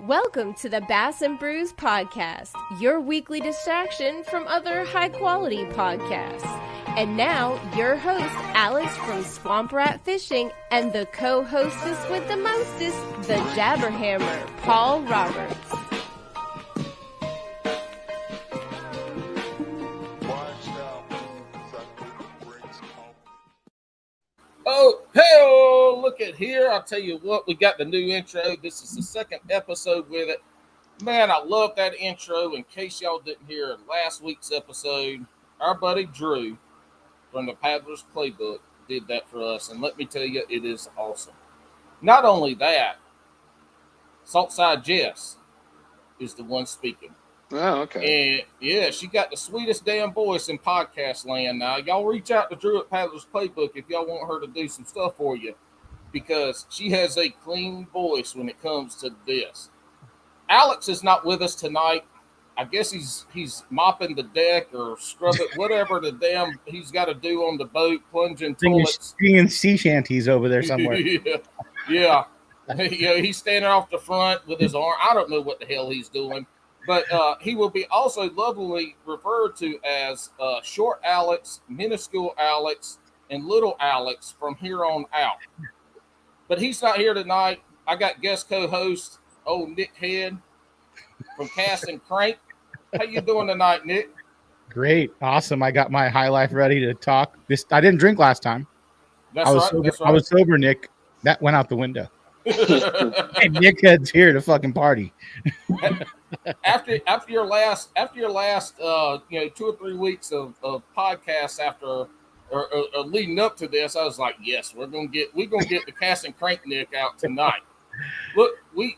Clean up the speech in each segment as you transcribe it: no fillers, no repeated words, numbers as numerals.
Welcome to the Bass and Brews podcast, your weekly distraction from other high-quality podcasts. And now, your host, Alex from Swamp Rat Fishing, and the co-hostess with the mostest, the Jabberhammer, Paul Roberts. Oh, hey, look at here. I'll tell you what, we got the new intro. This is the second episode with it. Man, I love that intro. In case y'all didn't hear last week's episode, our buddy Drew from the Paddler's Playbook did that for us. And let me tell you, it is awesome. Not only that, Saltside Jess is the one speaking. Oh, okay. And yeah, she got the sweetest damn voice in podcast land. Now, y'all reach out to Drew at Paddler's Playbook if y'all want her to do some stuff for you, because she has a clean voice when it comes to this. Alex is not with us tonight. I guess he's mopping the deck or scrubbing whatever the damn he's got to do on the boat, plunging toilets. Singing sea shanties over there somewhere. Yeah. He's standing off the front with his arm. I don't know what the hell he's doing. But he will be also lovingly referred to as Short Alex, Minuscule Alex, and Little Alex from here on out. But he's not here tonight. I got guest co-host, old NickHead from Cast and Crank. How you doing tonight, Nick? Great. Awesome. I got my high life ready to talk. I didn't drink last time. That's right. I was sober, Nick. That went out the window. Hey, NickHead's here to fucking party. After your last 2 or 3 weeks of podcasts after or leading up to this, I was like, yes, we're gonna get the Cast and Crank Nick out tonight. Look, we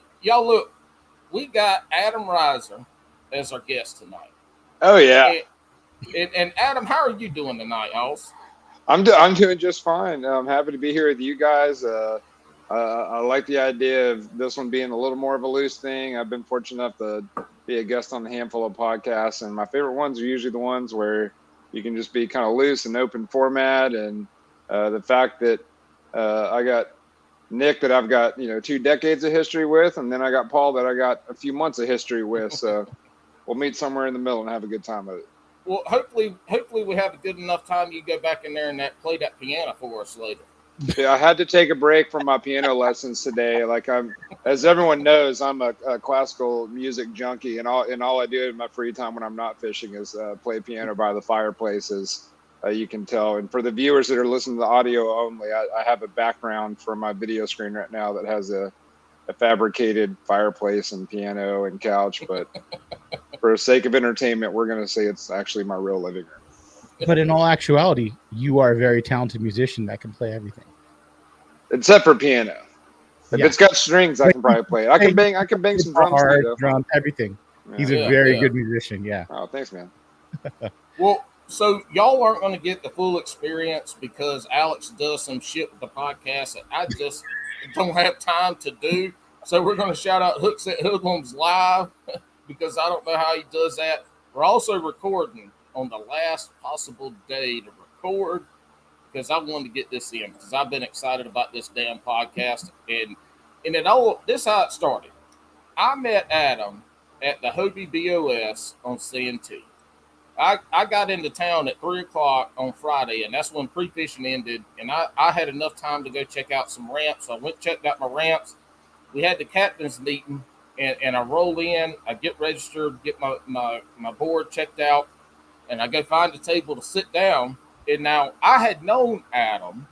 got Adam Reiser as our guest tonight. Oh yeah. And Adam, how are you doing tonight, House? I'm doing just fine. I'm happy to be here with you guys. I like the idea of this one being a little more of a loose thing. I've been fortunate enough to be a guest on a handful of podcasts, and my favorite ones are usually the ones where you can just be kind of loose and open format. And the fact that I got Nick that I've got 2 decades of history with, and then I got Paul that I got a few months of history with. So we'll meet somewhere in the middle and have a good time with it. Well, hopefully we have a good enough time. You go back in there and play that piano for us later. Yeah, I had to take a break from my piano lessons today. As everyone knows, I'm a classical music junkie, and all I do in my free time when I'm not fishing is play piano by the fireplace, as you can tell. And for the viewers that are listening to the audio only, I have a background for my video screen right now that has a fabricated fireplace and piano and couch. But for the sake of entertainment, we're going to say it's actually my real living room. But in all actuality, you are a very talented musician that can play everything. Except for piano. If it's got strings, I can probably play it. I can bang some drums, everything. Yeah. He's a very good musician, yeah. Oh, thanks, man. Well, so y'all aren't going to get the full experience because Alex does some shit with the podcast that I just don't have time to do. So we're going to shout out Hooks at Hoodlums live because I don't know how he does that. We're also recording on the last possible day to record because I wanted to get this in because I've been excited about this damn podcast. And this is how it started. I met Adam at the Hobie BOS on CNT. I got into town at 3 o'clock on Friday, and that's when pre-fishing ended. And I had enough time to go check out some ramps. So I went and checked out my ramps. We had the captain's meeting, and I roll in. I get registered, get my board checked out, and I go find a table to sit down. And now I had known Adam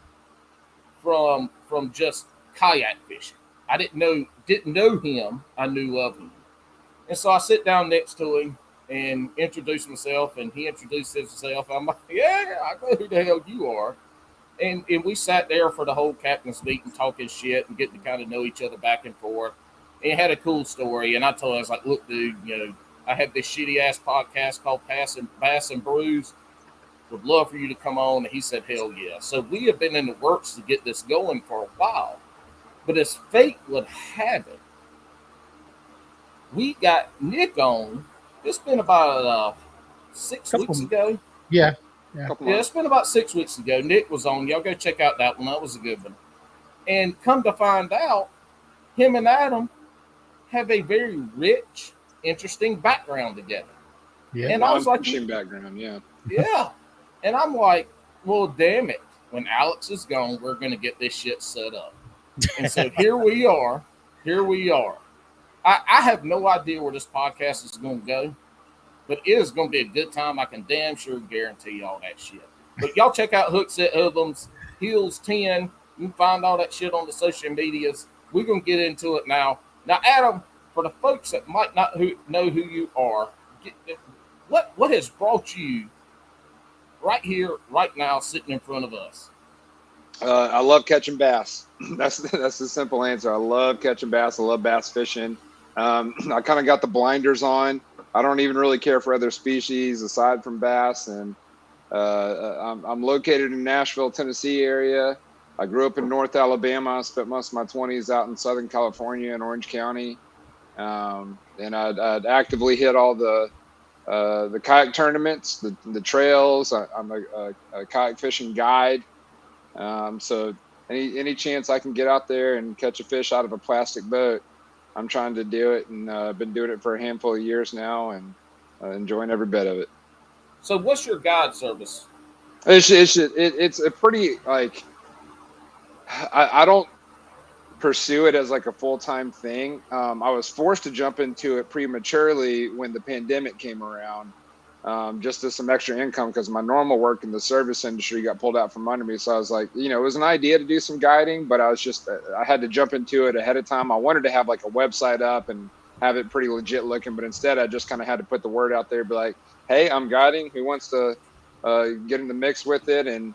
from just kayak fishing. I didn't know him. I knew of him. And so I sit down next to him and introduce myself, and he introduced himself. I'm like, yeah, I know who the hell you are. And we sat there for the whole captain's meeting, talking shit and getting to kind of know each other back and forth. And he had a cool story. And I told him, I was like, look, dude, I have this shitty ass podcast called Bass and Brews. Would love for you to come on. And he said, hell yeah. So we have been in the works to get this going for a while. But as fate would have it, we got Nick on. It's been about 6 weeks ago. Yeah. It's been about 6 weeks ago. Nick was on. Y'all go check out that one. That was a good one. And come to find out, him and Adam have a very rich, interesting background together. Yeah. And I was like, fishing background, yeah. yeah. And I'm like, well, damn it. When Alex is gone, we're going to get this shit set up. And so here we are. Here we are. I have no idea where this podcast is going to go, but it is going to be a good time. I can damn sure guarantee all that shit. But y'all check out Hooks at Hoodlums, Heels 10. You can find all that shit on the social medias. We're going to get into it now. Now, Adam, for the folks that might not know who you are, what has brought you right here, right now, sitting in front of us? I love catching bass. That's the simple answer. I love catching bass. I love bass fishing. I kind of got the blinders on. I don't even really care for other species aside from bass. And I'm located in Nashville, Tennessee area. I grew up in North Alabama. I spent most of my 20s out in Southern California in Orange County. And I'd actively hit all the kayak tournaments, the trails. I'm a kayak fishing guide. So any chance I can get out there and catch a fish out of a plastic boat, I'm trying to do it. And I've been doing it for a handful of years now and enjoying every bit of it. So what's your guide service? It's a pretty, like, I don't pursue it as like a full-time thing. I was forced to jump into it prematurely when the pandemic came around, just as some extra income because my normal work in the service industry got pulled out from under me. So I was like, it was an idea to do some guiding, but I had to jump into it ahead of time. I wanted to have like a website up and have it pretty legit looking, but instead I just kind of had to put the word out there, be like, hey, I'm guiding. Who wants to get in the mix with it? And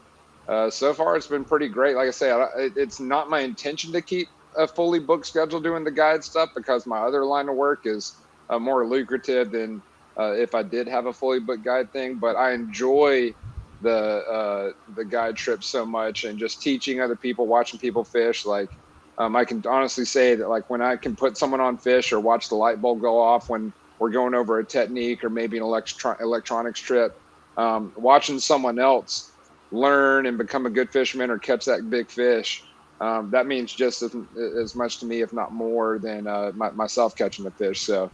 so far it's been pretty great. Like I say, it's not my intention to keep a fully booked schedule doing the guide stuff because my other line of work is more lucrative than if I did have a fully booked guide thing. But I enjoy the guide trips so much and just teaching other people, watching people fish. Like I can honestly say that like when I can put someone on fish or watch the light bulb go off when we're going over a technique or maybe an electronics trip, watching someone else learn and become a good fisherman or catch that big fish, that means just as much to me, if not more, than myself catching the fish. So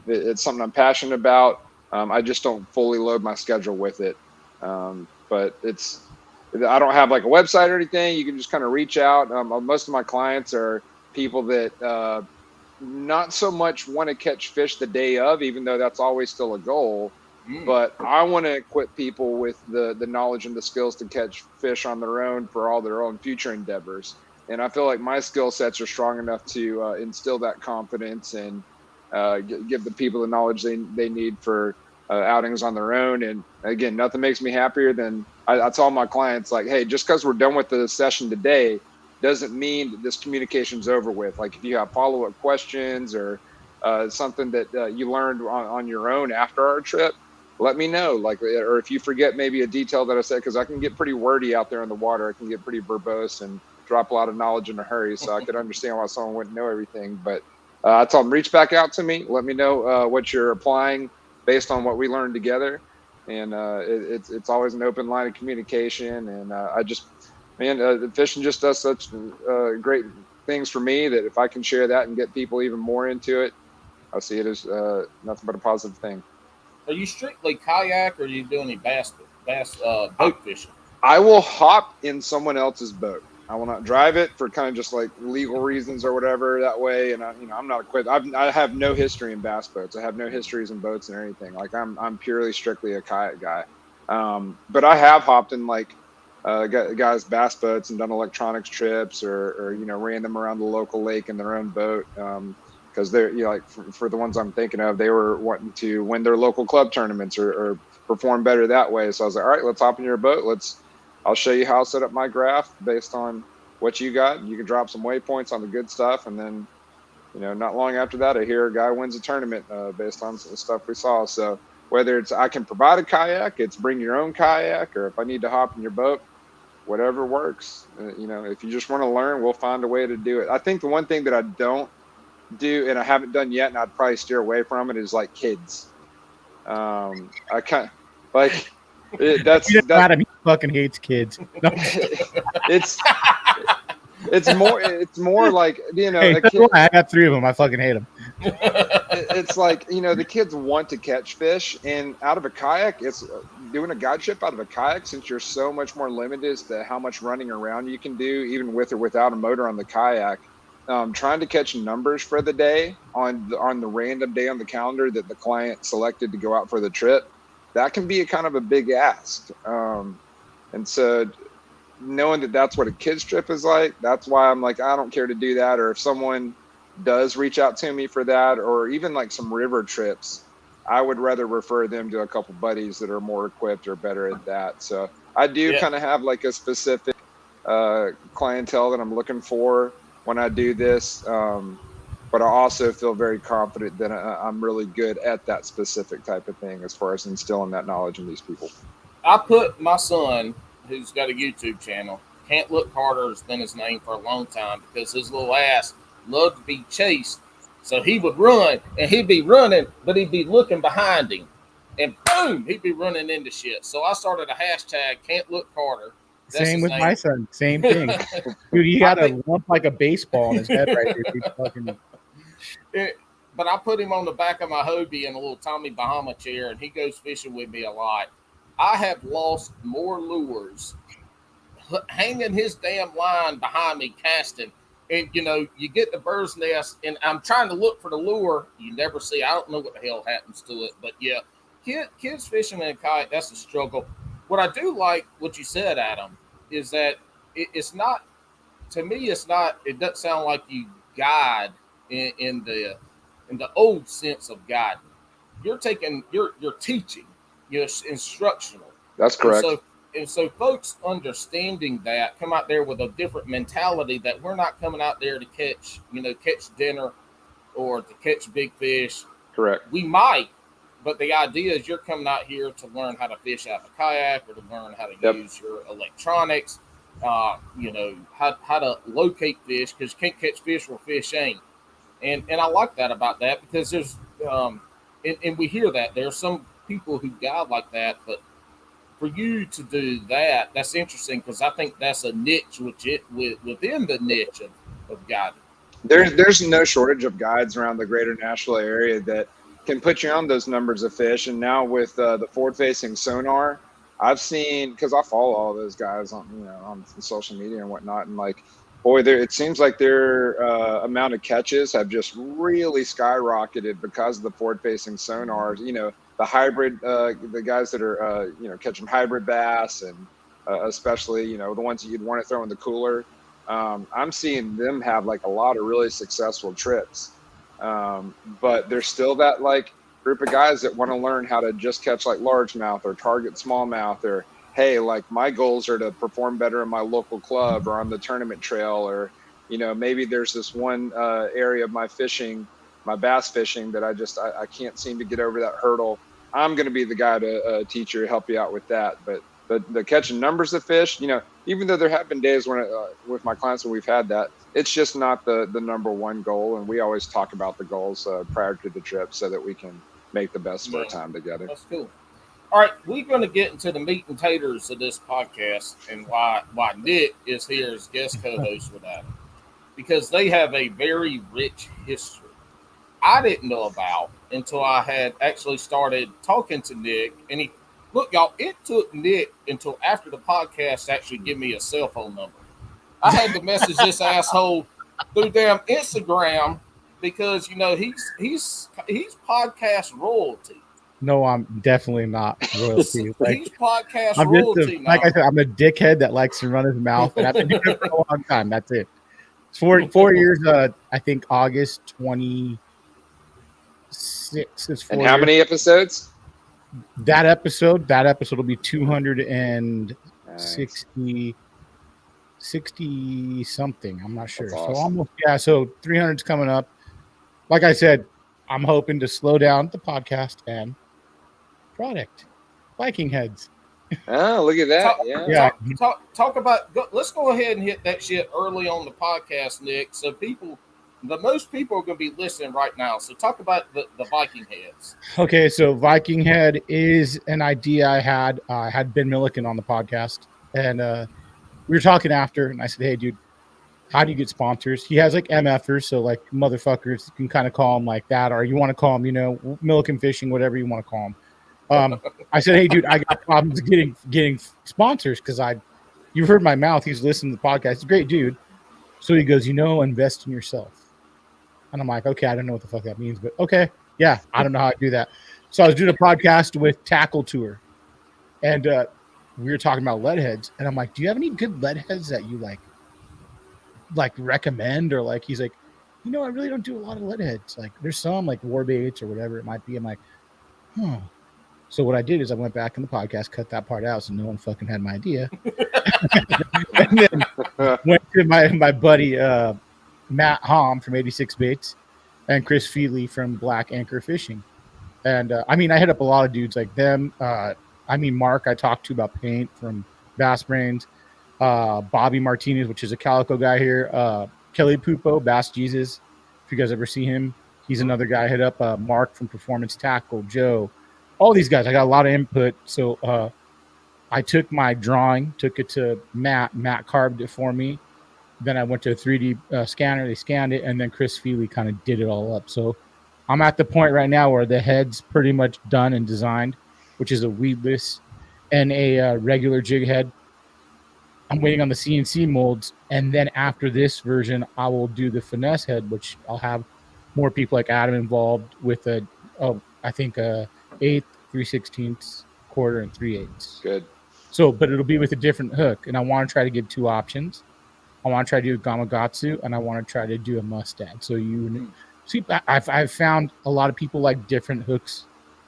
it's something I'm passionate about. I just don't fully load my schedule with it. But I don't have like a website or anything. You can just kind of reach out. Most of my clients are people that not so much want to catch fish the day of, even though that's always still a goal. But I want to equip people with the knowledge and the skills to catch fish on their own for all their own future endeavors. And I feel like my skill sets are strong enough to instill that confidence and give the people the knowledge they need for outings on their own. And again, nothing makes me happier than I tell my clients, like, hey, just because we're done with the session today doesn't mean that this communication's over with. Like if you have follow-up questions or something that you learned on your own after our trip, let me know. Like, or if you forget maybe a detail that I said, because I can get pretty wordy out there in the water. I can get pretty verbose and drop a lot of knowledge in a hurry. So I could understand why someone wouldn't know everything. But I tell them, reach back out to me. Let me know what you're applying based on what we learned together. And it's always an open line of communication. And fishing just does such great things for me that if I can share that and get people even more into it, I see it as nothing but a positive thing. Are you strictly kayak or are you doing any bass boat fishing? I will hop in someone else's boat. I will not drive it for kind of just like legal reasons or whatever that way. And I'm not equipped. I have no history in bass boats. I have no histories in boats or anything. Like I'm purely strictly a kayak guy. But I have hopped in like guys' bass boats and done electronics trips or ran them around the local lake in their own boat. Because they're like for the ones I'm thinking of, they were wanting to win their local club tournaments or perform better that way. So I was like, all right, let's hop in your boat. I'll show you how I'll set up my graph based on what you got. You can drop some waypoints on the good stuff, and then not long after that, I hear a guy wins a tournament based on the stuff we saw. So whether it's I can provide a kayak, it's bring your own kayak, or if I need to hop in your boat, whatever works. If you just want to learn, we'll find a way to do it. I think the one thing that I don't do and I haven't done yet, and I'd probably steer away from it, is like kids. I kind of like that's Adam, he fucking hates kids. No. it's It's more like, Hey, a that's kid, why I got 3 of them. I fucking hate them. it's like, the kids want to catch fish, and out of a kayak, it's doing a guide trip out of a kayak, since you're so much more limited as to how much running around you can do, even with or without a motor on the kayak. Trying to catch numbers for the day on the random day on the calendar that the client selected to go out for the trip, that can be a kind of a big ask. And so knowing that that's what a kid's trip is like, that's why I'm like, I don't care to do that. Or if someone does reach out to me for that, or even like some river trips, I would rather refer them to a couple buddies that are more equipped or better at that. So I do kind of have like a specific clientele that I'm looking for when I do this. But I also feel very confident that I'm really good at that specific type of thing as far as instilling that knowledge in these people. I put my son, who's got a YouTube channel, Can't Look Harder has been his name for a long time, because his little ass loved to be chased. So he would run, and he'd be running, but he'd be looking behind him. And boom, he'd be running into shit. So I started a hashtag, Can't Look Harder. That's Same with name. my son. Same thing. Dude, he got a lump like a baseball in his head right there. But I put him on the back of my Hobie in a little Tommy Bahama chair, and he goes fishing with me a lot. I have lost more lures hanging his damn line behind me casting. And, you get the bird's nest, and I'm trying to look for the lure. You never see. I don't know what the hell happens to it. But, yeah, kids fishing in a kayak, that's a struggle. What I do like, what you said, Adam, is that it's not, to me, it doesn't sound like you guide in the old sense of guiding. You're teaching. You're instructional. That's correct. And so folks understanding that come out there with a different mentality, that we're not coming out there to catch dinner or to catch big fish. Correct. We might, but the idea is you're coming out here to learn how to fish out of a kayak, or to learn how to use your electronics, how to locate fish, because you can't catch fish where fish ain't. And I like that about that, because there's and we hear that there's some people who guide like that, but for you to do that, that's interesting, because I think that's a niche within the niche of guiding. There's no shortage of guides around the greater Nashville area that can put you on those numbers of fish. And now with the forward-facing sonar, I've seen, because I follow all those guys on social media and whatnot, and like, boy, it seems like their amount of catches have just really skyrocketed because of the forward-facing sonars. The hybrid, the guys that are catching hybrid bass, and especially the ones that you'd want to throw in the cooler. I'm seeing them have like a lot of really successful trips, but there's still that like group of guys that want to learn how to just catch like largemouth or target smallmouth, or hey, like my goals are to perform better in my local club or on the tournament trail, or maybe there's this one area of my bass fishing that I can't seem to get over that hurdle. I'm going to be the guy to teach you, help you out with that. But the catching numbers of fish, even though there have been days when with my clients when we've had that, it's just not the number one goal. And we always talk about the goals prior to the trip so that we can make the best of our time together. That's cool. All right, we're going to get into the meat and taters of this podcast, and why Nick is here as guest co-host with Adam, because they have a very rich history I didn't know about until I had actually started talking to Nick. And look, y'all, it took Nick until after the podcast to actually give me a cell phone number. I had to message this asshole through damn Instagram, because he's podcast royalty. No, I'm definitly not royalty. He's podcast royalty. Like I said, I'm a dickhead that likes to run his mouth, and I've been doing it for a long time. That's it. It's 4 years. I think August 26 is 4 And years. how many episodes? That episode will be 260 something. I'm not sure. That's awesome. So almost, yeah. So 300's coming up. Like I said, I'm hoping to slow down the podcast and product Viking heads. Oh, look at that! Talk about. Let's go ahead and hit that shit early on the podcast, Nick. So most people are going to be listening right now. So talk about the Viking heads. Okay, so Viking head is an idea I had. I had Ben Milliken on the podcast, and we were talking after, and I said, "Hey, dude, how do you get sponsors? He has like MFers, so like motherfuckers, you can kind of call them like that, or you want to call them, Milliken Fishing, whatever you want to call them. I said, hey, dude, I got problems getting sponsors because you've heard my mouth. He's listened to the podcast. He's a great dude. So he goes, invest in yourself. And I'm like, okay, I don't know what the fuck that means, but okay, yeah, I don't know how I do that. So I was doing a podcast with Tackle Tour, and we were talking about lead heads, and I'm like, do you have any good lead heads that you like recommend? Or like, he's like, I really don't do a lot of lead heads. Like, there's some like war baits or whatever it might be. I'm like, So what I did is I went back in the podcast, cut that part out, so no one fucking had my idea. And then went to my buddy Matt Hom from 86 Baits and Chris Feely from Black Anchor Fishing. And I hit up a lot of dudes like them. Mark I talked to about paint from Bass Brains. Bobby Martinez, which is a Calico guy here. Kelly Pupo, Bass Jesus. If you guys ever see him, he's another guy I hit up. Mark from Performance Tackle, Joe. All these guys, I got a lot of input. So I took my drawing, took it to Matt. Matt carved it for me. Then I went to a 3D scanner. They scanned it, and then Chris Feely kind of did it all up. So I'm at the point right now where the head's pretty much done and designed, which is a weedless and a regular jig head. I'm waiting on the CNC molds, and then after this version, I will do the finesse head, which I'll have more people like Adam involved with I think a 1/8, 3/16, quarter, and 3/8. Good. So, but it'll be with a different hook, and I want to try to give 2 options. I want to try to do a Gamakatsu, and I want to try to do a Mustang. So you see, I've found a lot of people like different hooks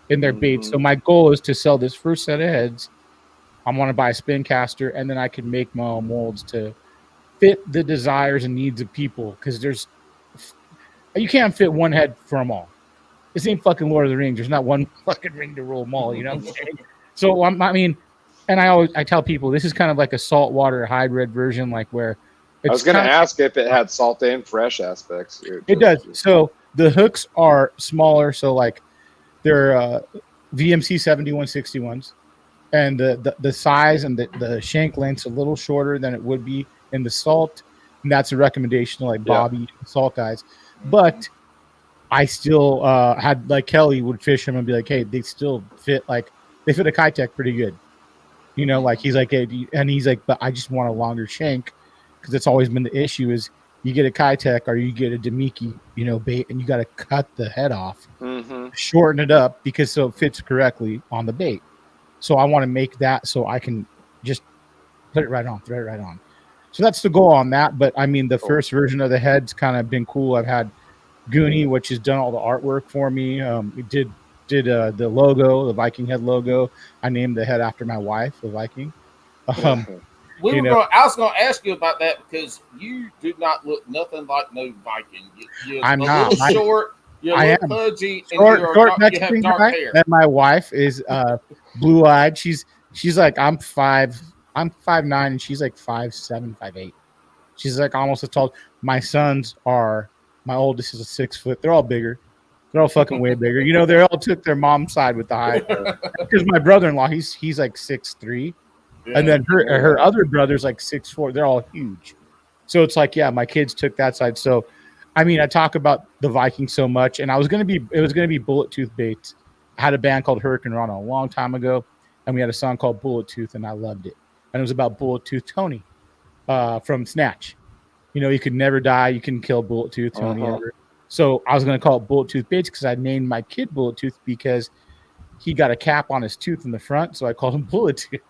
in their baits. So my goal is to sell this first set of heads. I want to buy a spin caster, and then I can make my own molds to fit the desires and needs of people. Because you can't fit one head for them all. This ain't fucking Lord of the Rings. There's not one fucking ring to rule them all. You know what I'm saying? So and I tell people this is kind of like a saltwater hybrid version, like where I was going to ask if it had salt and fresh aspects. It does. So the hooks are smaller. So like they're VMC 7161s. And the size and the shank length's a little shorter than it would be in the salt. And that's a recommendation to like Bobby salt guys. But I still had like Kelly would fish them and be like, hey, they still fit a Kitech pretty good. Like he's like, hey, and he's like, but I just want a longer shank because it's always been the issue is you get a Kitech or you get a Demiki, bait, and you got to cut the head off, shorten it up so it fits correctly on the bait. So I want to make that so I can just put it right on, thread it right on. So that's the goal on that. But the first version of the head's kind of been cool. I've had Goonie, which has done all the artwork for me. We did the logo, the Viking head logo. I named the head after my wife, the Viking. I was going to ask you about that because you do not look nothing like no Viking. You're I'm a not little short. You're a little pudgy, and you have dark hair. And my wife is blue-eyed. She's like I'm 5'9", and she's like 5'7", 5'8". She's like almost as tall. My oldest is a 6 foot. They're all bigger. They're all fucking way bigger. They all took their mom's side with the height. Because my brother-in-law, he's like 6'3", and then her other brother's like 6'4". They're all huge. So it's like, yeah, my kids took that side. So, I talk about the Viking so much, and it was going to be Bullet Tooth baits. I had a band called Hurricane Rana a long time ago, and we had a song called Bullet Tooth, and I loved it. And it was about Bullet Tooth Tony from Snatch. You could never die. You can kill Bullet Tooth Tony ever. So I was going to call it Bullet Tooth Baits because I named my kid Bullet Tooth because he got a cap on his tooth in the front, so I called him Bullet Tooth,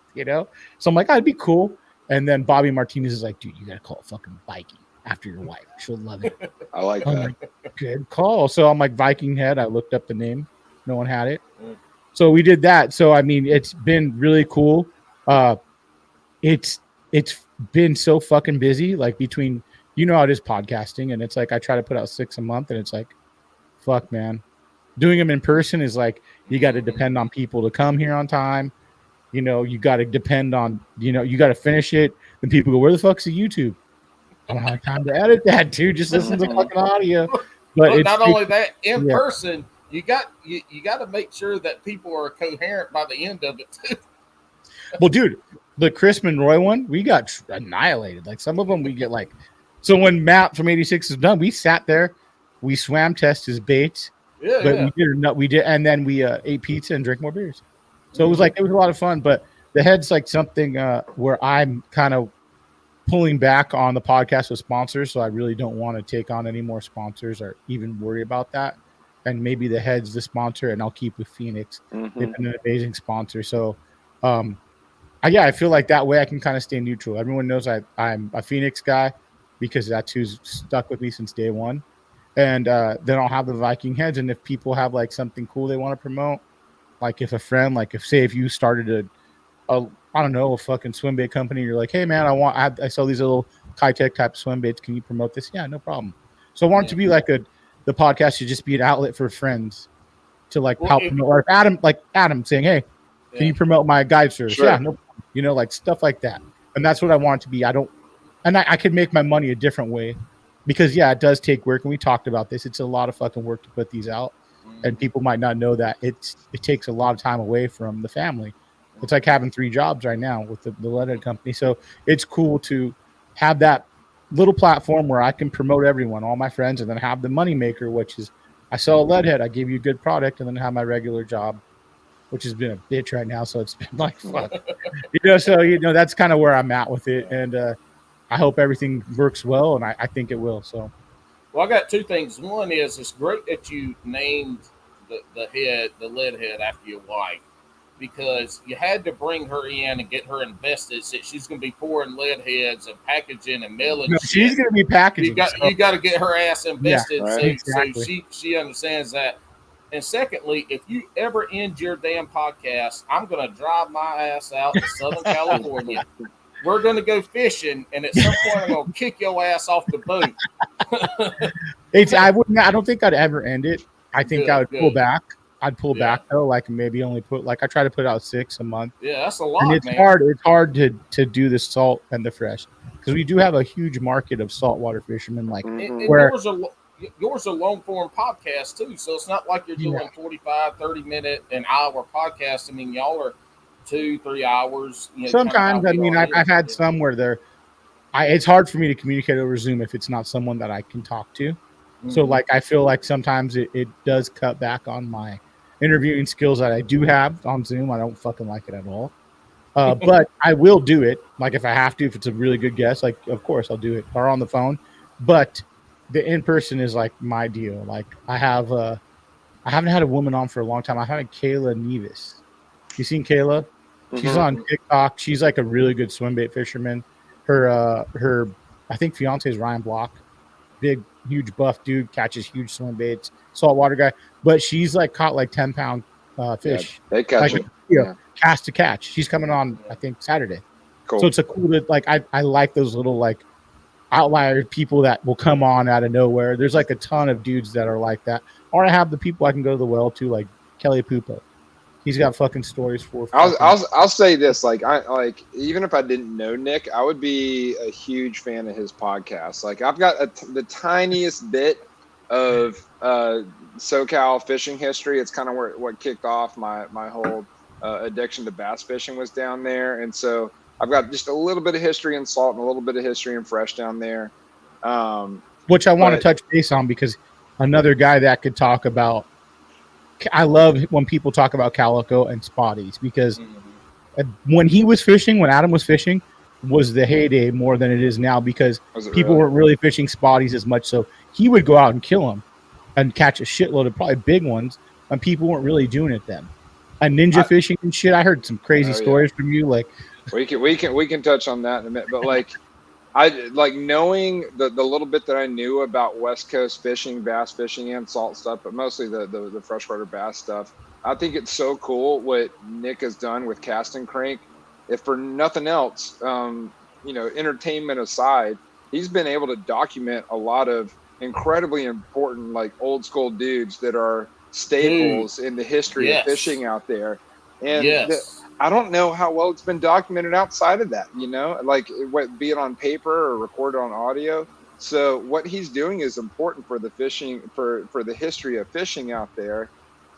So I'm like, that'd be cool. And then Bobby Martinez is like, dude, you got to call it fucking Viking after your wife. She'll love it. I like that. Like, good call. So I'm like, Viking head. I looked up the name. No one had it. So we did that. So, it's been really cool. It's been so fucking busy, like between, how it is podcasting, and it's like I try to put out 6 a month, and it's like, fuck, man. Doing them in person is like you got to depend on people to come here on time. You got to depend on, you got to finish it. Then people go, where the fuck's the YouTube? I don't have time to edit that, dude. Just listen to fucking audio. But not only that, in person, you got to make sure that people are coherent by the end of it too. Well, dude, the Chris Monroy one, we got annihilated. Like some of them, we get like So when Matt from 86 is done, we sat there, we swam test his baits, but we did, and then we ate pizza and drank more beers. So it was a lot of fun. But the head's like something where I'm kind of pulling back on the podcast with sponsors, so I really don't want to take on any more sponsors or even worry about that. And maybe the head's the sponsor, and I'll keep with Phoenix. Mm-hmm. They've been an amazing sponsor. So, I feel like that way I can kind of stay neutral. Everyone knows I'm a Phoenix guy because that's who's stuck with me since day one. And then I'll have the Viking heads. And if people have like something cool they want to promote, like if a friend, like if you started a fucking swim bait company, you're like, hey man, I sell these little high-tech type swim baits. Can you promote this? Yeah, no problem. So I want it to be like the podcast should just be an outlet for friends to like help promote. Or if Adam saying, hey, can you promote my guide service? Sure. Yeah, no problem. Like stuff like that. And that's what I want it to be. I could make my money a different way because it does take work. And we talked about this. It's a lot of fucking work to put these out. And people might not know that it takes a lot of time away from the family. It's like having 3 jobs right now with the leadhead company. So it's cool to have that little platform where I can promote everyone, all my friends, and then have the money maker, which is I sell a leadhead, I give you a good product, and then have my regular job, which has been a bitch right now. So it's been like fuck. That's kind of where I'm at with it. And I hope everything works well, and I think it will. So I got 2 things. One is it's great that you named the lead head after your wife, because you had to bring her in and get her invested. So she's going to be pouring lead heads and packaging and mailing. No, she's going to be packaging. You got to get her ass invested, exactly. So she understands that. And secondly, if you ever end your damn podcast, I'm going to drive my ass out to Southern California. We're going to go fishing, and at some point, I'm going to kick your ass off the boat. I don't think I'd ever end it. I think I would pull back. I'd pull back though, like maybe only I try to put out 6 a month. Yeah, that's a lot. And it's hard. It's hard to do the salt and the fresh because we do have a huge market of saltwater fishermen. Like where yours a long form podcast too, so it's not like you're doing 45, 30 minute, an hour podcast. I mean, y'all are 2-3 hours. Sometimes I've had some where it's hard for me to communicate over Zoom if it's not someone that I can talk to. Mm-hmm. So I feel like sometimes it does cut back on my interviewing skills that I do have on Zoom. I don't fucking like it at all. But I will do it. Like if I have to, if it's a really good guest, of course I'll do it, or on the phone. But the in-person is my deal. I haven't had a woman on for a long time. I had Kayla Nevis. You seen Kayla? She's on TikTok. She's a really good swim bait fisherman. Her I think fiance is Ryan Block. Big, huge buff dude, catches huge swim baits, saltwater guy. But she's caught 10-pound fish. Yeah, they catch it. Cast to catch. She's coming on, I think, Saturday. Cool. So it's a cool I like those little outlier people that will come on out of nowhere. There's a ton of dudes that are like that. Or I have the people I can go to the well to, like Kelly Pupo. He's got fucking stories for. I'll say this, even if I didn't know Nick, I would be a huge fan of his podcast. I've got the tiniest bit of SoCal fishing history. It's kind of what kicked off my whole addiction to bass fishing was down there, and so I've got just a little bit of history in salt and a little bit of history in fresh down there. Which I want to touch base on because another guy that could talk about. I love when people talk about calico and spotties because when he was fishing, when Adam was fishing, was the heyday more than it is now because people weren't really fishing spotties as much. So he would go out and kill them and catch a shitload of probably big ones, and people weren't really doing it then. And ninja fishing and shit. I heard some crazy stories from you. We can touch on that in a minute, but I knowing the little bit that I knew about West Coast fishing, bass fishing, and salt stuff, but mostly the freshwater bass stuff. I think it's so cool what Nick has done with Cast and Crank. If for nothing else, entertainment aside, he's been able to document a lot of incredibly important, old school dudes that are staples in the history of fishing out there. And I don't know how well it's been documented outside of that, be it on paper or recorded on audio. So what he's doing is important for the fishing, for the history of fishing out there.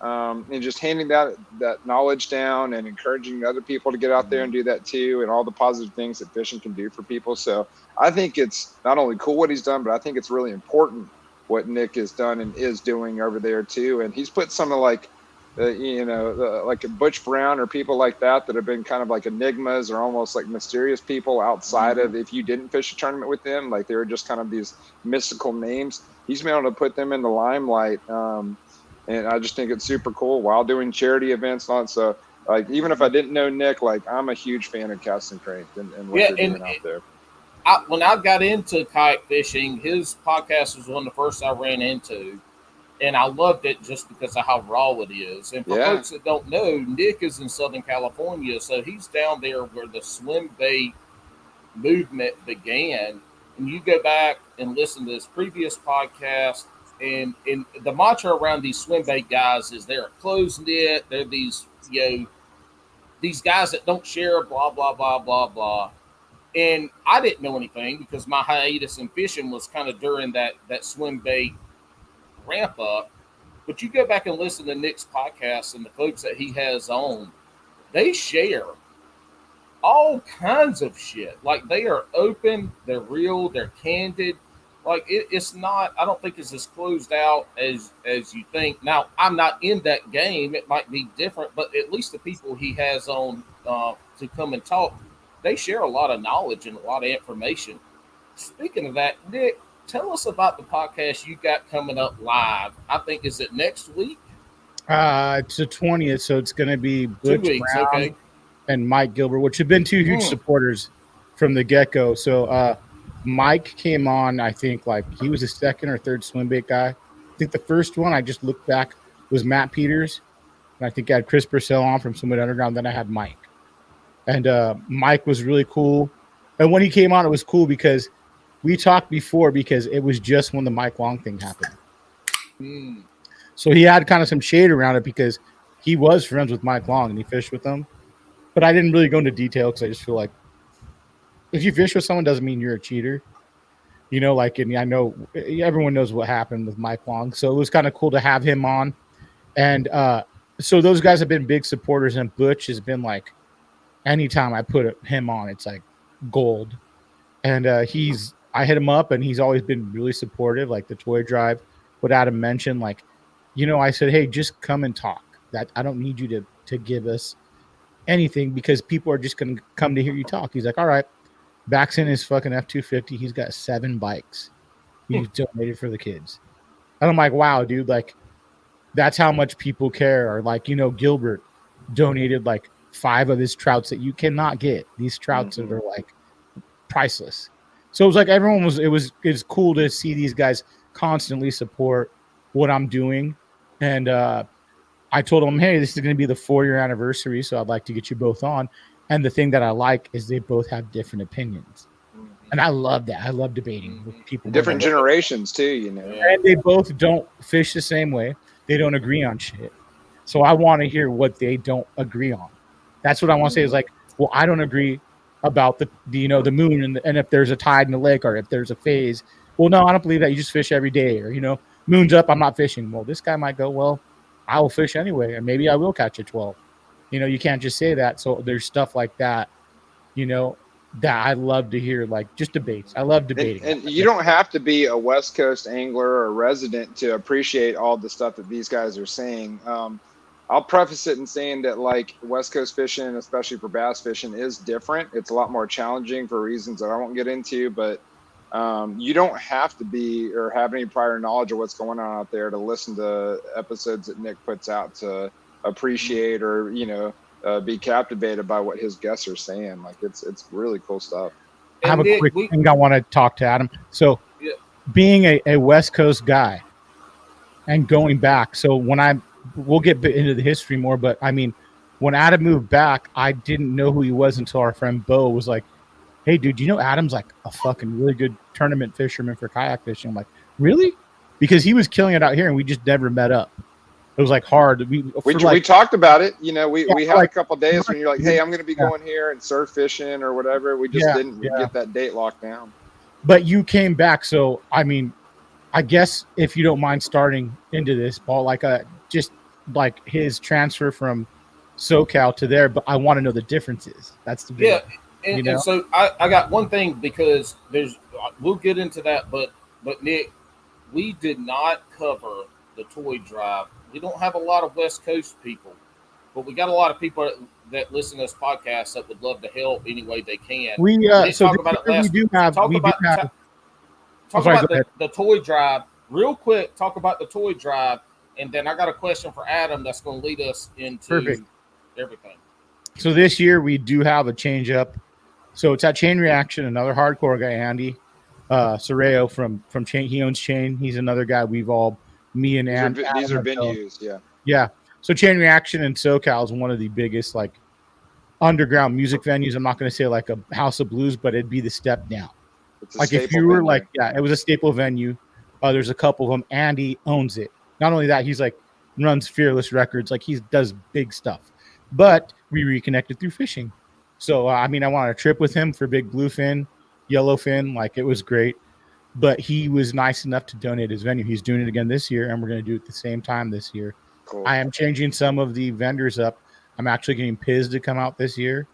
and just handing that knowledge down and encouraging other people to get out there and do that too, and all the positive things that fishing can do for people. So I think it's not only cool what he's done, but I think it's really important what Nick has done and is doing over there too. And he's put some of like, like a Butch Brown or people like that have been kind of like enigmas or almost like mysterious people outside of, if you didn't fish a tournament with them, like they were just kind of these mystical names. He's been able to put them in the limelight. And I just think it's super cool while doing charity events on. So like, even if I didn't know Nick, like I'm a huge fan of Casting Crank and what they're doing out there. When I got into kayak fishing, his podcast was one of the first I ran into. And I loved it just because of how raw it is. And for folks that don't know, Nick is in Southern California, so he's down there where the swim bait movement began. And you go back and listen to this previous podcast, and the mantra around these swim bait guys is they're a closed knit. They're these, these guys that don't share, blah, blah, blah, blah, blah. And I didn't know anything because my hiatus in fishing was kind of during that swim bait ramp up. But you go back and listen to Nick's podcast and the folks that he has on, they share all kinds of shit. Like they are open, they're real, they're candid. Like it's not, I don't think it's as closed out as you think. Now, I'm not in that game. It might be different, but at least the people he has on to come and talk, they share a lot of knowledge and a lot of information. Speaking of that, Nick, tell us about the podcast you got coming up live. I think, is it next week? It's the 20th, so it's going to be Butch Brown and Mike Gilbert, which have been two huge supporters from the get-go. So Mike came on, I think, like he was the second or third swim bait guy. I think the first one, I just looked back, was Matt Peters. And I think I had Chris Purcell on from Swim Bait Underground. Then I had Mike. And Mike was really cool. And when he came on, it was cool because we talked before, because it was just when the Mike Long thing happened. So he had kind of some shade around it because he was friends with Mike Long and he fished with him. But I didn't really go into detail because I just feel like if you fish with someone doesn't mean you're a cheater. And I know everyone knows what happened with Mike Long. So it was kind of cool to have him on. And so those guys have been big supporters, and Butch has been like, anytime I put him on, it's like gold. And I hit him up and he's always been really supportive, like the toy drive, what Adam mentioned. Like, I said, hey, just come and talk. That I don't need you to give us anything because people are just going to come to hear you talk. He's like, all right, backs in his fucking F-250. He's got 7 bikes. He's donated for the kids. And I'm like, wow, dude, like that's how much people care. Or like, Gilbert donated like 5 of his trouts that you cannot get. These trouts that are like priceless. So it was like it's cool to see these guys constantly support what I'm doing. And I told them, hey, this is going to be the 4-year anniversary, so I'd like to get you both on. And the thing that I like is they both have different opinions. And I love that. I love debating with people. Different generations too, And they both don't fish the same way. They don't agree on shit. So I want to hear what they don't agree on. That's what I want to say is like, well, I don't agree about the moon and if there's a tide in the lake or if there's a phase. Well, no, I don't believe that. You just fish every day, or moon's up, I'm not fishing. Well, this guy might go, well, I will fish anyway, and maybe I will catch a 12. You can't just say that. So there's stuff like that, that I love to hear, like just debates. I love debating. And you don't have to be a West Coast angler or a resident to appreciate all the stuff that these guys are saying. I'll preface it in saying that like West Coast fishing, especially for bass fishing, is different. It's a lot more challenging for reasons that I won't get into, but you don't have to be or have any prior knowledge of what's going on out there to listen to episodes that Nick puts out to appreciate or, be captivated by what his guests are saying. Like it's really cool stuff. I have a quick thing I want to talk to Adam. So being a West Coast guy and going back. So we'll get into the history more, but I mean, when Adam moved back, I didn't know who he was until our friend Bo was like, hey dude, Adam's like a fucking really good tournament fisherman for kayak fishing. I'm like, really? Because he was killing it out here and we just never met up. It was like hard. We talked about it. We had like a couple of days when you're like, hey, I'm going to be going here and surf fishing or whatever. We just didn't get that date locked down. But you came back. So, I mean, I guess if you don't mind starting into this, Paul, like just like his transfer from SoCal to there, but I want to know the differences. That's the big one. And so I got one thing, because we'll get into that, but Nick, we did not cover the toy drive. We don't have a lot of West Coast people, but we got a lot of people that listen to this podcast that would love to help any way they can. We talk about it last. Talk about the toy drive real quick. Talk about the toy drive, and then I got a question for Adam that's going to lead us into everything. So this year we do have a change up. So it's at Chain Reaction, another hardcore guy, Andy Soreo from Chain. He owns Chain. He's another guy me and Andy. These are venues, yeah. So Chain Reaction in SoCal is one of the biggest like underground music venues. I'm not going to say like a House of Blues, but it'd be the step down. Like if you were venue. Like, yeah, it was a staple venue. There's a couple of them. Andy owns it. Not only that, he's like runs Fearless Records. Like he does big stuff. But we reconnected through fishing. So I went on a trip with him for big bluefin, yellowfin. Like it was great. But he was nice enough to donate his venue. He's doing it again this year, and we're going to do it at the same time this year. Cool. I am changing some of the vendors up. I'm actually getting Piz to come out this year.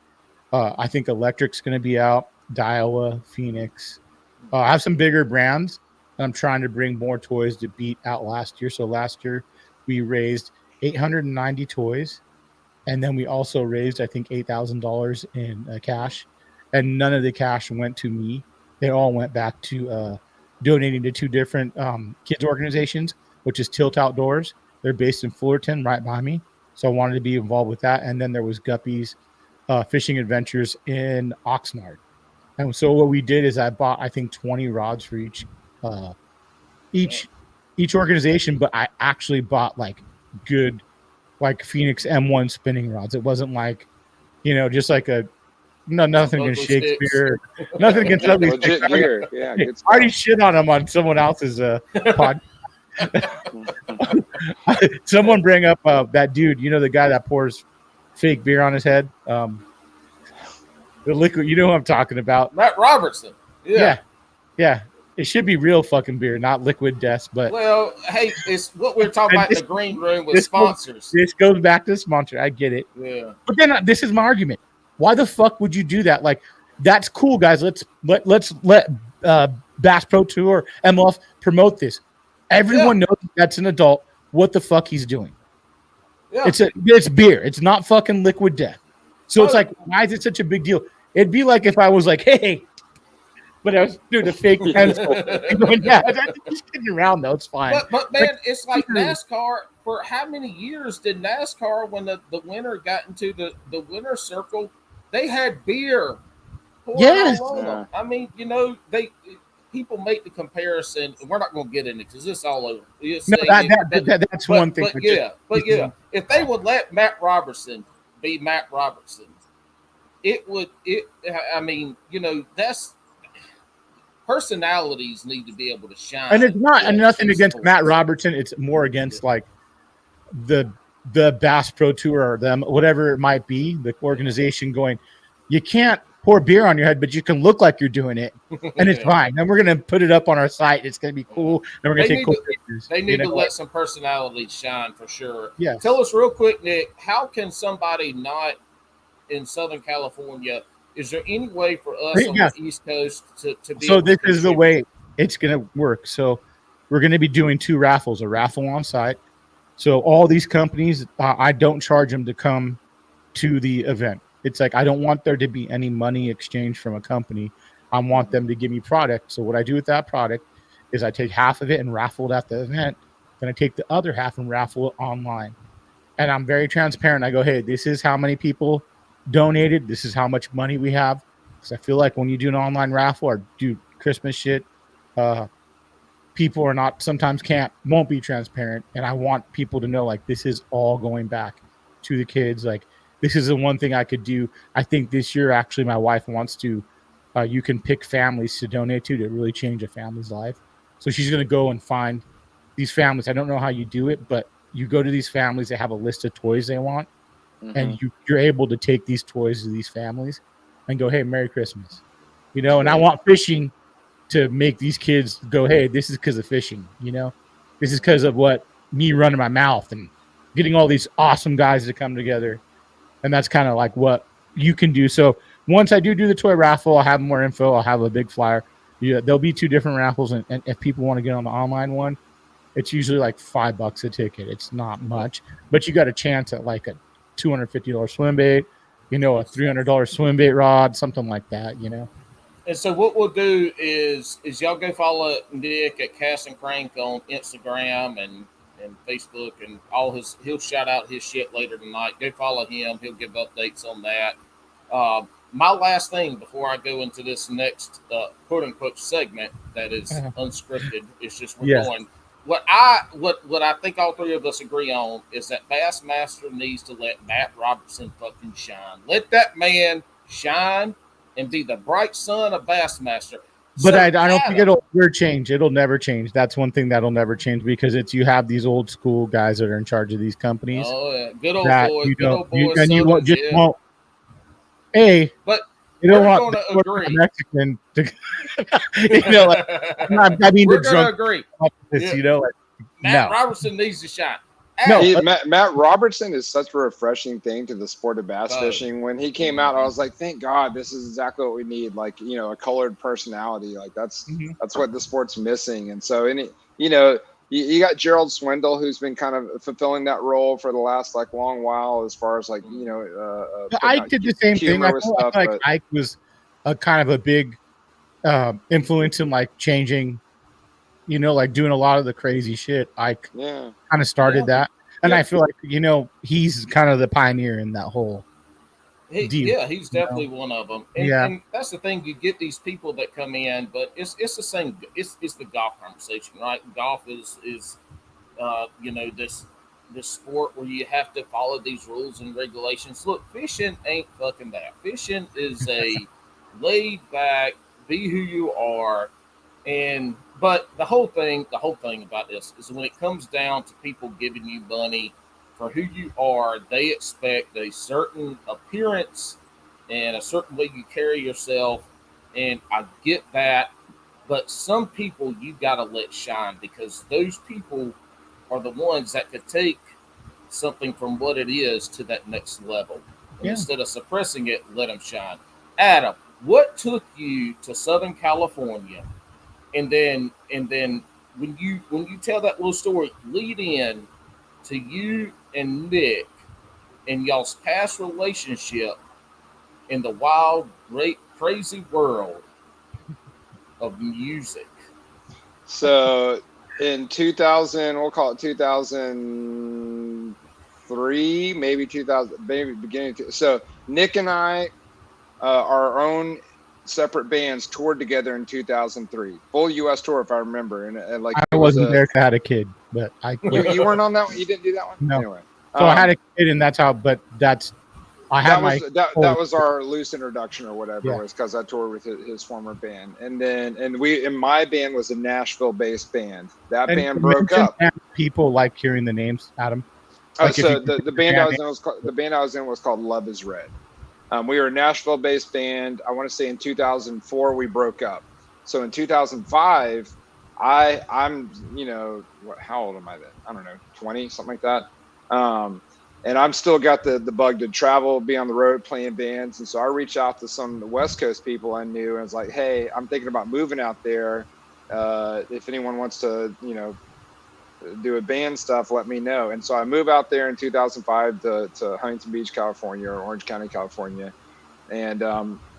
I think Electric's going to be out. Daiwa, Phoenix. I have some bigger brands. I'm trying to bring more toys to beat out last year. So last year we raised 890 toys, and then we also raised, I think, $8,000 in cash, and none of the cash went to me. They all went back to donating to two different kids organizations, which is Tilt Outdoors. They're based in Fullerton, right by me. So I wanted to be involved with that. And then there was Guppy's Fishing Adventures in Oxnard. And so what we did is I bought, I think, 20 rods for each organization, but I actually bought like good, like Phoenix M1 spinning rods. It wasn't like, just like nothing against Shakespeare, nothing against other legit gear. Yeah, I already shit on him on someone else's pod. Someone bring up that dude, the guy that pours fake beer on his head. The liquid, who I'm talking about. Matt Robertson. Yeah. It should be real fucking beer, not liquid death. But well, hey, it's what we're talking about in the green room with sponsors. This goes back to the sponsor. I get it. Yeah. But then this is my argument. Why the fuck would you do that? Like, that's cool, guys. Let's let Bass Pro Tour MLF promote this. Everyone knows that's an adult. What the fuck he's doing? Yeah. It's beer. It's not fucking liquid death. So it's like, why is it such a big deal? It'd be like if I was like, hey, but I was doing a fake pencil. Just kidding around though. It's fine. But man, it's like NASCAR. For how many years did NASCAR, when the winner got into the winner's circle, they had beer? Yes. People make the comparison. We're not going to get into it because it's all over. That's one thing. If they would let Matt Robertson be Matt Robertson, that's personalities need to be able to shine. And it's not nothing against Matt Robertson. It's more against like the Bass Pro Tour or them, whatever it might be, the organization going, you can't pour beer on your head, but you can look like you're doing it, and it's fine. Then we're going to put it up on our site. It's going to be cool, and we're going to take cool pictures. They need to let some personalities shine for sure. Yeah. Tell us real quick, Nick, how can somebody not in Southern California, is there any way for us on the East Coast to be so this is the way it's going to work. So we're going to be doing two raffles, a raffle on site. So all these companies, I don't charge them to come to the event. It's like I don't want there to be any money exchange from a company. I want them to give me product. So what I do with that product is I take half of it and raffle it at the event. Then I take the other half and raffle it online. And I'm very transparent. I go, hey, this is how many people donated. This is how much money we have. Because I feel like when you do an online raffle or do Christmas shit, people are not, sometimes won't be transparent. And I want people to know, like, this is all going back to the kids. Like, this is the one thing I could do. I think this year, actually, my wife wants to, you can pick families to donate to really change a family's life. So she's going to go and find these families. I don't know how you do it, but you go to these families that have a list of toys they want. And you're able to take these toys to these families and go, hey, Merry Christmas. And I want fishing to make these kids go, hey, this is because of fishing. This is because of what me running my mouth and getting all these awesome guys to come together. And that's kind of like what you can do. So once I do the toy raffle, I'll have more info. I'll have a big flyer. Yeah, there'll be 2 different raffles. And if people want to get on the online one, it's usually like $5 a ticket. It's not much, but you got a chance at like a $250 swim bait, a $300 swim bait rod, something like that, And so what we'll do is y'all go follow Nick at Cast and Crank on Instagram and Facebook and he'll shout out his shit later tonight. Go follow him. He'll give updates on that. My last thing before I go into this next quote unquote segment that is unscripted is just we're going. What I think all 3 of us agree on is that Bassmaster needs to let Matt Robertson fucking shine. Let that man shine and be the bright son of Bassmaster. But I don't think it'll ever change. It'll never change. That's one thing that'll never change because you have these old school guys that are in charge of these companies. Oh yeah, good old boys, and you won't. But you don't want to agree. Mexican to, I mean, we're going to agree. Matt no. Robertson needs to shine. Matt Robertson is such a refreshing thing to the sport of bass fishing. When he came out, I was like, thank God, this is exactly what we need. Like, a colored personality. Like that's what the sport's missing. And so, you got Gerald Swindle, who's been kind of fulfilling that role for the last long while, as far as Ike did the same thing. I feel like Ike was a kind of a big influence in changing, doing a lot of the crazy shit. Ike kind of started that, and I feel like he's kind of the pioneer in that whole deal. Yeah, he's definitely one of them. And that's the thing. You get these people that come in, but it's the same. It's the golf conversation, right? Golf is this sport where you have to follow these rules and regulations. Look, fishing ain't fucking that. Fishing is a laid back, be who you are, but the whole thing about this is when it comes down to people giving you money for who you are, they expect a certain appearance and a certain way you carry yourself. And I get that, but some people you got to let shine because those people are the ones that could take something from what it is to that next level. And instead of suppressing it, let them shine. Adam, what took you to Southern California? And then when you tell that little story, lead in to you and Nick and y'all's past relationship in the wild, great, crazy world of music. So in 2000, we'll call it 2003, maybe beginning. So Nick and I, our own separate bands toured together in 2003, full U.S. tour, if I remember. And I wasn't there. I had a kid, but you weren't on that one. You didn't do that one. No. Anyway, so I had a kid, and that's how. But that was our loose introduction or whatever it was, because I toured with his former band, and my band was a Nashville-based band. That band broke up. People like hearing the names, Adam. So the band I was in was called Love Is Red. We were a Nashville-based band. I want to say in 2004 we broke up. So in 2005, I'm how old am I then? I don't know, 20, something like that. And I'm still got the bug to travel, be on the road, playing bands. And so I reached out to some of the West Coast people I knew and was like, hey, I'm thinking about moving out there. If anyone wants to, do a band stuff, let me know. And so I moved out there in 2005 to Huntington Beach, California, or Orange County, California. And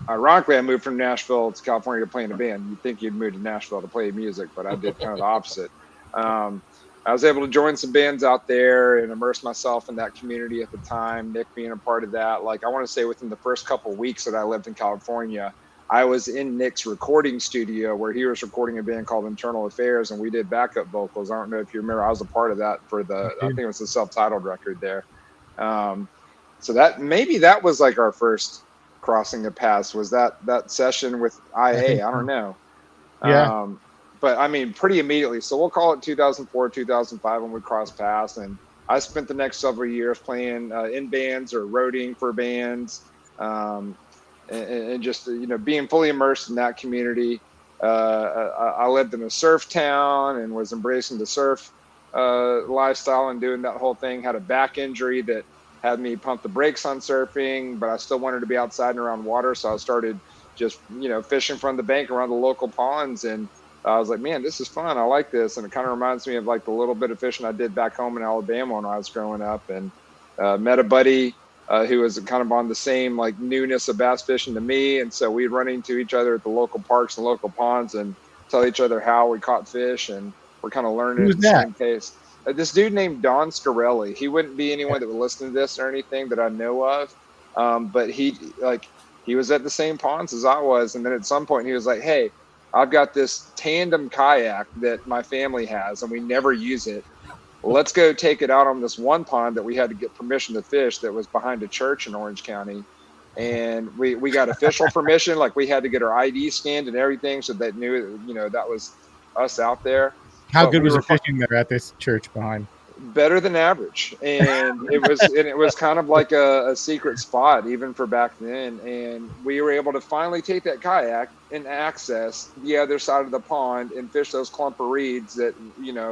ironically, I moved from Nashville to California to play in a band. You'd think you'd move to Nashville to play music, but I did kind of the opposite. I was able to join some bands out there and immerse myself in that community at the time, Nick being a part of that. Like, I want to say within the first couple of weeks that I lived in California, I was in Nick's recording studio where he was recording a band called Internal Affairs, and we did backup vocals. I don't know if you remember, I was a part of that for I think it was the self-titled record there. So that was like our first crossing of paths, was that session with IA. I don't know. Yeah. But I mean, pretty immediately. So we'll call it 2004, 2005 when we crossed paths. And I spent the next several years playing in bands or roading for bands. And just, being fully immersed in that community. I lived in a surf town and was embracing the surf lifestyle and doing that whole thing. Had a back injury that had me pump the brakes on surfing, but I still wanted to be outside and around water. So I started just, fishing from the bank around the local ponds. And I was like, man, this is fun. I like this. And it kind of reminds me of like the little bit of fishing I did back home in Alabama when I was growing up. And met a buddy who was kind of on the same like newness of bass fishing to me. And so we'd run into each other at the local parks and local ponds and tell each other how we caught fish. And we're kind of learning Who's at the that? same pace. This dude named Don Scarelli. He wouldn't be anyone that would listen to this or anything that I know of. But he was at the same ponds as I was. And then at some point he was like, hey, I've got this tandem kayak that my family has and we never use it. Let's go take it out on this one pond that we had to get permission to fish that was behind a church in Orange County. And we got official permission. Like we had to get our ID scanned and everything. So they knew, that was us out there. How But good we was were the fishing there at this church behind? better than average. And it was kind of like a secret spot even for back then. And we were able to finally take that kayak and access the other side of the pond and fish those clump of reeds that,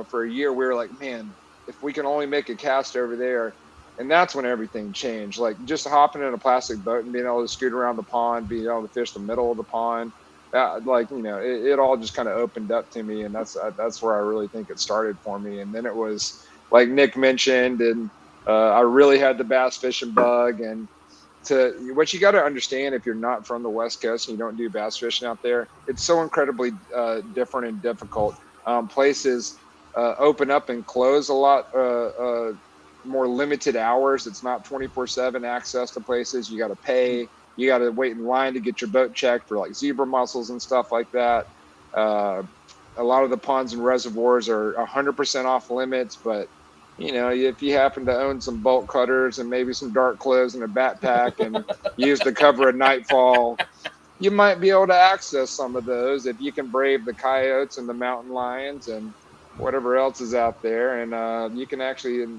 for a year we were like, man, if we can only make a cast over there. And that's when everything changed. Like just hopping in a plastic boat and being able to scoot around the pond, being able to fish the middle of the pond. It all just kind of opened up to me, and that's where I really think it started for me. And then it was like Nick mentioned, and I really had the bass fishing bug. And what you got to understand, if you're not from the West Coast and you don't do bass fishing out there, it's so incredibly different and difficult. Places open up and close a lot more limited hours. It's not 24/7 access to places. You got to pay. You got to wait in line to get your boat checked for like zebra mussels and stuff like that. A lot of the ponds and reservoirs are 100% off limits, but if you happen to own some bolt cutters and maybe some dark clothes and a backpack and use the cover of nightfall, you might be able to access some of those if you can brave the coyotes and the mountain lions and whatever else is out there. And you can actually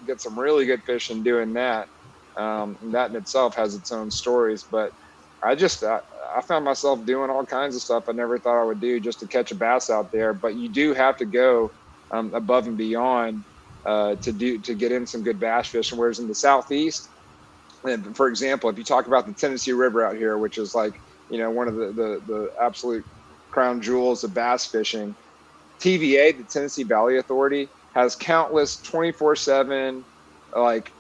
get some really good fishing doing that. And that in itself has its own stories, but I found myself doing all kinds of stuff I never thought I would do just to catch a bass out there. But you do have to go above and beyond to get in some good bass fishing. Whereas in the Southeast, and for example, if you talk about the Tennessee River out here, which is like one of the absolute crown jewels of bass fishing, TVA, the Tennessee Valley Authority, has countless 24/7 like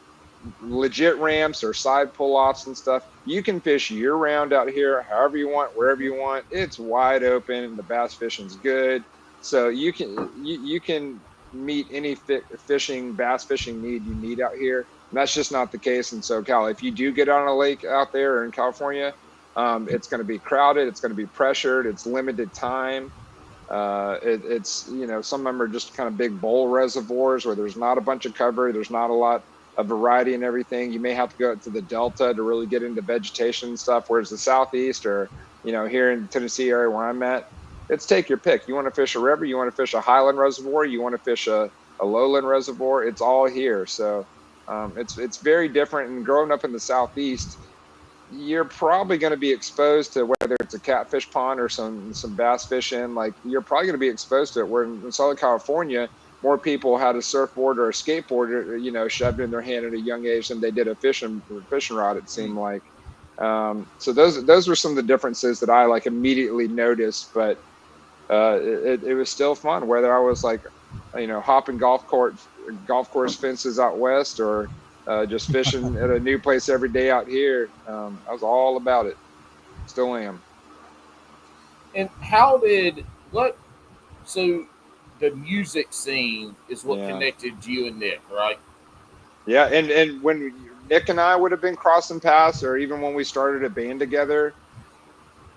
legit ramps or side pull-offs and stuff. You can fish year-round out here, however you want, wherever you want. It's wide open. The bass fishing's good, so you can meet any bass fishing need you need out here. And that's just not the case in SoCal. If you do get on a lake out there or in California, it's going to be crowded. It's going to be pressured. It's limited time. It's some of them are just kind of big bowl reservoirs where there's not a bunch of cover. There's not a lot of variety and everything. You may have to go out to the Delta to really get into vegetation and stuff. Whereas the Southeast or, here in the Tennessee area where I'm at, it's take your pick. You want to fish a river, you want to fish a highland reservoir, you want to fish a lowland reservoir, it's all here. So it's very different. And growing up in the Southeast, you're probably going to be exposed to whether it's a catfish pond or some bass fishing. Like you're probably going to be exposed to it. Where in Southern California, more people had a surfboard or a skateboard, shoved in their hand at a young age than they did a fishing rod, it seemed like. So those were some of the differences that I like immediately noticed, but it was still fun, whether I was like, hopping golf course fences out west or just fishing at a new place every day out here. I was all about it. Still am. And so the music scene is what connected you and Nick, right? Yeah, and when Nick and I would have been crossing paths, or even when we started a band together,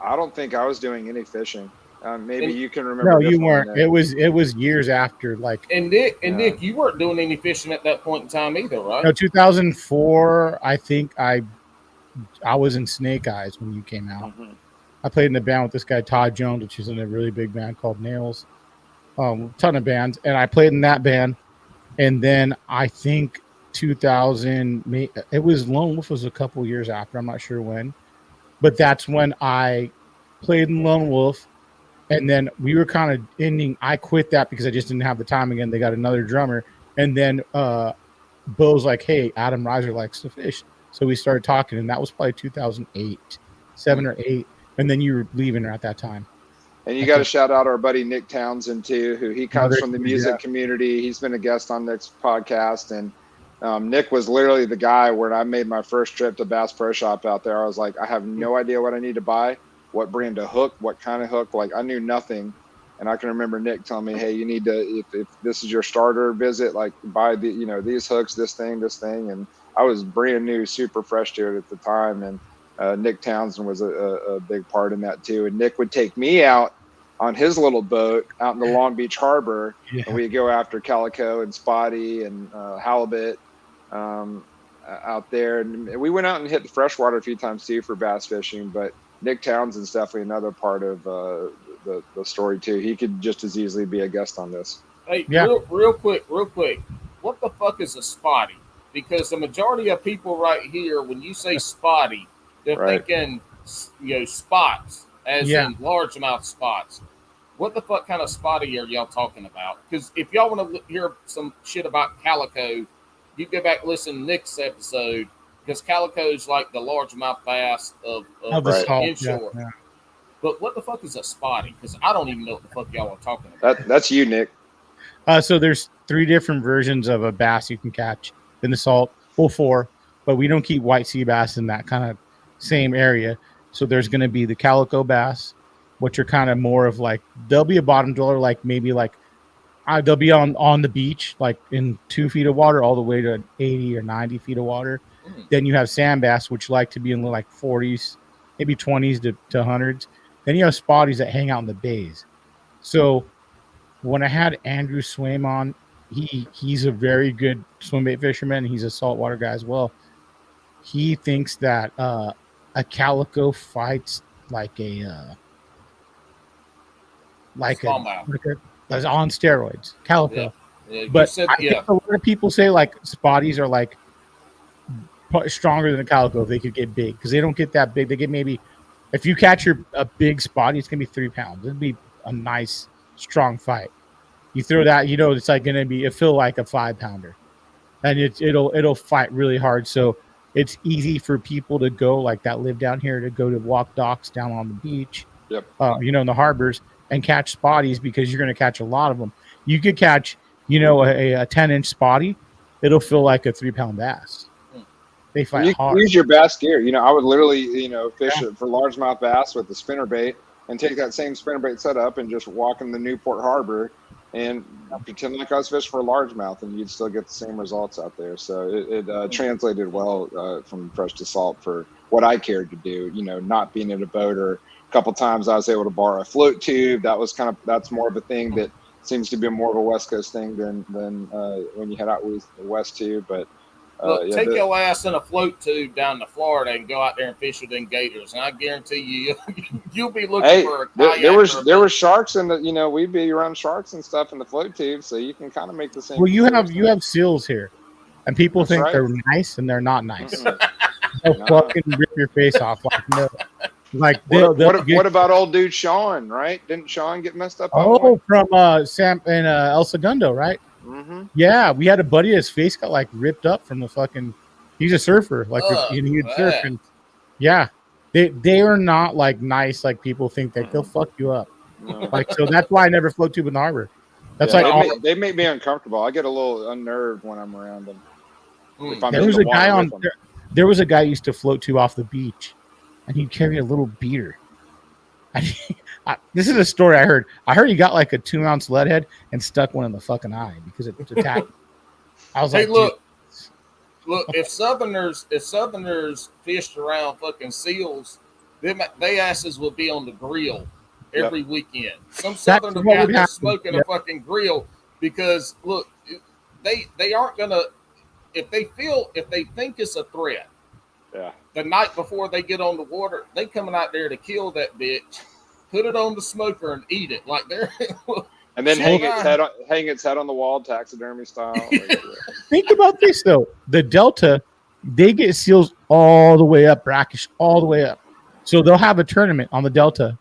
I don't think I was doing any fishing. Maybe you can remember. No, you weren't. It was years after, like. And Nick, you weren't doing any fishing at that point in time either, right? No, 2004. I think I was in Snake Eyes when you came out. Mm-hmm. I played in a band with this guy Todd Jones, which is in a really big band called Nails. Ton of bands, and I played in that band. And then I think 2000, it was Lone Wolf was a couple years after. I'm not sure when, but that's when I played in Lone Wolf. And then we were kind of ending. I quit that because I just didn't have the time again. They got another drummer. And then Bo's like, hey, Adam Reiser likes to fish. So we started talking, and that was probably 2008, 7 or 8. And then you were leaving at that time. And you got to shout out our buddy Nick Townsend too, who he comes from the music community. He's been a guest on Nick's podcast, and Nick was literally the guy when I made my first trip to Bass Pro Shop out there. I was like, I have no idea what I need to buy, what brand of hook, what kind of hook. Like, I knew nothing, and I can remember Nick telling me, hey, you need to, if this is your starter visit, like buy the these hooks, this thing, and I was brand new, super fresh to it at the time, and Nick Townsend was a big part in that too. And Nick would take me out on his little boat out in the Long Beach Harbor, and we'd go after calico and spotty and halibut out there. And we went out and hit the freshwater a few times too for bass fishing. But Nick Townsend's definitely another part of the story too. He could just as easily be a guest on this. Hey, real quick. What the fuck is a spotty? Because the majority of people right here, when you say spotty, they're thinking, spots, as in largemouth spots. What the fuck kind of spotty are y'all talking about? Because if y'all want to hear some shit about calico, you go back and listen to Nick's episode, because calico is like the largemouth bass of inshore. Yeah. But what the fuck is a spotty? Because I don't even know what the fuck y'all are talking about. That's you, Nick. So there's 3 different versions of a bass you can catch in the salt. Well, 4, but we don't keep white sea bass in that kind of same area. So there's going to be the calico bass, which are kind of more of like, they'll be a bottom dweller, like maybe like they'll be on the beach, like in 2 feet of water, all the way to 80 or 90 feet of water. Then you have sand bass, which like to be in like 40s, maybe 20s to 100s. Then you have spotties that hang out in the bays. So when I had Andrew Swaim on, he's a very good swim bait fisherman. He's a saltwater guy as well. He thinks that a calico fights like on steroids, calico. Yeah, but I think a lot of people say like spotties are like stronger than a calico if they could get big, because they don't get that big. They get maybe, if you catch a big spotty, it's gonna be 3 pounds. It'd be a nice strong fight. You throw that, it's like gonna be, it feel like a 5-pounder, and it'll fight really hard. So it's easy for people to go like that live down here to go to walk docks down on the beach, in the harbors, and catch spotties, because you're going to catch a lot of them. You could catch, a 10-inch spotty. It'll feel like a 3-pound bass. They fight hard. Use your bass gear. I would literally, fish it for largemouth bass with the spinnerbait, and take that same spinnerbait setup and just walk in the Newport Harbor and pretend like I was fishing for largemouth, and you'd still get the same results out there. So it translated well from fresh to salt for what I cared to do. Not being in a boat, or a couple times I was able to borrow a float tube. That's more of a thing that seems to be more of a West Coast thing than when you head out west too. But take your ass in a float tube down to Florida and go out there and fish with them gators, and I guarantee you'll be looking for a kayak. There were sharks in the, we'd be around sharks and stuff in the float tube, so you can kind of make the same. Well, you have seals here, and people think they're nice, and they're not nice. They'll fucking rip your face off. Like, no. Like what about old dude Sean? Right? Didn't Sean get messed up? From Sam and El Segundo, right? Mm-hmm. Yeah, we had a buddy. His face got like ripped up from the fucking. He's a surfer, like he'd surf, and they are not like nice like people think. They'll fuck you up. No. Like, so that's why I never float tube in the harbor. That's they make me uncomfortable. I get a little unnerved when I'm around them. There was a guy who used to float tube off the beach, and he'd carry a little beater. This is a story I heard. I heard he got like a 2-ounce lead head and stuck one in the fucking eye because it attacked. I was like, look, if Southerners fished around fucking seals, they asses would be on the grill every weekend. Some Southerners will be out there smoking a fucking grill, because look, they aren't gonna, if they think it's a threat. Yeah. The night before they get on the water, they coming out there to kill that bitch, put it on the smoker, and eat it. Like they're and then hang its head on the wall, taxidermy style. Think about this though. The Delta, they get seals all the way up, brackish, all the way up. So they'll have a tournament on the Delta,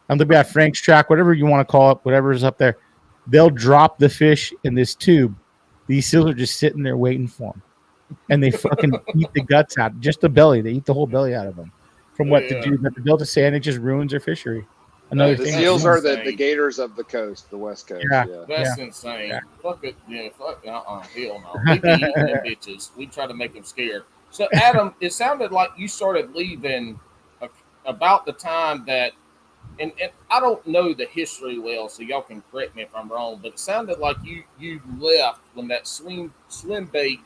and they'll be at Frank's track, whatever you want to call it, whatever is up there. They'll drop the fish in this tube. These seals are just sitting there waiting for them, and they fucking eat the guts out, just the belly. They eat the whole belly out of them. From what the dude that they built to say, and it just ruins their fishery. Another The thing. seals are the gators of the coast, the West Coast. Yeah. That's insane. Yeah. Fuck it. Yeah, fuck. Hell no. We be eating them bitches. We try to make them scared. So, Adam, it sounded like you started leaving about the time that, and I don't know the history well, so y'all can correct me if I'm wrong, but it sounded like you left when that swim bait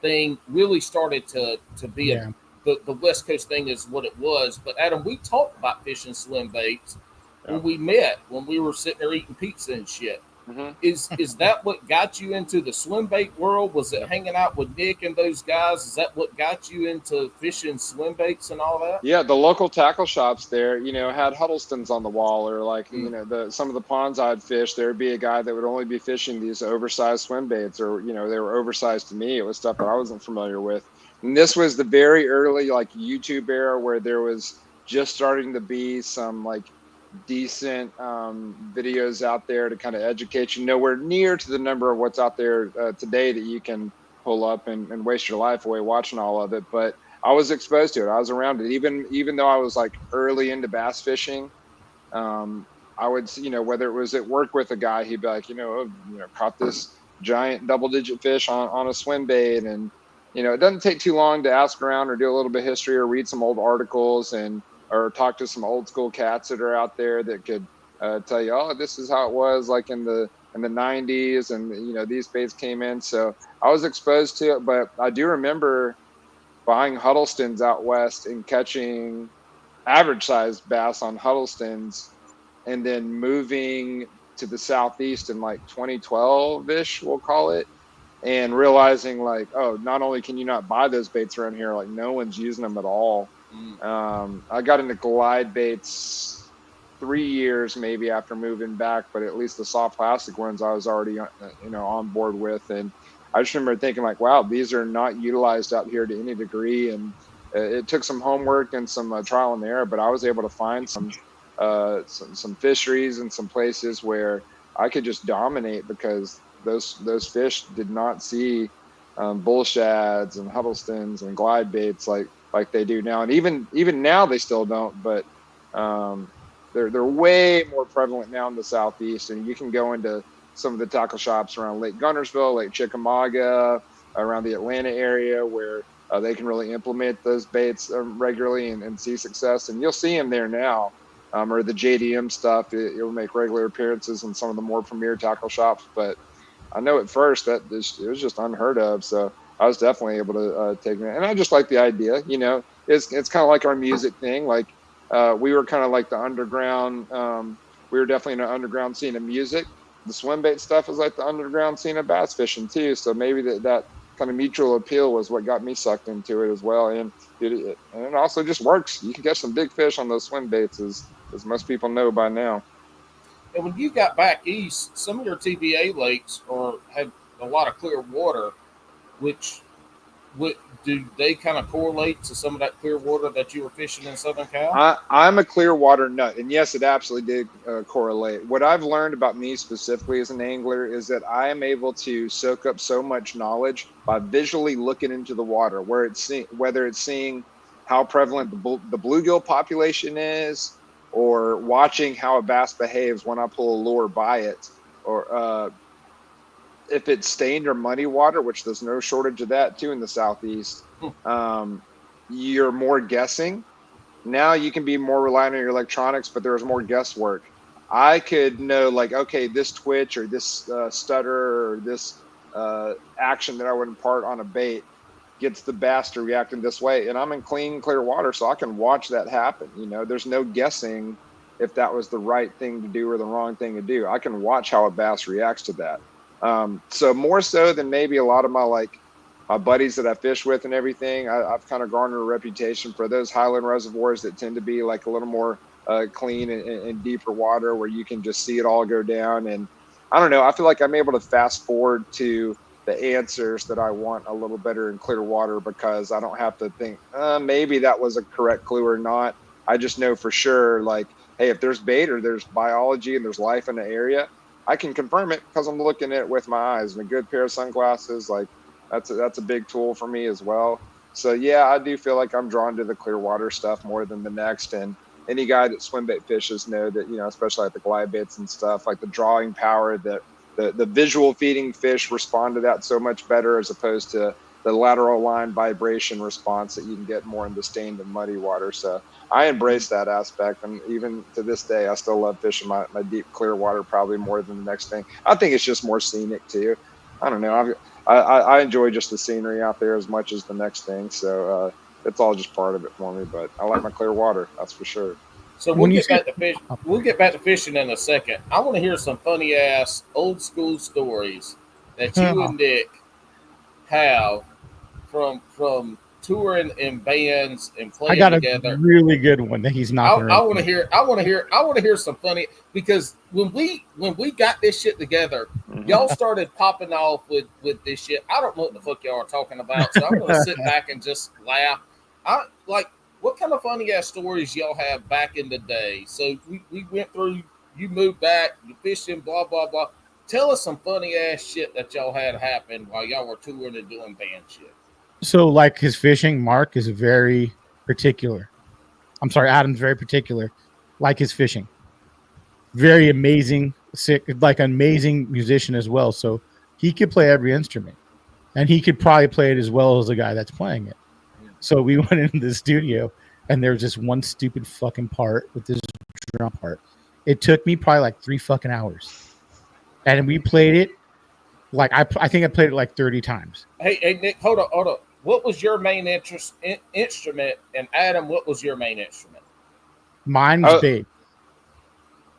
thing really started to be the West Coast thing is what it was. But Adam, we talked about fishing swim baits when we met, when we were sitting there eating pizza and shit. Mm-hmm. Is that what got you into the swim bait world? Was it hanging out with Nick and those guys? Is that what got you into fishing swim baits and all that? Yeah, the local tackle shops there, had Huddlestons on the wall, or like, some of the ponds I'd fish, there'd be a guy that would only be fishing these oversized swim baits, or, they were oversized to me. It was stuff that I wasn't familiar with. And this was the very early, like, YouTube era where there was just starting to be some, like, decent videos out there to kind of educate you. Nowhere near to the number of what's out there today that you can pull up and waste your life away watching all of it. But I was exposed to it. I was around it. Even though I was like early into bass fishing, I would, whether it was at work with a guy, he'd be like, caught this giant double-digit fish on a swim bait, and it doesn't take too long to ask around or do a little bit of history or read some old articles or talk to some old school cats that are out there that could tell you, oh, this is how it was like in the 90s, and these baits came in. So I was exposed to it, but I do remember buying Huddlestons out west and catching average sized bass on Huddlestons, and then moving to the southeast in like 2012-ish, we'll call it, and realizing like, oh, not only can you not buy those baits around here, like no one's using them at all. I got into glide baits 3 years maybe after moving back, but at least the soft plastic ones I was already on board with. And I just remember thinking like, wow, these are not utilized out here to any degree. And it took some homework and some trial and error, but I was able to find some fisheries and some places where I could just dominate, because those fish did not see bull shads and Huddlestons and glide baits like they do now. And even now they still don't, but they're way more prevalent now in the southeast. And you can go into some of the tackle shops around Lake Guntersville, Lake Chickamauga, around the Atlanta area, where they can really implement those baits regularly and see success. And you'll see them there now, or the JDM stuff. It will make regular appearances in some of the more premier tackle shops. But I know at first it was just unheard of. So I was definitely able to take it. And I just like the idea, it's kind of like our music thing. Like we were kind of like the underground. We were definitely in an underground scene of music. The swim bait stuff is like the underground scene of bass fishing too. So maybe that kind of mutual appeal was what got me sucked into it as well. And it also just works. You can catch some big fish on those swim baits, as most people know by now. And when you got back east, some of your TVA lakes had a lot of clear water, which do they kind of correlate to some of that clear water that you were fishing in Southern Cal? I'm a clear water nut, and yes, it absolutely did correlate. What I've learned about me specifically as an angler is that I am able to soak up so much knowledge by visually looking into the water, whether it's seeing how prevalent the bluegill population is, or watching how a bass behaves when I pull a lure by it, or if it's stained or muddy water, which there's no shortage of that too in the southeast. You're more guessing. Now you can be more reliant on your electronics, but there's more guesswork. I could know like, okay, this twitch or this stutter or this action that I would impart on a bait gets the bass to react in this way. And I'm in clear water, so I can watch that happen. There's no guessing if that was the right thing to do or the wrong thing to do. I can watch how a bass reacts to that. So more so than maybe a lot of my buddies that I fish with and everything, I've kind of garnered a reputation for those highland reservoirs that tend to be like a little more clean and deeper water, where you can just see it all go down. And I don't know, I feel like I'm able to fast forward to the answers that I want a little better in clear water, because I don't have to think maybe that was a correct clue or not. I just know for sure, like hey, if there's bait or there's biology and there's life in the area, I can confirm it because I'm looking at it with my eyes. And a good pair of sunglasses, like that's a big tool for me as well. So yeah, I do feel like I'm drawn to the clear water stuff more than the next. And any guy that swim bait fishes know that, especially like the glide baits and stuff, like the drawing power, that the visual feeding fish respond to that so much better as opposed to the lateral line vibration response that you can get more in the stained and muddy water. So I embrace that aspect. And even to this day, I still love fishing my deep clear water probably more than the next thing. I think it's just more scenic too. I don't know. I enjoy just the scenery out there as much as the next thing. So it's all just part of it for me, but I like my clear water. That's for sure. So we'll get back to fishing in a second. I want to hear some funny ass old school stories that you and Nick have from touring in bands and playing together. I got a really good one that he's not. I want to hear some funny, because when we got this shit together, y'all started popping off with this shit. I don't know what the fuck y'all are talking about, so I'm gonna sit back and just laugh. What kind of funny ass stories y'all have back in the day? So we went through, you moved back, you fishing, blah, blah, blah. Tell us some funny ass shit that y'all had happen while y'all were touring and doing band shit. So like his fishing, Mark is very particular. I'm sorry, Adam's very particular. Like his fishing. Very amazing, amazing musician as well. So he could play every instrument. And he could probably play it as well as the guy that's playing it. So we went into the studio, and there was just one stupid fucking part with this drum part. It took me probably like 3 fucking hours, and we played it like I think I played it like 30 times. Hey Nick, hold on. What was your main instrument, and Adam, what was your main instrument? Mine was bass.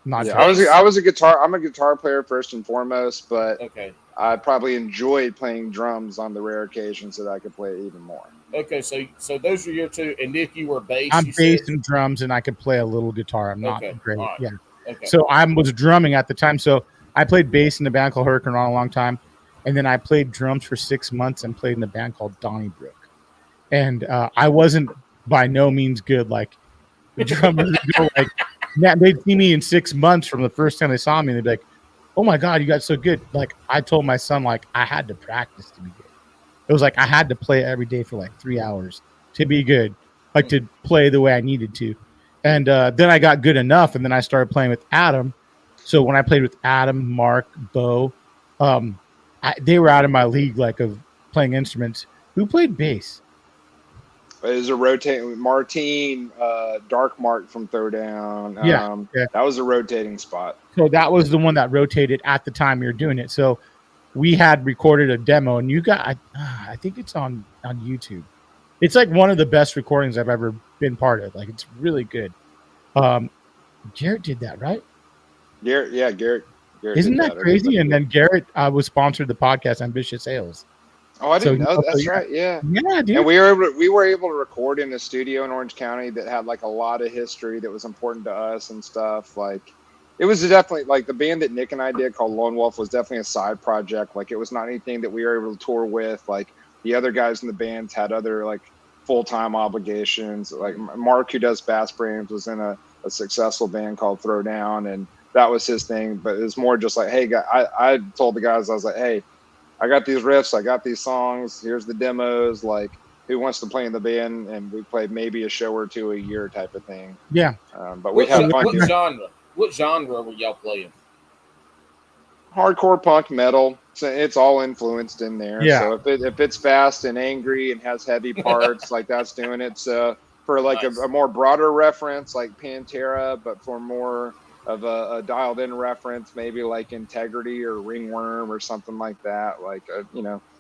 I was a guitar. I'm a guitar player first and foremost, but okay. I probably enjoyed playing drums on the rare occasions that I could play it even more. Okay, so those are your two, and Nick, you were bass. I'm bass and drums, and I could play a little guitar. I'm not great. Right. Yeah. Okay. So I was drumming at the time. So I played bass in a band called Hurricane Ron a long time, and then I played drums for 6 months and played in a band called Donnybrook. And I wasn't by no means good. Like the drummers would go like, they'd see me in 6 months from the first time they saw me, and they'd be like, "Oh my God, you got so good!" Like I told my son, like I had to practice to be good. It was like I had to play every day for like 3 hours to be good, like to play the way I needed to. And then I got good enough, and then I started playing with Adam. So when I played with Adam, Mark, Bo, they were out of my league, like of playing instruments. Who played bass? It was a rotating Martine, Dark Mark from Throwdown. Yeah. That was a rotating spot. So that was the one that rotated at the time you're doing it. So we had recorded a demo, and you got, I think it's on YouTube. It's like one of the best recordings I've ever been part of. Like it's really good. Garrett did that, right? Garrett. Isn't that crazy? And then Garrett was sponsored the podcast Ambitious Sales. Oh, I didn't know. That's right. Yeah. Yeah, dude. And we were able to record in a studio in Orange County that had like a lot of history that was important to us and stuff. Like it was definitely like the band that Nick and I did called Lone Wolf was definitely a side project. Like it was not anything that we were able to tour with. Like the other guys in the bands had other like full-time obligations. Like Mark, who does Bass Brews, was in a successful band called Throwdown, and that was his thing. But it was more just like, hey, I told the guys, I was like, hey, I got these riffs, I got these songs, here's the demos, like who wants to play in the band? And we played maybe a show or two a year type of thing. Yeah. But we had fun. What genre were y'all playing? Hardcore punk metal. So it's all influenced in there. Yeah. So if it's fast and angry and has heavy parts, like that's doing it. So for like a more broader reference, like Pantera, but for more of a dialed in reference, maybe like Integrity or Ringworm or something like that. Like,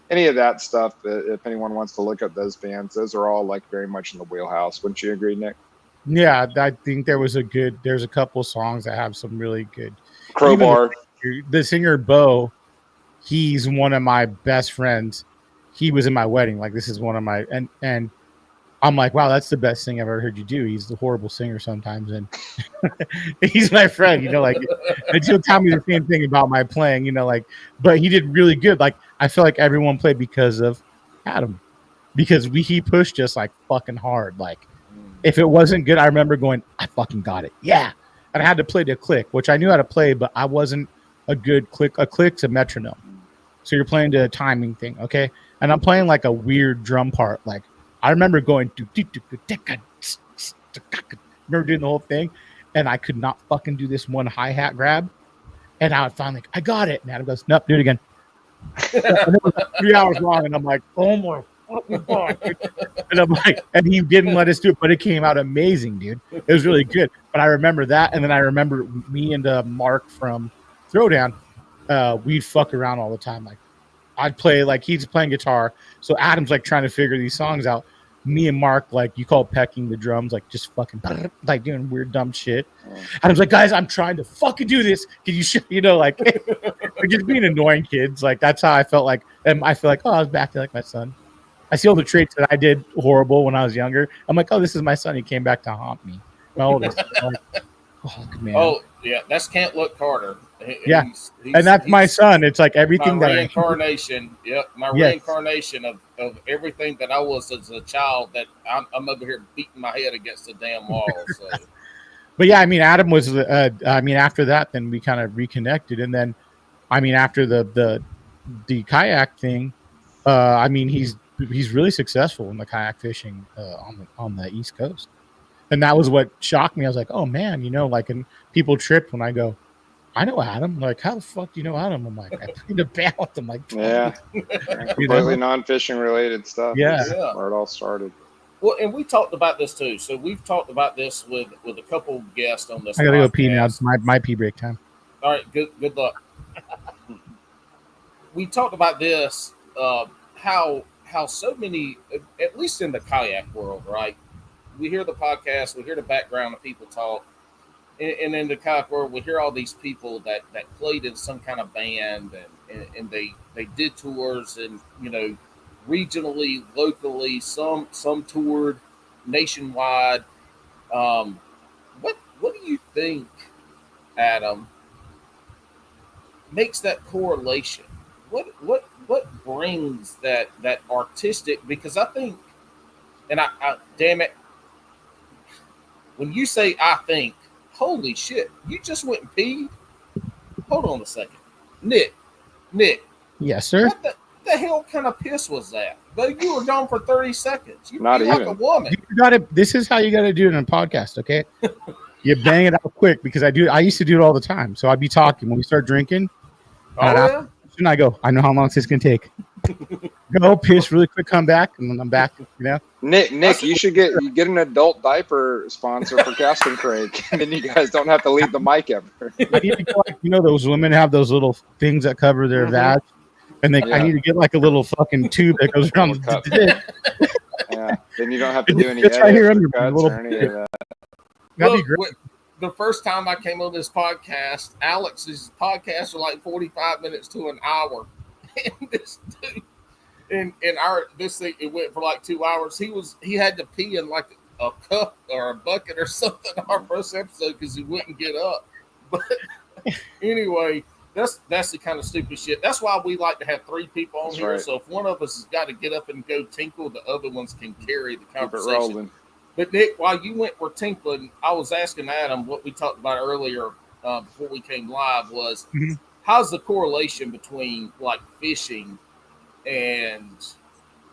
any of that stuff. If anyone wants to look at those bands, those are all like very much in the wheelhouse. Wouldn't you agree, Nick? Yeah, I think there's a couple songs that have some really good. Crowbar. The singer Bo, he's one of my best friends. He was in my wedding. Like this is one of my and I'm like, wow, that's the best thing I've ever heard you do. He's the horrible singer sometimes, and he's my friend. Like and he'll tell me the same thing about my playing. But he did really good. Like I feel like everyone played because of Adam, because he pushed us like fucking hard. Like if it wasn't good, I remember going, I fucking got it. Yeah. and I had to play to click, which I knew how to play, but I wasn't a good click. A click's a metronome. So you're playing to a timing thing, okay? And I'm playing like a weird drum part. Like I remember going to remember doing the whole thing, and I could not fucking do this one hi-hat grab. And I finally, I got it. And Adam goes, nope, do it again. And it was like 3 hours long, and I'm like, oh my fucking god. And I'm like, and he didn't let us do it, but it came out amazing, dude. It was really good. But I remember that, and then I remember me and Mark from Throwdown, we'd fuck around all the time. Like I'd play, like he's playing guitar, so Adam's like trying to figure these songs out. Me and Mark, like you call pecking the drums, like just fucking like doing weird dumb shit. Adam's like, guys, I'm trying to fucking do this. Can you like we're just being annoying kids. Like that's how I felt like, and I feel like, oh, I was back to like my son. I see all the traits that I did horrible when I was younger. I'm like, oh, this is my son. He came back to haunt me. My oldest. Like, oh man. Oh yeah, that's Can't Look Carter. Yeah, and that's my son. It's like everything my that reincarnation. Yep, my reincarnation of everything that I was as a child. That I'm over here beating my head against the damn wall. So. But yeah, I mean, Adam was. I mean, after that, then we kind of reconnected, and then, I mean, after the kayak thing, I mean, he's really successful in the kayak fishing on the East Coast, and that was what shocked me. I was like, oh man, like, and people tripped when I go, I know Adam. Like, how the fuck do you know Adam? I'm like, I played a band with him. Like, yeah, completely non-fishing related stuff. Yeah, where it all started. Well, and we talked about this too. So we've talked about this with a couple guests on this. I gotta go pee now. It's my pee break time. All right, good luck. We talked about this. How so many, at least in the kayak world, right? We hear the podcast, we hear the background of people talk. And in the kayak world, we hear all these people that played in some kind of band and they did tours and, regionally, locally, some toured nationwide. What do you think, Adam, makes that correlation? What brings that artistic? Because I think, and I damn it, when you say I think, holy shit, you just went and peed? Hold on a second. Nick. Yes, sir. What the hell kind of piss was that? But you were gone for 30 seconds. You Not like even. a woman. You gotta. This is how you got to do it in a podcast, okay? You bang it out quick because I used to do it all the time. So I'd be talking when we start drinking. And I go, I know how long this is gonna take. Go piss really quick, come back, and then I'm back. Nick, you should get an adult diaper sponsor for Casting Craig, and then you guys don't have to leave the mic ever. I need to get like, those women have those little things that cover their vag, and I need to get like a little fucking tube that goes around the dick. Yeah, then you don't have to do any edits right here under or any of that. That'd be great. The first time I came on this podcast, Alex's podcast was like 45 minutes to an hour. And this dude, this thing, it went for like 2 hours. He had to pee in like a cup or a bucket or something our first episode because he wouldn't get up. But anyway, that's the kind of stupid shit. That's why we like to have 3 people on here. Right. So if one of us has got to get up and go tinkle, the other ones can carry the conversation. Keep it rolling. But Nick, while you were tinkling, I was asking Adam what we talked about earlier before we came live was how's the correlation between like fishing and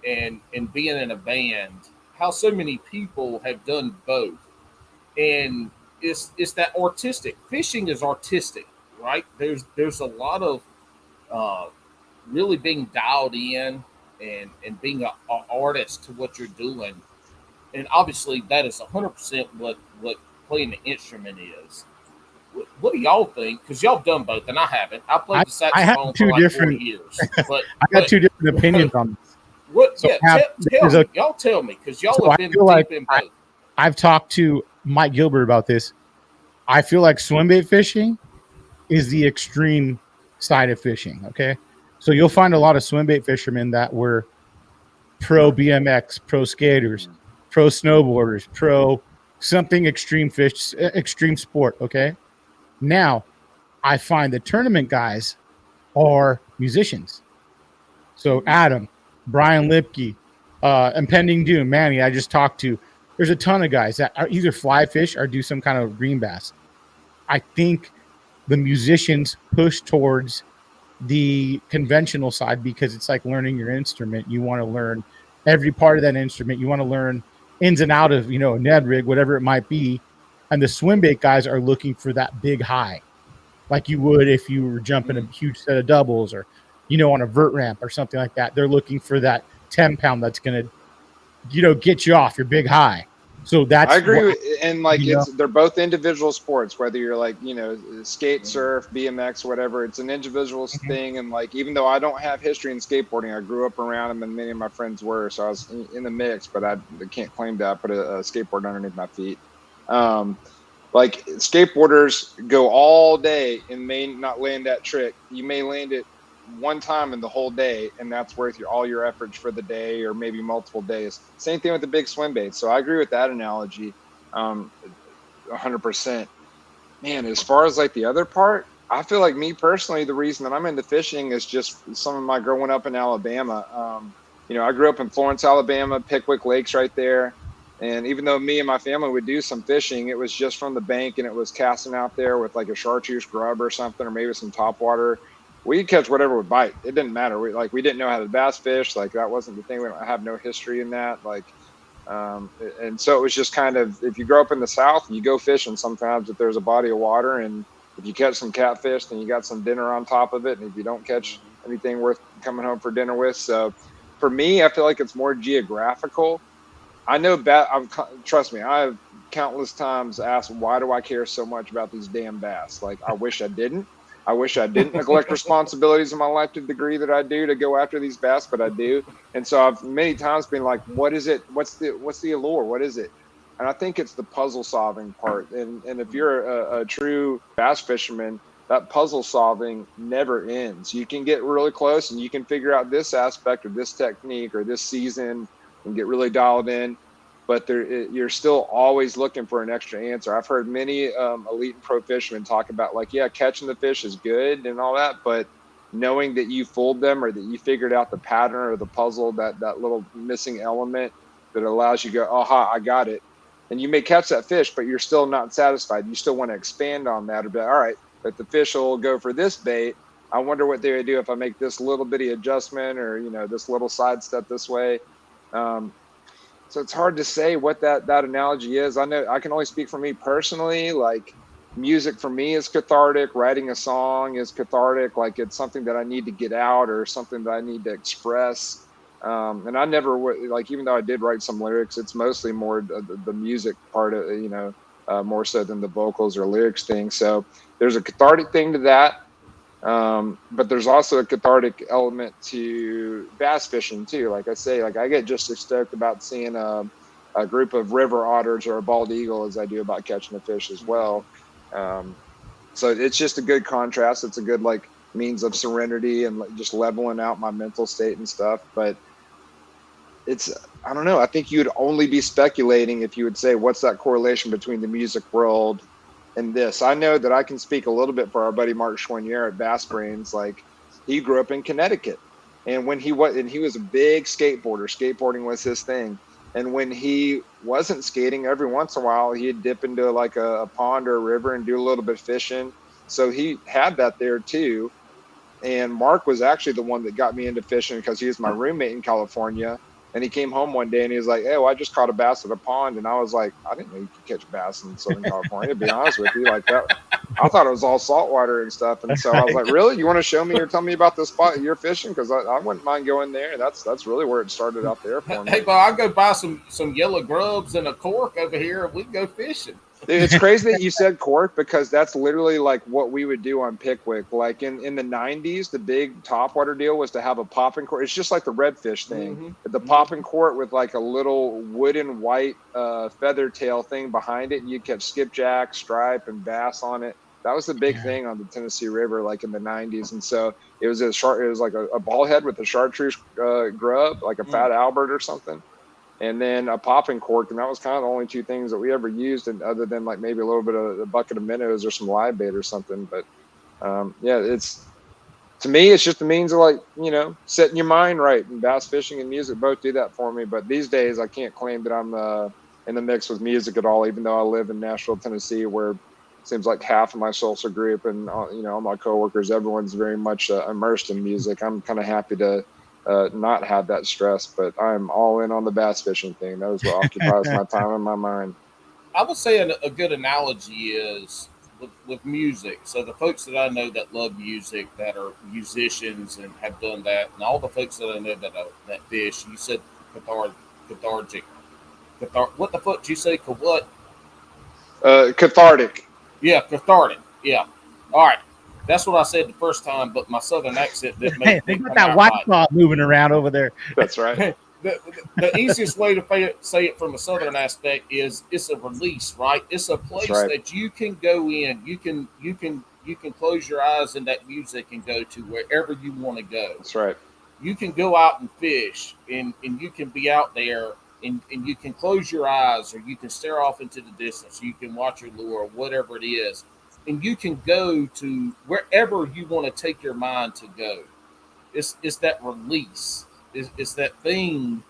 being in a band? How so many people have done both, and it's that artistic. Fishing is artistic, right? There's a lot of really being dialed in and being an artist to what you're doing. And obviously, that is 100% what playing the instrument is. What do y'all think? Because y'all have done both, and I haven't. I played the saxophone for like 4 years. But I got 2 different opinions on this. What? So y'all tell me, because y'all have been deep in both. I've talked to Mike Gilbert about this. I feel like swim bait fishing is the extreme side of fishing. Okay, so you'll find a lot of swim bait fishermen that were pro BMX, pro skaters, pro snowboarders, pro something extreme sport. Okay. Now I find the tournament guys are musicians. So Adam, Brian Lipke, Impending Doom, Manny, I just talked to. There's a ton of guys that are either fly fish or do some kind of green bass. I think the musicians push towards the conventional side because it's like learning your instrument. You want to learn every part of that instrument. You want to learn ins and out of, a Ned rig, whatever it might be. And the swim bait guys are looking for that big high, like you would if you were jumping a huge set of doubles or, on a vert ramp or something like that. They're looking for that 10-pound that's going to, get you off your big high. So that's I agree and like they're both individual sports, whether you're like skate, surf, BMX, whatever. It's an individual thing, and like even though I don't have history in skateboarding, I grew up around them, and many of my friends were, so I was in the mix. But I can't claim that I put a skateboard underneath my feet. Like skateboarders go all day and may not land that trick. You may land it one time in the whole day, and that's worth all your efforts for the day or maybe multiple days. Same thing with the big swim baits. So I agree with that analogy 100%. Man, as far as like the other part, I feel like me personally, the reason that I'm into fishing is just some of my growing up in Alabama. I grew up in Florence, Alabama, Pickwick Lake's right there. And even though me and my family would do some fishing, it was just from the bank, and it was casting out there with like a chartreuse grub or something, or maybe some topwater. We could catch whatever would bite. It didn't matter. We didn't know how to bass fish. Like that wasn't the thing. We don't have no history in that. And so it was just kind of, if you grow up in the South, you go fishing sometimes if there's a body of water, and if you catch some catfish, then you got some dinner on top of it. And if you don't catch anything worth coming home for dinner with. So for me, I feel like it's more geographical. I know trust me, I have countless times asked, why do I care so much about these damn bass? Like, I wish I didn't. I wish I didn't neglect responsibilities in my life to the degree that I do to go after these bass, but I do. And so I've many times been like, what is it? What's the allure? What is it? And I think it's the puzzle solving part. And if you're a true bass fisherman, that puzzle solving never ends. You can get really close and you can figure out this aspect or this technique or this season and get really dialed in. But you're still always looking for an extra answer. I've heard many elite and pro fishermen talk about like, yeah, catching the fish is good and all that, but knowing that you fooled them or that you figured out the pattern or the puzzle, that little missing element that allows you to go, aha, I got it. And you may catch that fish, but you're still not satisfied. You still want to expand on that or be like, all right, but the fish will go for this bait. I wonder what they would do if I make this little bitty adjustment or, this little sidestep this way. So it's hard to say what that analogy is. I know I can only speak for me personally. Like music for me is cathartic. Writing a song is cathartic. Like it's something that I need to get out or something that I need to express. And I never like, even though I did write some lyrics, it's mostly more the music part of, more so than the vocals or lyrics thing. So there's a cathartic thing to that. But there's also a cathartic element to bass fishing too. Like I say, like I get just as stoked about seeing a group of river otters or a bald eagle as I do about catching a fish as well. So it's just a good contrast. It's a good like means of serenity and just leveling out my mental state and stuff. But I don't know. I think you'd only be speculating if you would say, what's that correlation between the music world and this? I know that I can speak a little bit for our buddy Mark Schwanier at Bass Brains. Like he grew up in Connecticut, and when he was a big skateboarder. Skateboarding was his thing. And when he wasn't skating, every once in a while he'd dip into like a pond or a river and do a little bit of fishing. So he had that there too. And Mark was actually the one that got me into fishing because he was my roommate in California. And he came home one day and he was like, hey, well, I just caught a bass at a pond. And I was like, I didn't know you could catch bass in Southern California, to be honest with you. Like that, I thought it was all saltwater and stuff. And so I was like, really? You want to show me or tell me about the spot you're fishing? Because I wouldn't mind going there. That's really where it started out there for me. Hey, but I'll go buy some yellow grubs and a cork over here and we can go fishing. It's crazy that you said cork because that's literally like what we would do on Pickwick. Like in the 90s, the big topwater deal was to have a popping cork. It's just like the redfish thing. Mm-hmm. The popping cork with like a little wooden white feather tail thing behind it. And you'd catch skipjack, stripe, and bass on it. That was the big thing on the Tennessee River, like in the 90s. And so it was like a ball head with a chartreuse grub, like a fat Albert or something. And then a popping cork, and that was kind of the only two things that we ever used, and other than like maybe a little bit of a bucket of minnows or some live bait or something. But to me, it's just a means of like, setting your mind right. And bass fishing and music both do that for me. But these days, I can't claim that I'm in the mix with music at all, even though I live in Nashville, Tennessee, where seems like half of my social group and all my coworkers, everyone's very much immersed in music. I'm kind of happy to not have that stress, but I'm all in on the bass fishing thing. That is what occupies my time and my mind. I would say a good analogy is with music. So the folks that I know that love music, that are musicians and have done that, and all the folks that I know that fish. You said cathartic. What the fuck did you say? What? Cathartic. Yeah, cathartic. Yeah. All right. That's what I said the first time, but my southern accent didn't make They it got come that out white right. claw moving around over there. That's right. The easiest way to say it from a southern aspect is it's a release, right? It's a place that you can go in. You can close your eyes in that music and go to wherever you want to go. That's right. You can go out and fish, and you can be out there, and you can close your eyes, or you can stare off into the distance. You can watch your lure, whatever it is, and you can go to wherever you want to take your mind to go. It's that release. It's that thing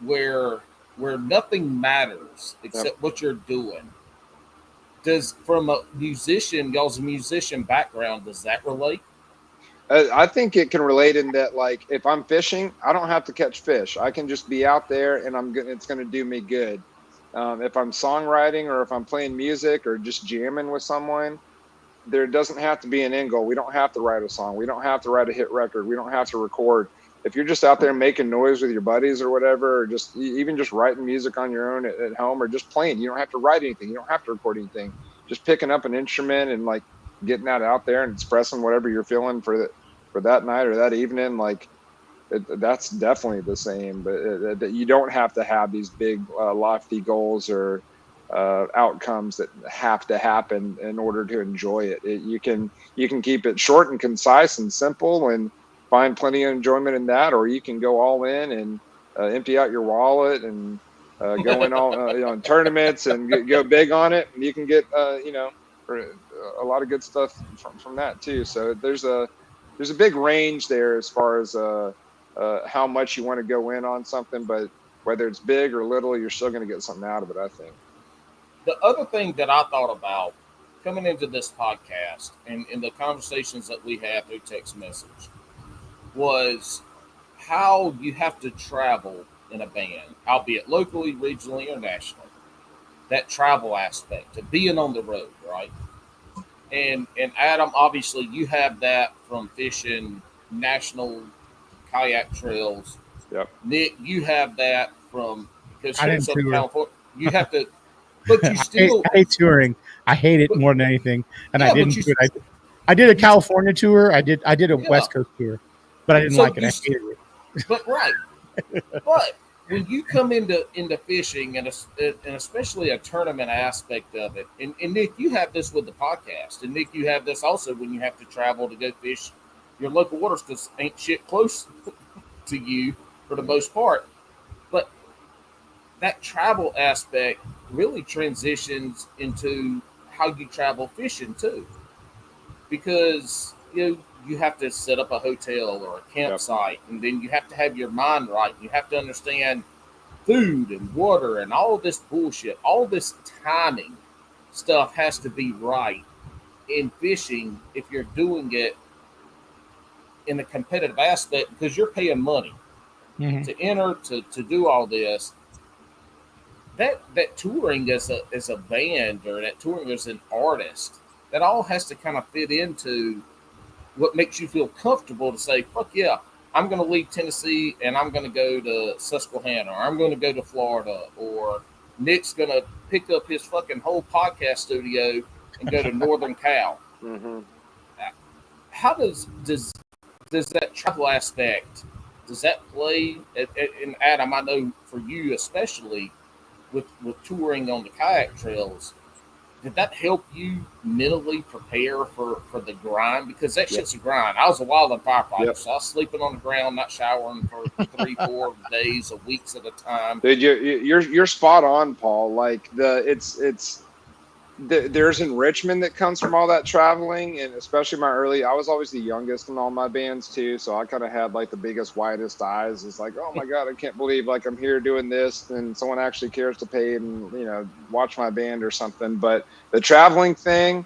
where nothing matters except what you're doing. Does, from a musician, y'all's a musician background, does that relate? I think it can relate in that, like, if I'm fishing, I don't have to catch fish. I can just be out there, and it's going to do me good. If I'm songwriting, or if I'm playing music, or just jamming with someone, there doesn't have to be an end goal. We don't have to write a song. We don't have to write a hit record. We don't have to record. If you're just out there making noise with your buddies or whatever, or just even just writing music on your own at home, or just playing, you don't have to write anything. You don't have to record anything. Just picking up an instrument and like getting that out there and expressing whatever you're feeling for that night or that evening, like that's definitely the same. But you don't have to have these big lofty goals or outcomes that have to happen in order to enjoy it. You can keep it short and concise and simple and find plenty of enjoyment in that, or you can go all in and empty out your wallet and go in all in tournaments and go big on it, and you can get a lot of good stuff from that too. So there's a big range there as far as how much you want to go in on something, but whether it's big or little, you're still going to get something out of it, I think. The other thing that I thought about coming into this podcast and in the conversations that we had through text message was how you have to travel in a band, albeit locally, regionally, or nationally. That travel aspect to being on the road, right? And Adam, obviously, you have that from fishing national kayak trails. Yep. Nick, you have that from because I you're in didn't Southern tour. California. You have to, but you still. I hate touring. I hate it more than anything, and Yeah, I didn't but do it. I did a California tour. I did a West Coast tour, but I didn't So like it. you I hated it. But right, but when you come into fishing and especially a tournament aspect of it, and Nick, you have this with the podcast, and Nick, you have this also when you have to travel to go fish your local waters because ain't shit close to you for the most part. But that travel aspect really transitions into how you travel fishing too, because you have to set up a hotel or a campsite, and then you have to have your mind right. You have to understand food and water and all this bullshit. All this timing stuff has to be right in fishing if you're doing it in a competitive aspect because you're paying money to enter to do all this. That touring as a band or that touring as an artist, that all has to kind of fit into what makes you feel comfortable to say, fuck yeah, I'm going to leave Tennessee and I'm going to go to Susquehanna, or I'm going to go to Florida, or Nick's going to pick up his fucking whole podcast studio and go to Northern Cal. Mm-hmm. How does that travel aspect, does that play? And Adam, I know for you especially with touring on the kayak trails, did that help you mentally prepare for the grind? Because that shit's a grind. I was a wildland firefighter, so I was sleeping on the ground, not showering for 3-4 days or weeks at a time. Dude, you're spot on, Paul. Like it's there's enrichment that comes from all that traveling, and especially I was always the youngest in all my bands too, so I kind of had like the biggest, widest eyes. It's like, oh my god, I can't believe like I'm here doing this and someone actually cares to pay and watch my band or something. But the traveling thing,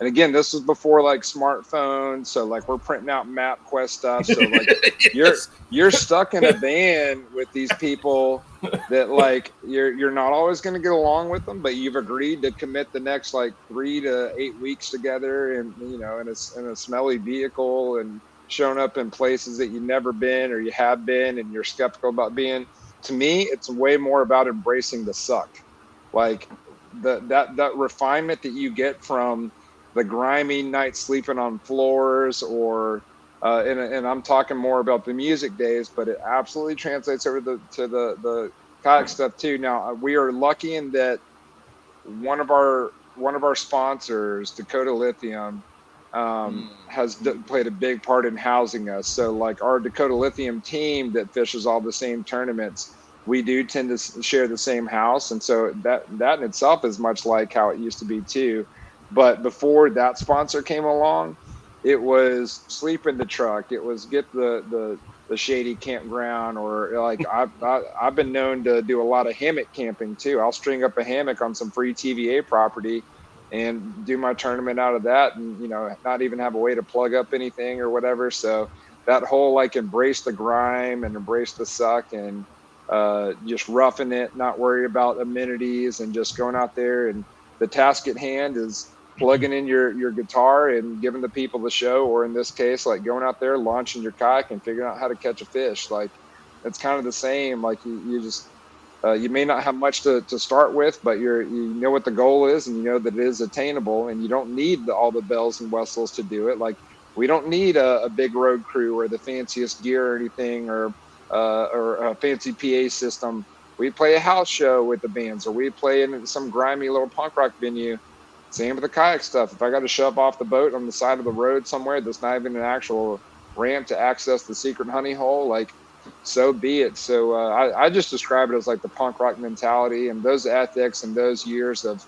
and again, this was before like smartphones, so like we're printing out MapQuest stuff. So like Yes. you're stuck in a van with these people that like you're not always going to get along with them, but you've agreed to commit the next like 3 to 8 weeks together, and in a smelly vehicle, and showing up in places that you've never been or you have been and you're skeptical about being. To me, it's way more about embracing the suck, like that refinement that you get from the grimy night sleeping on floors, or and I'm talking more about the music days, but it absolutely translates over to the kayak stuff too. Now we are lucky in that one of our sponsors, Dakota Lithium, has played a big part in housing us. So like our Dakota Lithium team that fishes all the same tournaments, we do tend to share the same house, and so that in itself is much like how it used to be too. But before that sponsor came along, it was sleep in the truck. It was get the shady campground, or like I've been known to do a lot of hammock camping too. I'll string up a hammock on some free TVA property and do my tournament out of that, and not even have a way to plug up anything or whatever. So that whole like embrace the grime and embrace the suck, and just roughing it, not worry about amenities, and just going out there, and the task at hand is plugging in your guitar and giving the people the show, or in this case, like going out there, launching your kayak and figuring out how to catch a fish. Like it's kind of the same. Like you just you may not have much to start with, but you know what the goal is, and you know that it is attainable, and you don't need all the bells and whistles to do it. Like we don't need a big road crew or the fanciest gear or anything, or a fancy PA system. We play a house show with the bands, or we play in some grimy little punk rock venue. Same with the kayak stuff. If I got to shove off the boat on the side of the road somewhere that's not even an actual ramp to access the secret honey hole, like so be it. So I just describe it as like the punk rock mentality and those ethics and those years of,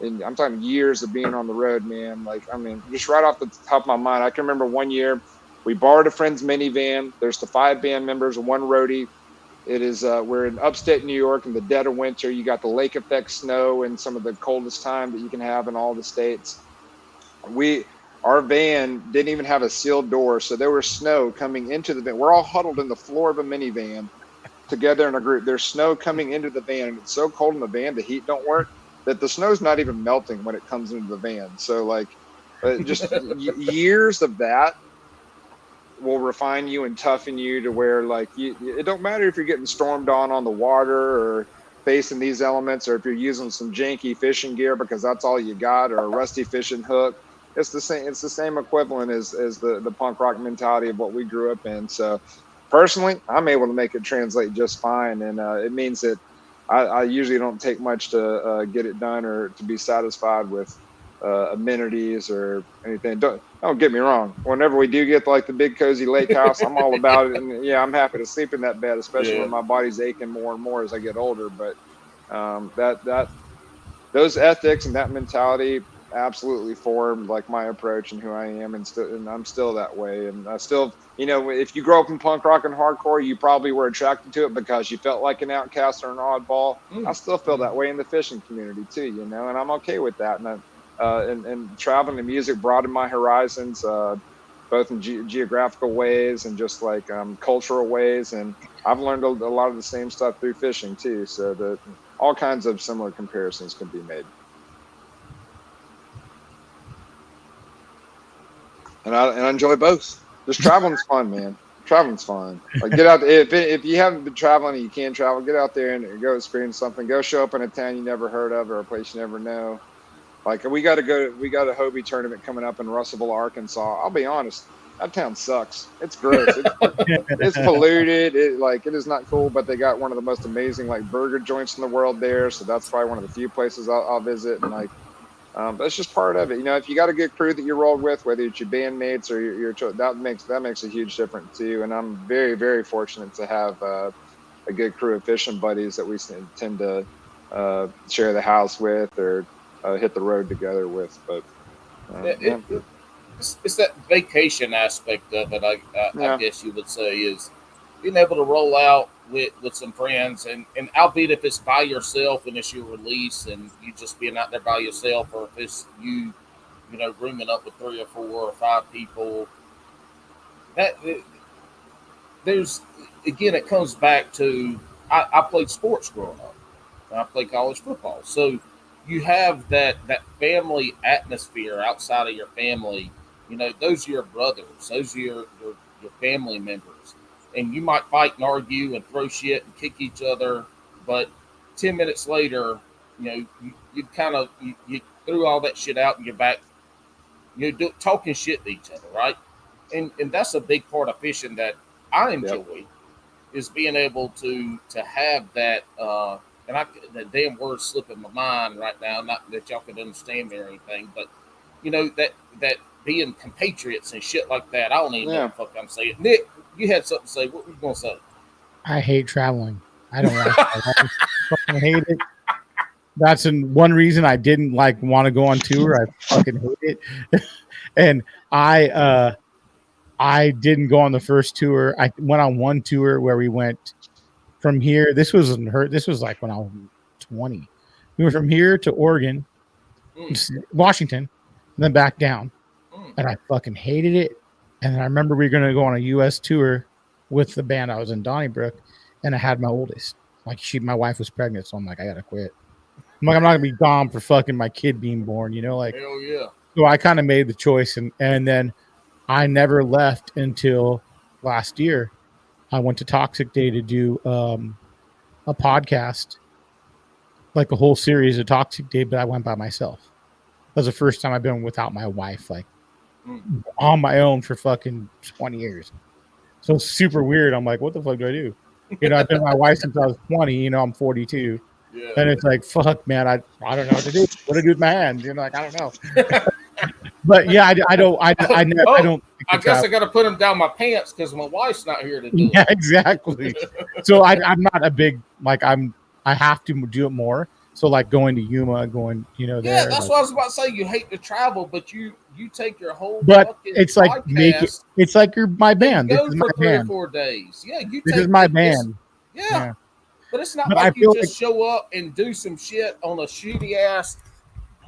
and I'm talking years of being on the road, man. Like, I mean, just right off the top of my mind, I can remember one year we borrowed a friend's minivan. There's the 5 band members and 1 roadie. It is we're in upstate New York in the dead of winter. You got the lake effect snow and some of the coldest time that you can have in all the states. Our van didn't even have a sealed door, so there was snow coming into the van. We're all huddled in the floor of a minivan together in a group. There's snow coming into the van, and it's so cold in the van, the heat don't work, that the snow's not even melting when it comes into the van. So like just years of that will refine you and toughen you to where like it don't matter if you're getting stormed on the water or facing these elements, or if you're using some janky fishing gear because that's all you got, or a rusty fishing hook. It's the same equivalent as the punk rock mentality of what we grew up in. So personally, I'm able to make it translate just fine, and it means that I usually don't take much to get it done or to be satisfied with amenities or anything. Don't get me wrong. Whenever we do get like the big cozy lake house, I'm all about it, and yeah, I'm happy to sleep in that bed, especially when my body's aching more and more as I get older. But those ethics and that mentality absolutely formed like my approach and who I am, and I'm still that way. And I still, if you grow up in punk rock and hardcore, you probably were attracted to it because you felt like an outcast or an oddball. I still feel that way in the fishing community too, and I'm okay with that. And traveling and music broadened my horizons, both in geographical ways and just like cultural ways. And I've learned a lot of the same stuff through fishing too. So all kinds of similar comparisons can be made. And I enjoy both. Just traveling's fun, man. Traveling's fun. Like get out. If you haven't been traveling and you can travel, get out there and go experience something. Go show up in a town you never heard of or a place you never know. Like we got a Hobie tournament coming up in Russellville, Arkansas. I'll be honest, that town sucks. It's gross. It's polluted. It is not cool. But they got one of the most amazing like burger joints in the world there. So that's probably one of the few places I'll visit. And like, but it's just part of it. If you got a good crew that you rolled with, whether it's your bandmates or your that makes a huge difference too. And I'm very, very fortunate to have a good crew of fishing buddies that we tend to share the house with, or hit the road together with. But it's that vacation aspect of it. I guess you would say is being able to roll out with some friends, and albeit if it's by yourself and it's your release and you just being out there by yourself, or if it's you rooming up with 3 or 4 or 5 people. There's again, it comes back to I played sports growing up. And I played college football, so you have that family atmosphere outside of your family. Those are your brothers, those are your family members, and you might fight and argue and throw shit and kick each other, but 10 minutes later, you threw all that shit out and you're back, talking shit to each other, right? And that's a big part of fishing that I enjoy, is being able to have that. And the damn words slipping my mind right now. Not that y'all could understand me or anything, but that being compatriots and shit like that. I don't even know what the fuck I'm saying. Nick, you had something to say. What were you gonna say? I hate traveling. I don't like it. I fucking hate it. That's one reason I didn't want to go on tour. I fucking hate it. And I didn't go on the first tour. I went on one tour where we went from here. This was like when I was 20. We went from here to Oregon, Washington, and then back down. And I fucking hated it. And I remember we were going to go on a U.S. tour with the band. I was in Donnybrook, and I had my oldest. My wife was pregnant, so I'm like, I gotta quit. I'm like, I'm not gonna be gone for fucking my kid being born, Hell yeah. So I kind of made the choice, and then I never left until last year. I went to Toxic Day to do a podcast, like a whole series of Toxic Day, but I went by myself. That was the first time I've been without my wife, on my own for fucking 20 years. So it's super weird. I'm like, what the fuck do I do? I've been with my wife since I was 20. I'm 42. Yeah. And it's like, fuck, man, I don't know what to do. What to do with my hands? I don't know. But yeah, I don't. I guess I got to put them down my pants because my wife's not here to do it. Yeah, exactly. So I'm not a big I have to do it more. So going to Yuma, there. Yeah, that's what I was about to say. You hate to travel, but you take your whole. But it's like it's like you're my band. Go this is for my 3 band. or 4 days. Yeah, this is my band. Yeah. But it's not like you just show up and do some shit on a shitty ass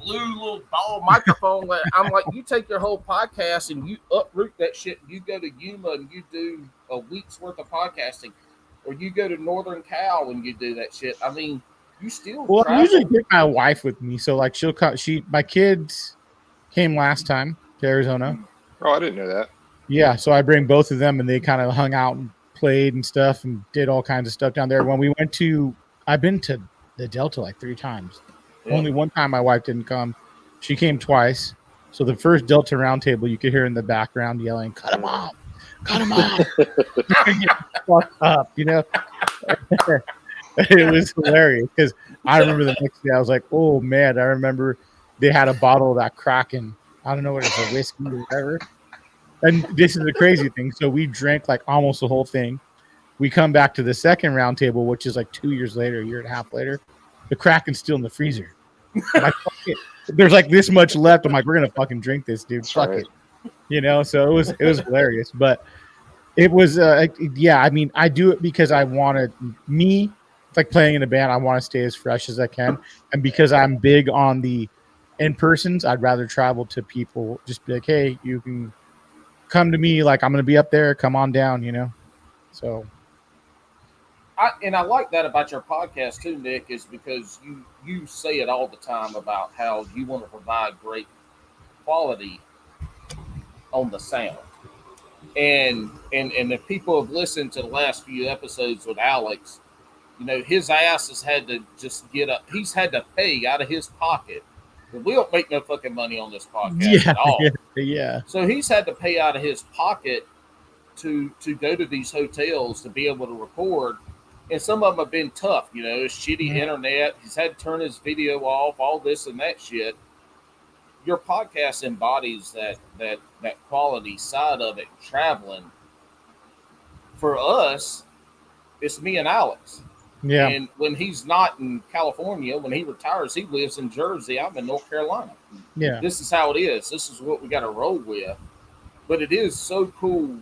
blue little ball microphone. I'm like, you take your whole podcast and you uproot that shit. And you go to Yuma and you do a week's worth of podcasting, or you go to Northern Cal and you do that shit. I mean, you still. Well, travel. I usually take my wife with me, so she'll come. My kids came last time to Arizona. Oh, I didn't know that. Yeah, so I bring both of them, and they kind of hung out and played and stuff and did all kinds of stuff down there. When we went I've been to the Delta 3 times. Yeah. Only one time my wife didn't come. She came twice. So the first Delta roundtable, you could hear in the background yelling, "Cut him off! Cut him off!" Fuck up, It was hilarious because I remember the next day I was like, "Oh man!" I remember they had a bottle of that Kraken. I don't know what it's, a whiskey or whatever. And this is the crazy thing. So we drank almost the whole thing. We come back to the second round table, which is 2 years later, a year and a half later. The Kraken's still in the freezer. There's this much left. I'm like, we're gonna fucking drink this, dude. Fuck it. So it was hilarious. But it was yeah, I mean, I do it because I wanted it's like playing in a band. I want to stay as fresh as I can. And because I'm big on the in-persons, I'd rather travel to people, just be like, hey, you can come to me, I'm going to be up there, come on down, So I like that about your podcast too, Nick, is because you say it all the time about how you want to provide great quality on the sound. And if people have listened to the last few episodes with Alex, his ass has had to just get up. He's had to pay out of his pocket. We don't make no fucking money on this podcast at all. Yeah. So he's had to pay out of his pocket to go to these hotels to be able to record. And some of them have been tough, shitty internet. He's had to turn his video off, all this and that shit. Your podcast embodies that quality side of it, traveling. For us, it's me and Alex. Yeah. And when he's not in California, when he retires, he lives in Jersey. I'm in North Carolina. Yeah. This is how it is. This is what we got to roll with. But it is so cool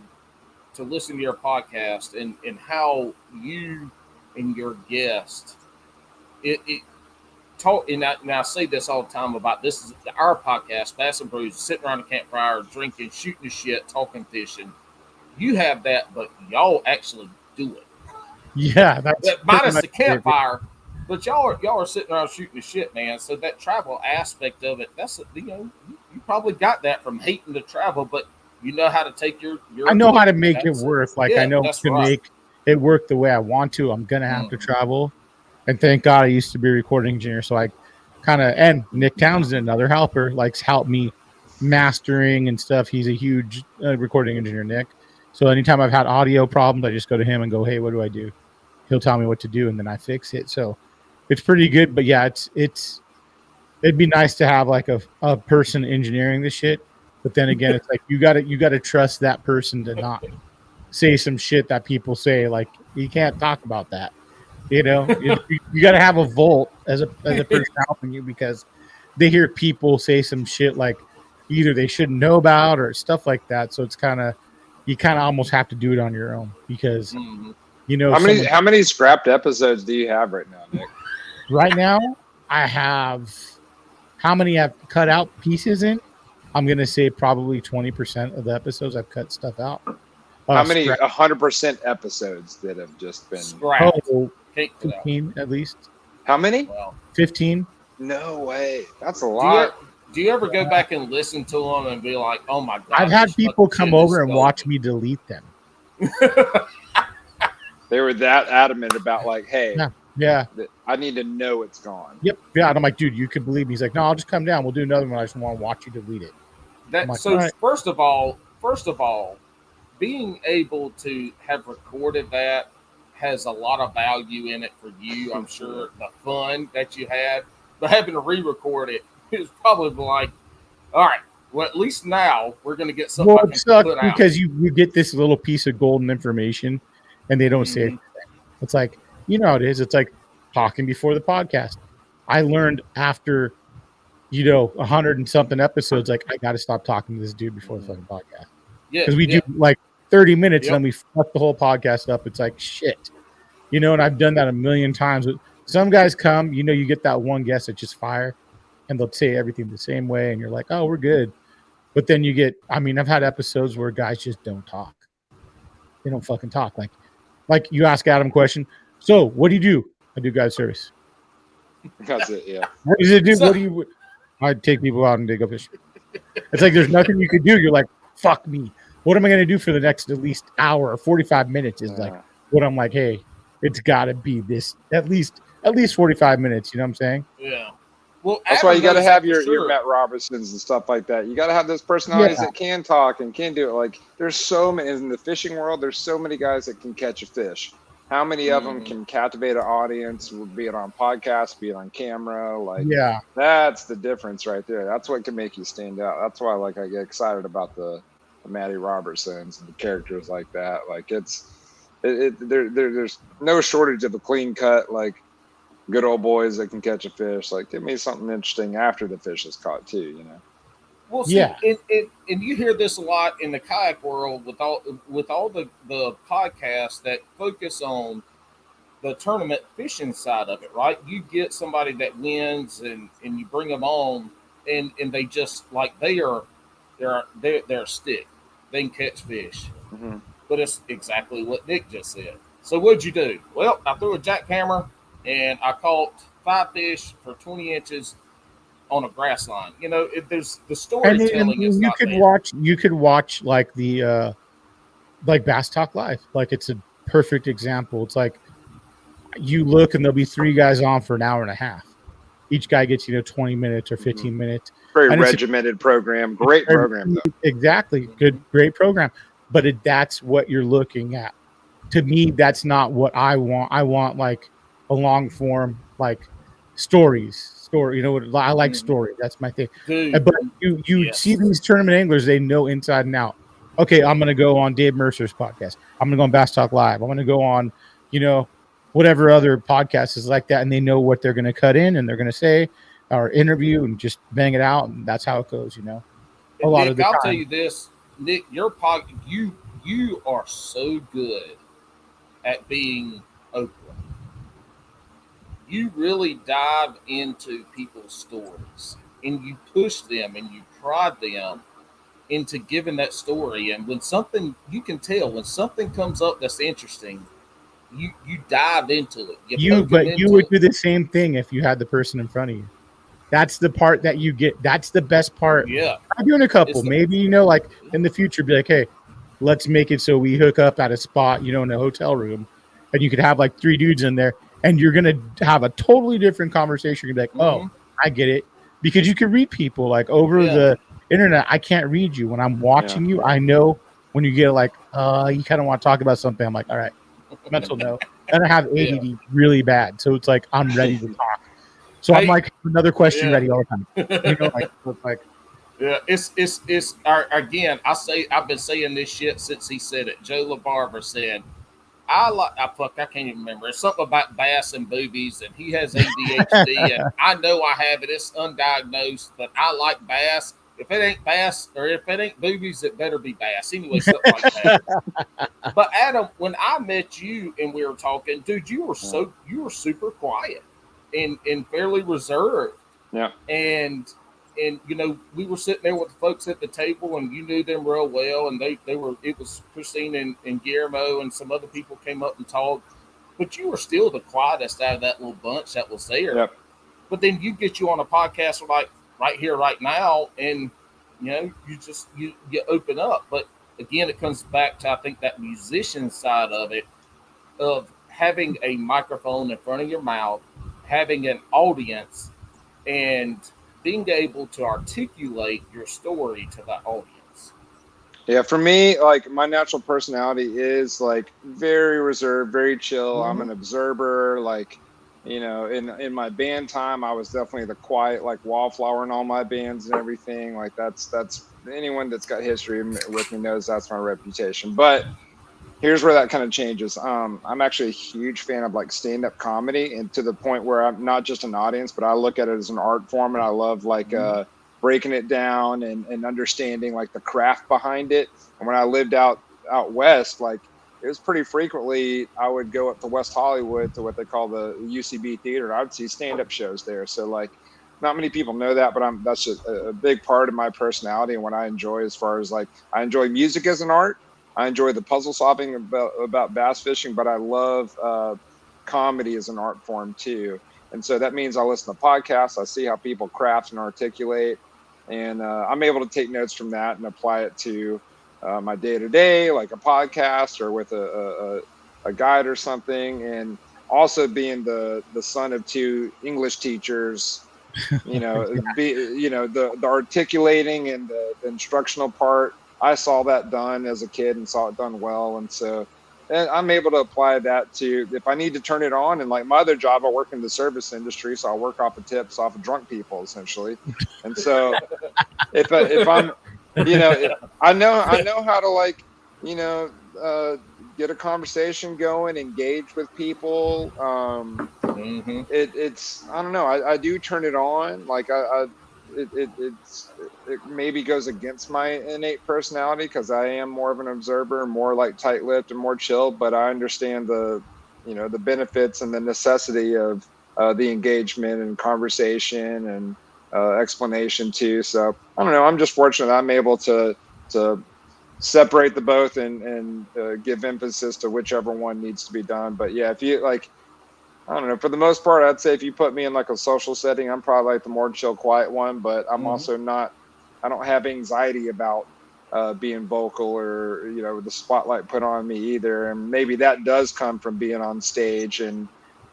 to listen to your podcast and how you and your guest talk. And I say this all the time about this is our podcast, Bass and Brews, sitting around a campfire, drinking, shooting the shit, talking fishing. You have that, but y'all actually do it. Yeah, that's minus the campfire, but y'all are sitting around shooting the shit, man. So that travel aspect of it, that's you probably got that from hating to travel, but you know how to take your I know how to make it work. Like I know to right. make it work the way I want to. I'm gonna have to travel, and thank God I used to be a recording engineer, so I kind of and Nick Townsend, another helper, likes help me mastering and stuff. He's a huge recording engineer, Nick. So anytime I've had audio problems, I just go to him and go, "Hey, what do I do?" He'll tell me what to do, and then I fix it. So it's pretty good. But yeah, it'd be nice to have like a person engineering the shit. But then again, it's like you gotta trust that person to not say some shit that people say. Like you can't talk about that. You know, you gotta have a vault as a person helping you, because they hear people say some shit like either they shouldn't know about or stuff like that. So it's you kind of almost have to do it on your own, because you know how many scrapped episodes do you have right now, Nick? Right now, I have how many I've cut out pieces in? I'm gonna say probably 20% of the episodes I've cut stuff out. How many 100% episodes that have just been scrapped? 15 at least. How many? Well, 15. No way. That's a lot. Do you ever go back and listen to them and be like, "Oh my god"? I've had people come over and watch me delete them. They were that adamant about like, hey, yeah, I need to know it's gone. Yep. Yeah. And I'm like, dude, you could believe me. He's like, no, I'll just come down. We'll do another one. I just want to watch you delete it. Like, right. First of all, being able to have recorded that has a lot of value in it for you. I'm sure the fun that you had, but having to re-record it is probably like, all right, well, at least now we're going to get something. Well, it sucks because you get this little piece of golden information and they don't say anything. It's like, you know how it is. It's like talking before the podcast. I learned after, 100 and something episodes, like I got to stop talking to this dude before the fucking podcast. Yeah. Because we do like 30 minutes and then we fuck the whole podcast up. It's like shit, and I've done that a million times. Some guys come, you get that one guest that's just fire and they'll say everything the same way. And you're like, oh, we're good. But then I've had episodes where guys just don't talk. They don't fucking talk. Like you ask Adam a question. So what do you do? I do guide service. That's it. Yeah. What does it do? What do you? I take people out and dig up fish. It's like there's nothing you could do. You're like, fuck me. What am I going to do for the next at least hour or 45 minutes? Is like what I'm like. Hey, it's got to be this at least 45 minutes. You know what I'm saying? Yeah. Well, that's why you got to have your Matt Robertsons and stuff like that. You got to have those personalities that can talk and can do it. Like there's so many in the fishing world. There's so many guys that can catch a fish. How many of them can captivate an audience, be it on podcast, be it on camera? Like, that's the difference right there. That's what can make you stand out. That's why, I get excited about the Matty Robertsons and the characters like that. Like, there's no shortage of a clean cut, good old boys that can catch a fish. Like, give me something interesting after the fish is caught too, Well, see, and you hear this a lot in the kayak world with all the podcasts that focus on the tournament fishing side of it, right? You get somebody that wins and you bring them on and they just they're a stick. They can catch fish. Mm-hmm. But it's exactly what Nick just said. So what'd you do? Well, I threw a jackhammer and I caught 5 fish for 20 inches on a grass line. There's the storytelling. And you could watch the Bass Talk Live. It's a perfect example. It's like you look and there'll be 3 guys on for an hour and a half. Each guy gets 20 minutes or 15 minutes. Very regimented program. Great program though. Exactly. Great program. But that's what you're looking at. To me, that's not what I want. I want a long form stories. Story, I like story. That's my thing. Dude, but you see these tournament anglers, they know inside and out. Okay, I'm gonna go on Dave Mercer's podcast. I'm gonna go on Bass Talk Live. I'm gonna go on, whatever other podcast is like that, and they know what they're going to cut in and they're going to say or interview and just bang it out, and that's how it goes, a lot Nick, of the I'll time. tell you this, Nick, you are so good at being open. You really dive into people's stories and you push them and you prod them into giving that story. And when something, you can tell when something comes up that's interesting, you dive into it. But you would do the same thing if you had the person in front of you. That's the part that you get. That's the best part. Yeah. I'm doing a couple. Maybe, like in the future, be like, hey, let's make it so we hook up at a spot, in a hotel room, and you could have like 3 dudes in there, and you're going to have a totally different conversation. You're like, oh, I get it. Because you can read people like over the internet. I can't read you. When I'm watching you, I know when you get like, you kind of want to talk about something. I'm like, all right, mental note. And I have ADD really bad. So it's like, I'm ready to talk. So I'm like, another question ready all the time. It's again, I've been saying this shit since he said it. Joe LaBarber said, I can't even remember. It's something about bass and boobies, and he has ADHD, and I know I have it. It's undiagnosed, but I like bass. If it ain't bass or if it ain't boobies, it better be bass. Anyway, something like that. But Adam, when I met you and we were talking, dude, you were super quiet and fairly reserved. Yeah. And we were sitting there with the folks at the table, and you knew them real well, and it was Christine and Guillermo and some other people came up and talked, but you were still the quietest out of that little bunch that was there. Yep. But then you get you on a podcast like right here, right now, and you open up. But again, it comes back to, I think, that musician side of it, of having a microphone in front of your mouth, having an audience, and being able to articulate your story to the audience. Yeah, for me, like my natural personality is like very reserved, very chill. I'm an observer. Like, in my band time, I was definitely the quiet, like wallflower in all my bands and everything. Like that's anyone that's got history with me knows that's my reputation. But here's where that kind of changes. I'm actually a huge fan of like stand-up comedy, and to the point where I'm not just an audience, but I look at it as an art form, and I love like breaking it down and understanding like the craft behind it. And when I lived out west, like it was pretty frequently I would go up to West Hollywood to what they call the UCB theater. I would see stand-up shows there. So like not many people know that, but that's just a big part of my personality and what I enjoy, as far as like I enjoy music as an art. I enjoy the puzzle solving about bass fishing, but I love comedy as an art form too. And so that means I listen to podcasts. I see how people craft and articulate, and I'm able to take notes from that and apply it to my day-to-day, like a podcast or with a guide or something. And also being the son of 2 English teachers, the articulating and the instructional part, I saw that done as a kid and saw it done well. And so I'm able to apply that to, if I need to turn it on. And like my other job, I work in the service industry, so I work off of tips off of drunk people essentially. And so if I'm, I know how to like, get a conversation going, engage with people. It's, I don't know. I do turn it on. Like it maybe goes against my innate personality, because I am more of an observer, more like tight-lipped and more chill, but I understand the benefits and the necessity of the engagement and conversation and explanation too. So I don't know, I'm just fortunate I'm able to separate the both and give emphasis to whichever one needs to be done. But yeah, if you like, I don't know, for the most part, I'd say if you put me in like a social setting, I'm probably like the more chill, quiet one, but I'm also not, I don't have anxiety about being vocal or, the spotlight put on me either. And maybe that does come from being on stage. And,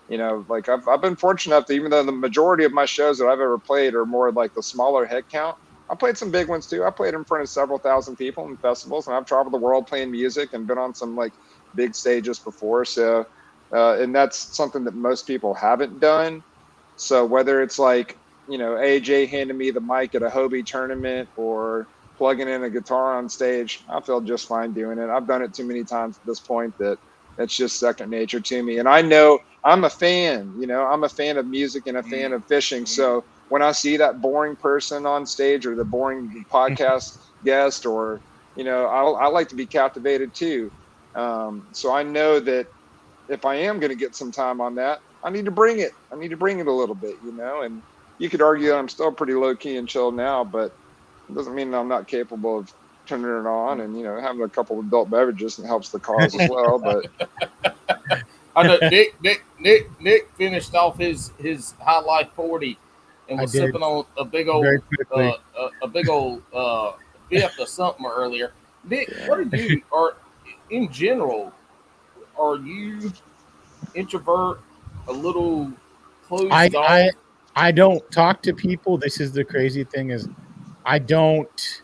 like I've been fortunate enough to, even though the majority of my shows that I've ever played are more like the smaller head count, I played some big ones too. I played in front of several thousand people in festivals, and I've traveled the world playing music and been on some like big stages before. So, and that's something that most people haven't done. So whether it's like, AJ handing me the mic at a Hobie tournament or plugging in a guitar on stage, I feel just fine doing it. I've done it too many times at this point that it's just second nature to me. And I know I'm a fan, I'm a fan of music and a fan of fishing. So when I see that boring person on stage or the boring podcast guest, or, I like to be captivated too. So I know that if I am going to get some time on that, I need to bring it. I need to bring it a little bit, and you could argue that I'm still pretty low key and chill now, but it doesn't mean I'm not capable of turning it on and, having a couple of adult beverages helps the cause as well. But I know Nick finished off his High Life 40 and was sipping on a big old fifth or something earlier. Nick, what are you, or in general, are you introvert, a little closed off? I don't talk to people. This is the crazy thing is I don't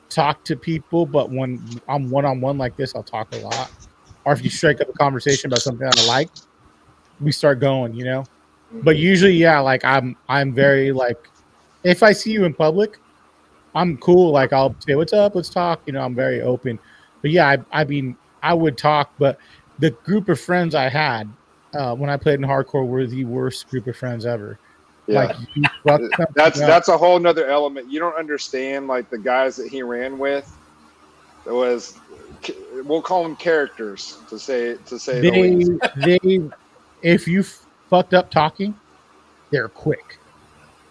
talk to people, but when I'm one-on-one like this, I'll talk a lot. Or if you strike up a conversation about something that I like, we start going, But usually, yeah, like I'm very like, if I see you in public, I'm cool. Like I'll say, "What's up? Let's talk." I'm very open. But yeah, I mean, I would talk, but the group of friends I had when I played in hardcore were the worst group of friends ever. Yeah, like, that's a whole nother element. You don't understand, like the guys that he ran with. It was, we'll call them characters to say the least. They, if you fucked up talking, they're quick.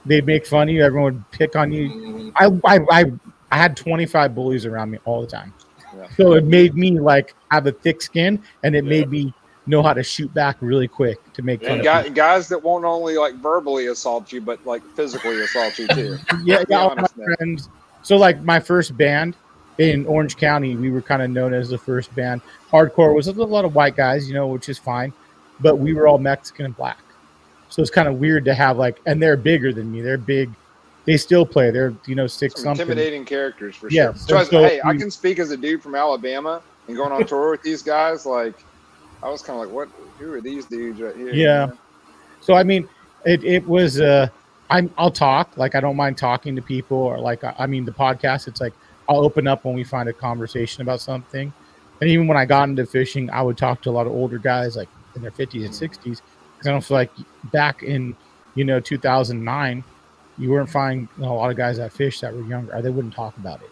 They'd make fun of you. Everyone would pick on you. I had 25 bullies around me all the time. Yeah. So it made me like have a thick skin, and it made me know how to shoot back really quick to make fun of guys that won't only like verbally assault you, but like physically assault you too. Yeah, all my friends. So like my first band in Orange County, we were kind of known as the first band. Hardcore was a lot of white guys, which is fine, but we were all Mexican and black. So it's kind of weird to have and they're bigger than me. They're big. They still play. They're 6 something. Intimidating characters for sure. So hey, I can speak as a dude from Alabama and going on tour with these guys. Like I was kind of like, who are these dudes right here? Yeah. So I mean, it was. I'll talk. Like I don't mind talking to people, or like the podcast. It's like I'll open up when we find a conversation about something. And even when I got into fishing, I would talk to a lot of older guys, like in their 50s and 60s, because I don't feel like back in 2009, you weren't finding a lot of guys that fish that were younger. Or they wouldn't talk about it.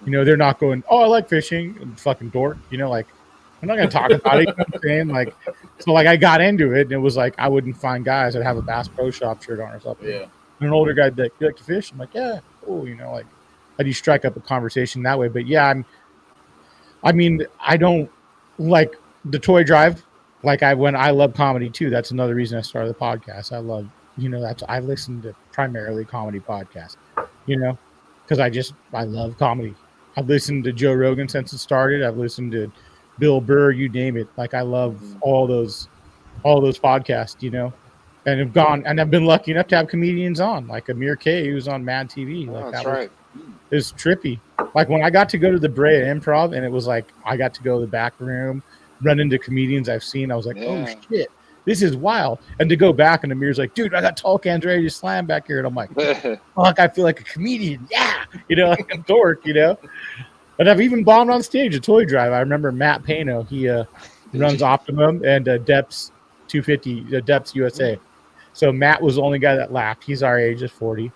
They're not going, "Oh, I like fishing," and fucking dork. Like. I'm not going to talk about it. You know what I'm saying? Like, so like I got into it and it was like, I wouldn't find guys that have a Bass Pro Shop shirt on or something. Yeah. And an older guy would be like, "You like to fish?" I'm like, "Yeah." Cool. Like how do you strike up a conversation that way? But yeah, I don't like the toy drive. Like I love comedy too. That's another reason I started the podcast. I love, I listen to primarily comedy podcasts, because I love comedy. I've listened to Joe Rogan since it started. I've listened to Bill Burr, you name it. Like I love all those podcasts, and have gone, and I've been lucky enough to have comedians on, like Amir K, who's on Mad TV. Like that's right. It was trippy. Like when I got to go to the Brea Improv, and it was like I got to go to the back room, run into comedians I've seen. I was like, oh shit, this is wild. And to go back, and Amir's like, dude, I got tall cans ready to slam back here, and I'm like, fuck, I feel like a comedian. Yeah, like a dork, And I've even bombed on stage a toy drive. I remember Matt Pano. He runs Optimum and Depths 250, Depths USA. So Matt was the only guy that laughed. He's our age, just 40.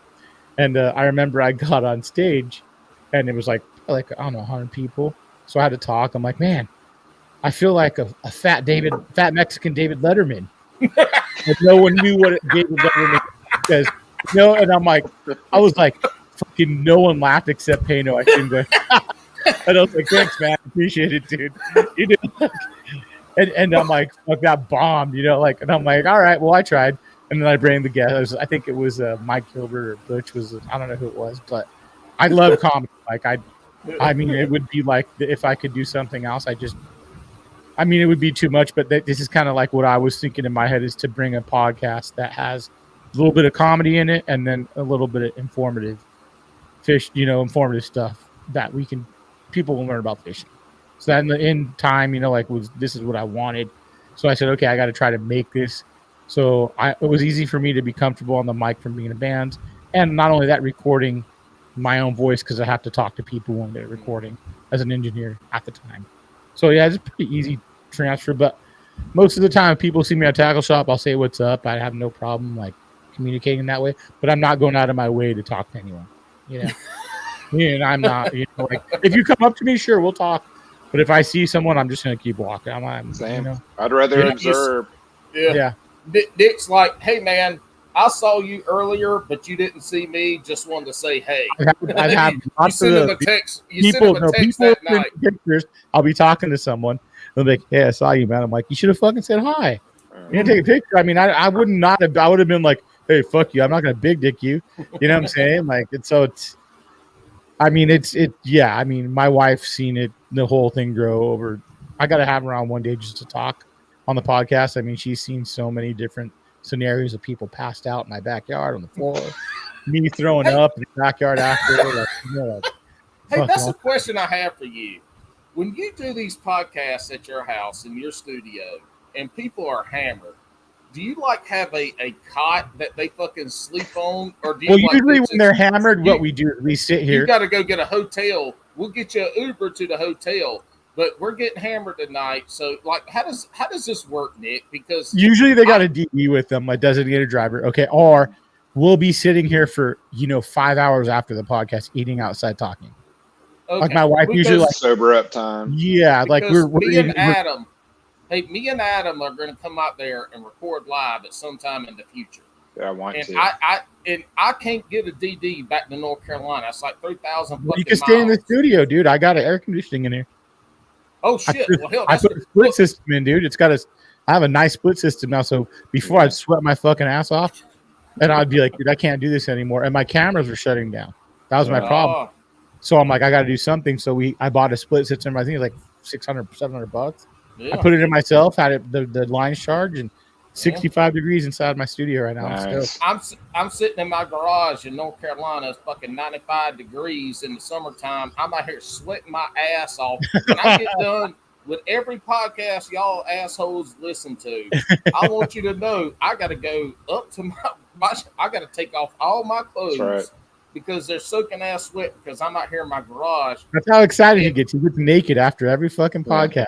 And I remember I got on stage, and it was like I don't know, 100 people. So I had to talk. I'm like, man, I feel like a fat Mexican David Letterman. And no one knew what David Letterman says. And I'm like, I was like, fucking no one laughed except Pano. I couldn't go. And I was like, thanks, man. Appreciate it, dude. And I'm like, I got bombed, and I'm like, all right, well, I tried. And then I bring the guest. I think it was Mike Gilbert or Butch I don't know who it was, but I love comedy. Like it would be like if I could do something else, it would be too much, but this is kind of like what I was thinking in my head is to bring a podcast that has a little bit of comedy in it and then a little bit of informative stuff that people will learn about fishing. So that in time, this is what I wanted. So I said, okay, I got to try to make this. So it was easy for me to be comfortable on the mic from being in a band. And not only that, recording my own voice, because I have to talk to people when they're recording as an engineer at the time. So yeah, it's a pretty easy transfer. But most of the time, if people see me at tackle shop, I'll say what's up. I have no problem like communicating that way, but I'm not going out of my way to talk to anyone. You know, and I'm not. You know, like if you come up to me, sure, we'll talk. But if I see someone, I'm just gonna keep walking. I'm Same. You know, I'd rather observe. Yeah. Dick's like, hey man, I saw you earlier, but you didn't see me. Just wanted to say hey. I've had you lots send him of a text. You people. send him a text People that send night. pictures. I'll be talking to someone. They'll be like, "Hey, I saw you, man." I'm like, "You should have fucking said hi. You didn't take a picture." I mean, I would not have. I would have been like, "Hey, fuck you. I'm not gonna big dick you." You know what I'm saying? Like, it's. I mean, yeah. I mean, my wife's seen it, the whole thing grow over. I got to have her on one day just to talk on the podcast. I mean, she's seen so many different scenarios of people passed out in my backyard on the floor, me throwing up in the backyard after. Like, you know, hey, that's a question I have for you. When you do these podcasts at your house in your studio and people are hammered, do you like have a cot that they fucking sleep on, or do you? Well, like usually when they're hammered, what we do is we sit here. You got to go get a hotel. We'll get you an Uber to the hotel, but we're getting hammered tonight. So, like, how does this work, Nick? Because usually they got a DE with them, a designated driver. Okay, or we'll be sitting here for 5 hours after the podcast, eating outside, talking. Okay. Like my wife usually like sober up time. Yeah, like we're me and Adam. Hey, me and Adam are going to come out there and record live at some time in the future. Yeah, I want to. I can't get a DD back to North Carolina. It's like 3,000. You can stay in the studio, dude. I got an air conditioning in here. Oh shit! I put a split system in, dude. I have a nice split system now. So before I'd sweat my fucking ass off, and I'd be like, dude, I can't do this anymore. And my cameras were shutting down. That was my problem. So I'm like, I got to do something. So I bought a split system. I think it was like $600, $700. Yeah. I put it in myself, had it the lines charged, and 65 degrees inside my studio right now. Nice. I'm sitting in my garage in North Carolina. It's fucking 95 degrees in the summertime. I'm out here sweating my ass off. When I get done with every podcast y'all assholes listen to, I want you to know I got to go up to I got to take off all my clothes. That's right. Because they're soaking ass sweat because I'm out here in my garage. That's how excited he gets. He gets naked after every fucking podcast.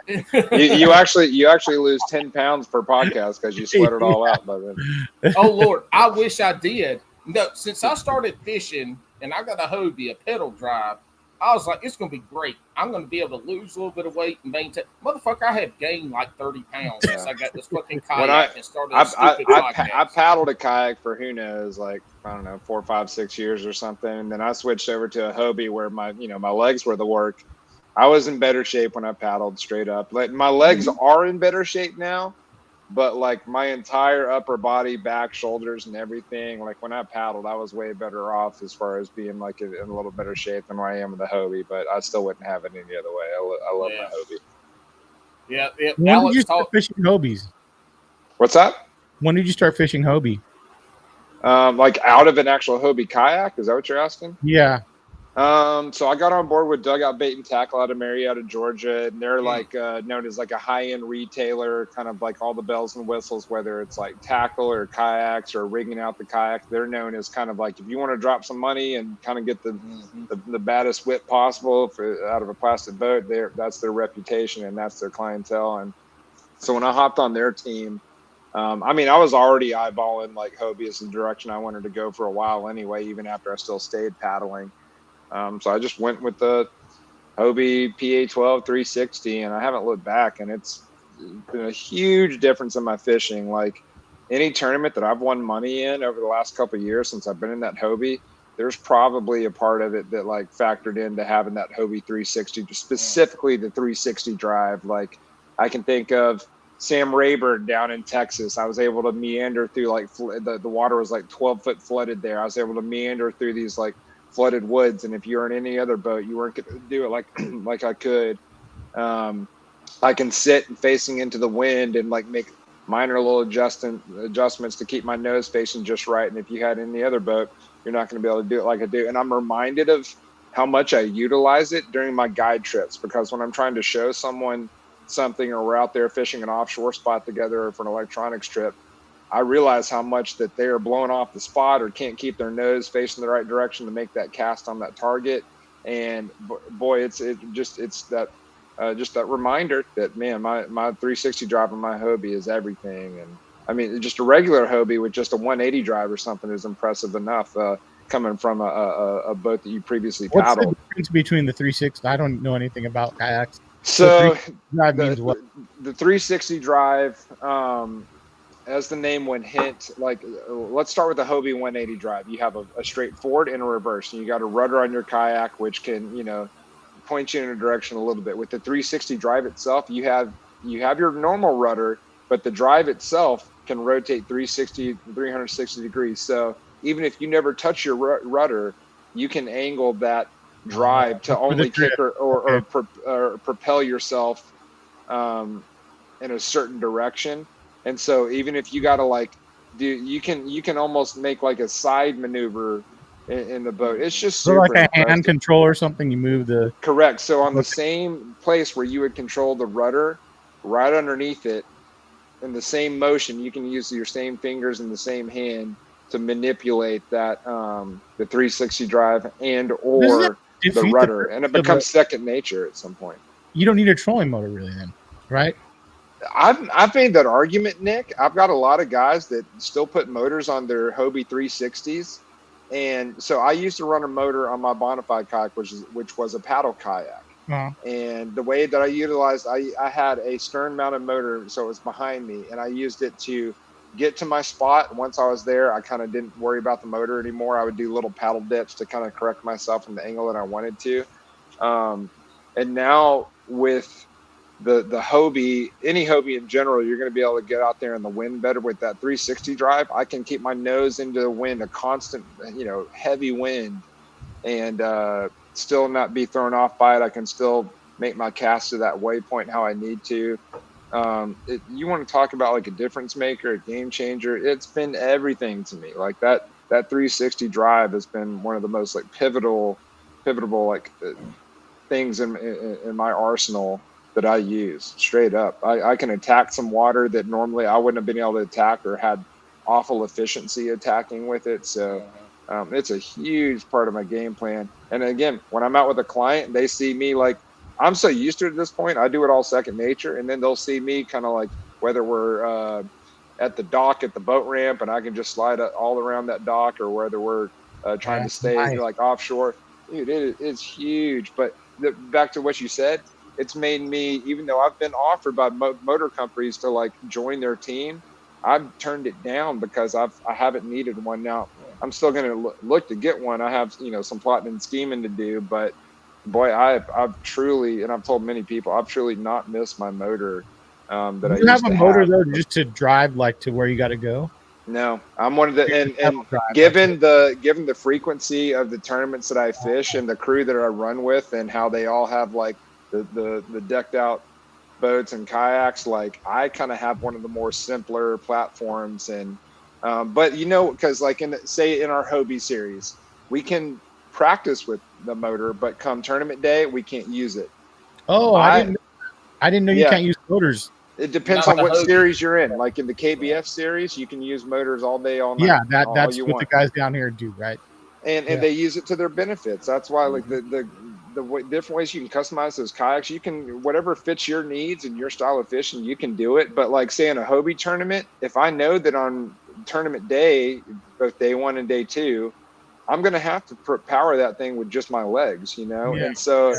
you actually lose 10 pounds per podcast because you sweat it all out by then. Oh Lord, I wish I did. No, since I started fishing and I got a Hobie, a pedal drive, I was like, it's gonna be great. I'm gonna be able to lose a little bit of weight and maintain. Motherfucker, I have gained like 30 pounds since I got this fucking kayak and started a stupid podcast. I paddled a kayak for who knows, like I don't know, 4, 5, 6 years or something, and then I switched over to a Hobie where my legs were the work. I was in better shape when I paddled straight up. Like my legs are in better shape now, but like my entire upper body, back, shoulders, and everything, like when I paddled, I was way better off as far as being like in a little better shape than I am with the Hobie, but I still wouldn't have it any other way. I love my Hobie. Yeah. When did you start fishing Hobies? What's that? When did you start fishing Hobie? Like out of an actual Hobie kayak? Is that what you're asking? Yeah. So I got on board with Dugout Bait and Tackle out of Marietta, Georgia, and they're like known as like a high-end retailer, kind of like all the bells and whistles, whether it's like tackle or kayaks or rigging out the kayak. They're known as kind of like if you want to drop some money and kind of get the baddest whip possible out of a plastic boat, that's their reputation and that's their clientele. And so when I hopped on their team, I mean, I was already eyeballing like Hobie as the direction I wanted to go for a while anyway, even after I still stayed paddling. So I just went with the Hobie PA12 360 and I haven't looked back, and it's been a huge difference in my fishing. Like any tournament that I've won money in over the last couple of years since I've been in that Hobie, there's probably a part of it that like factored into having that Hobie 360, specifically the 360 drive. Like I can think of Sam Rayburn down in Texas. I was able to meander through like the water was like 12 foot flooded there. I was able to meander through these like flooded woods, and if you were in any other boat, you weren't going to do it like I could. I can sit facing into the wind and like make minor little adjustments to keep my nose facing just right. And if you had any other boat, you're not going to be able to do it like I do. And I'm reminded of how much I utilize it during my guide trips, because when I'm trying to show someone something or we're out there fishing an offshore spot together for an electronics trip, I realize how much that they are blowing off the spot or can't keep their nose facing the right direction to make that cast on that target. And boy, it's that just that reminder that, man, my 360 drive on my Hobie is everything. And I mean, just a regular Hobie with just a 180 drive or something is impressive enough, coming from a boat that you previously What's paddled. the difference between the 360? I don't know anything about kayaks. So Drive means what? The 360 drive, as the name would hint, like, let's start with the Hobie 180 drive. You have a straight forward and a reverse, and you got a rudder on your kayak, which can, point you in a direction a little bit. With the 360 drive itself, you have your normal rudder, but the drive itself can rotate 360 degrees. So even if you never touch your rudder, you can angle that drive to only kick or propel yourself in a certain direction. And so even if you got to you can almost make like a side maneuver in the boat. It's just super like a impressive. hand control or something. You move the correct. So on the same place where you would control the rudder, right underneath it, in the same motion, you can use your same fingers and the same hand to manipulate that the 360 drive and or the rudder, and it becomes second nature at some point. You don't need a trolling motor really, then, right? I've made that argument, Nick. I've got a lot of guys that still put motors on their Hobie 360s. And so I used to run a motor on my Bonafide kayak, which was a paddle kayak. Uh-huh. And the way that I utilized, I had a stern mounted motor, so it was behind me, and I used it to get to my spot. Once I was there, I kind of didn't worry about the motor anymore. I would do little paddle dips to kind of correct myself in the angle that I wanted to. And now with the Hobie, any Hobie in general, you're going to be able to get out there in the wind better with that 360 drive. I can keep my nose into the wind, a constant, heavy wind, and still not be thrown off by it. I can still make my cast to that waypoint how I need to. You want to talk about like a difference maker, a game changer? It's been everything to me. Like that 360 drive has been one of the most like pivotal things in my arsenal that I use. Straight up, I can attack some water that normally I wouldn't have been able to attack, or had awful efficiency attacking with it. So it's a huge part of my game plan. And again, when I'm out with a client, they see me, like, I'm so used to it at this point, I do it all second nature. And then they'll see me kind of like, whether we're at the dock at the boat ramp and I can just slide all around that dock, or whether we're trying to stay like offshore. Dude, it's huge. But back to what you said, it's made me, even though I've been offered by motor companies to like join their team, I've turned it down because I haven't needed one. Now I'm still going to look to get one. I have, some plotting and scheming to do, but boy, I've truly, and I've told many people, I've truly not missed my motor. That I used to have. You have a motor though, just to drive like to where you got to go? No, I'm one of the, and given the frequency of the tournaments that I fish and the crew that I run with, and how they all have like the decked out boats and kayaks, like I kind of have one of the more simpler platforms. And but because like in our Hobie series, we can practice with the motor, but come tournament day we can't use it. Oh, I didn't know you can't use motors. It depends on what series you're in. Like in the KBF series, you can use motors all day, all night. Yeah, that's what the guys down here do, right? And they use it to their benefits. That's why like the different ways you can customize those kayaks, you can, whatever fits your needs and your style of fishing, you can do it. But like say in a Hobie tournament, if I know that on tournament day, both day one and day two, I'm going to have to power that thing with just my legs, And so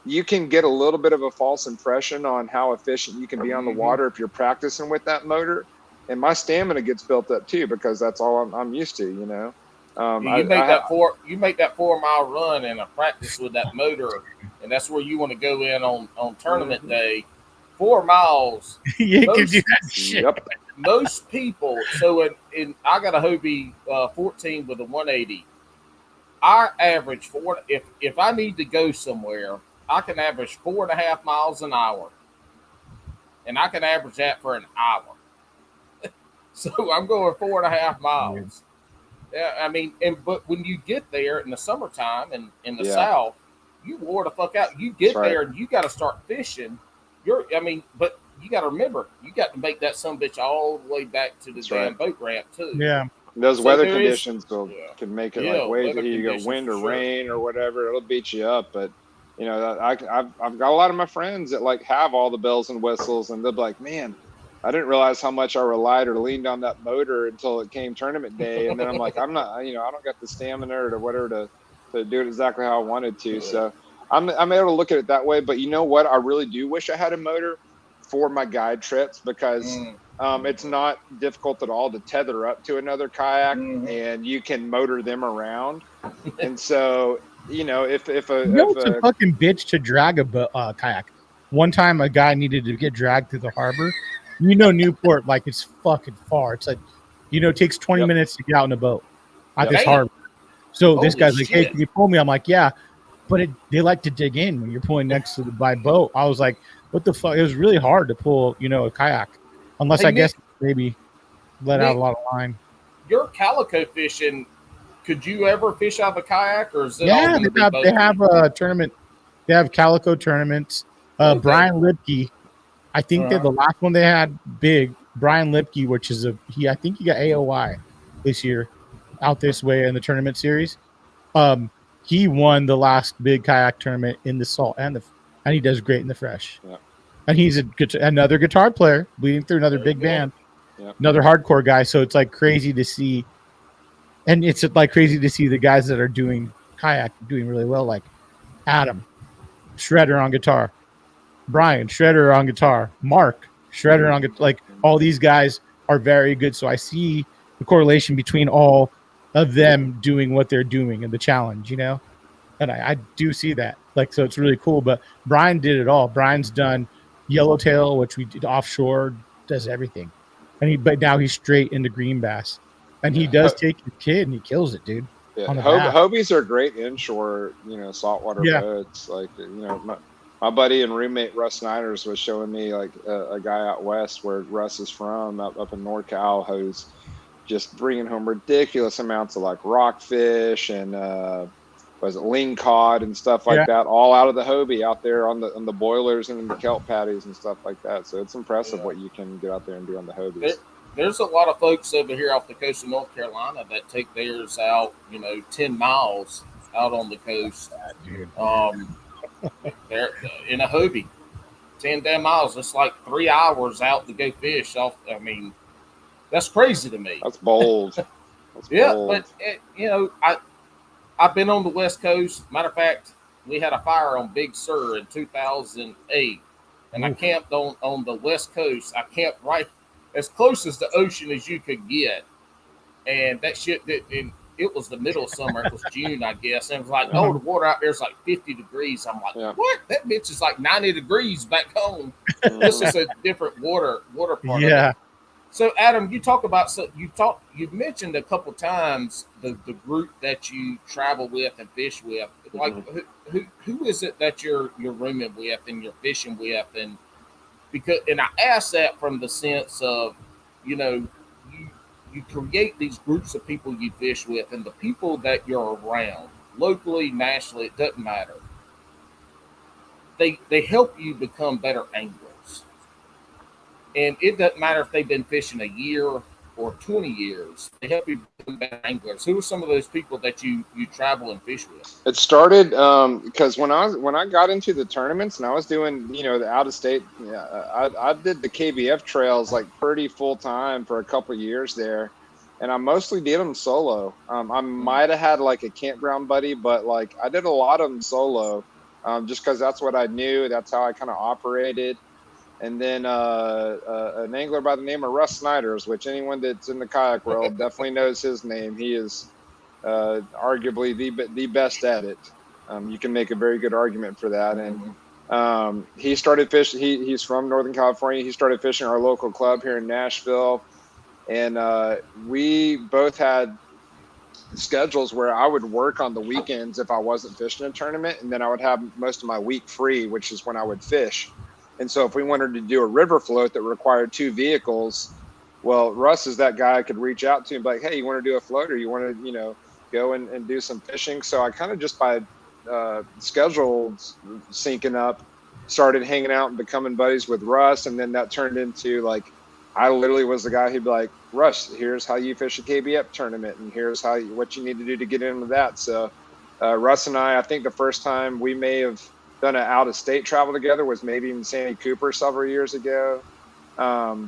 you can get a little bit of a false impression on how efficient you can be on the water if you're practicing with that motor. And my stamina gets built up too, because that's all I'm used to, You make that 4 mile run and a practice with that motor, and that's where you want to go in on tournament day. 4 miles. Most people. So I got a Hobie 14 with a 180. I average if I need to go somewhere, I can average 4.5 miles an hour, and I can average that for an hour. So I'm going 4.5 miles. Yeah, I mean, but when you get there in the summertime and in the South, you wore the fuck out. You get there and you got to start fishing. But you got to remember, you got to make that sumbitch all the way back to the damn boat ramp too. Yeah. Those weather conditions can make it like way that you go wind or rain or whatever. It'll beat you up. But you know, I've got a lot of my friends that like have all the bells and whistles, and they'll be like, man, I didn't realize how much I relied or leaned on that motor until it came tournament day. And then I'm like, I'm not, you know, I don't got the stamina or whatever to do it exactly how I wanted to. So I'm able to look at it that way. But you know what? I really do wish I had a motor for my guide trips, because it's not difficult at all to tether up to another kayak and you can motor them around. And so, you know, if it's a fucking bitch to drag a kayak. One time a guy needed to get dragged through the harbor. You know, Newport, like, it's fucking far. It's like, you know, it takes 20 minutes to get out in a boat at this harbor. So this guy's like, hey, can you pull me? I'm like, yeah, but they like to dig in when you're pulling next to by boat. I was like, what the fuck? It was really hard to pull, you know, a kayak, unless I guess maybe let out a lot of line. Your calico fishing, could you ever fish out of a kayak, or is it they have a tournament. They have calico tournaments. Brian Lipke, I think they're the last one they had big. Brian Lipke, which is I think he got AOI this year out this way in the tournament series. He won the last big kayak tournament in the salt and he does great in the fresh. Yeah. And he's another guitar player leading through another big band, another hardcore guy. So it's like crazy to see. And it's like crazy to see the guys that are doing kayak doing really well, like Adam, shredder on guitar, Brian, shredder on guitar, Mark, shredder on guitar. Like, all these guys are very good. So I see the correlation between all of them doing what they're doing in the challenge, you know? And I do see that. Like, so it's really cool. But Brian did it all. Brian's done yellowtail, which we did offshore, does everything. But now he's straight into green bass. And he does take your kid and he kills it, dude. Yeah, Hobies are great inshore, you know, saltwater boats. Like, you know, my buddy and roommate Russ Snyders was showing me like a guy out west where Russ is from, up in NorCal, who's just bringing home ridiculous amounts of like rockfish and ling cod and stuff like that, all out of the Hobie out there on the boilers and in the kelp patties and stuff like that. So it's impressive what you can get out there and do on the Hobies. There's a lot of folks over here off the coast of North Carolina that take theirs out, you know, 10 miles out on the coast. They're in a Hobie, 10 damn miles. It's like 3 hours out to go fish. I mean, that's crazy to me. That's bold. But you know, I've been on the West Coast. Matter of fact, we had a fire on Big Sur in 2008, and I camped on the West Coast. I camped right as close as the ocean as you could get, and that shit it was the middle of summer. It was June, I guess, and it was like, the water out there is like 50 degrees. I'm like, what? That bitch is like 90 degrees back home. This is a different water part of it. So, Adam, you've mentioned a couple times the group that you travel with and fish with. Like, who is it that you're rooming with and you're fishing with? And I ask that from the sense of, you know, you create these groups of people you fish with, and the people that you're around, locally, nationally, it doesn't matter. They help you become better anglers. And it doesn't matter if they've been fishing a year or 20 years. They help you become better anglers. Who are some of those people that you travel and fish with? It started because when I got into the tournaments and I was doing, you know, the out of state, I did the KBF trails like pretty full time for a couple of years there, and I mostly did them solo. I might have had like a campground buddy, but like I did a lot of them solo, just because that's what I knew. That's how I kind of operated. And then an angler by the name of Russ Snyders, which anyone that's in the kayak world definitely knows his name. He is arguably the best at it. You can make a very good argument for that. And he started fishing. He's from Northern California. He started fishing our local club here in Nashville. And we both had schedules where I would work on the weekends if I wasn't fishing a tournament. And then I would have most of my week free, which is when I would fish. And so if we wanted to do a river float that required 2 vehicles, well, Russ is that guy I could reach out to and be like, hey, you want to do a float, or you want to, you know, go and do some fishing? So I kind of just by schedules syncing up, started hanging out and becoming buddies with Russ. And then that turned into like, I literally was the guy who'd be like, Russ, here's how you fish a KBF tournament, and here's what you need to do to get into that. So Russ and I think the first time we may have done an out-of-state travel together, was maybe even Sandy Cooper several years ago.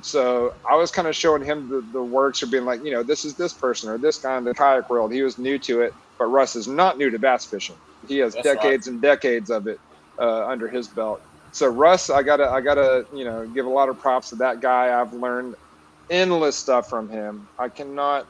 So I was kind of showing him the works, or being like, this is this person or this guy in the kayak world. He was new to it, but Russ is not new to bass fishing. He has decades and decades of it under his belt. So Russ, I gotta give a lot of props to that guy. I've learned endless stuff from him. I cannot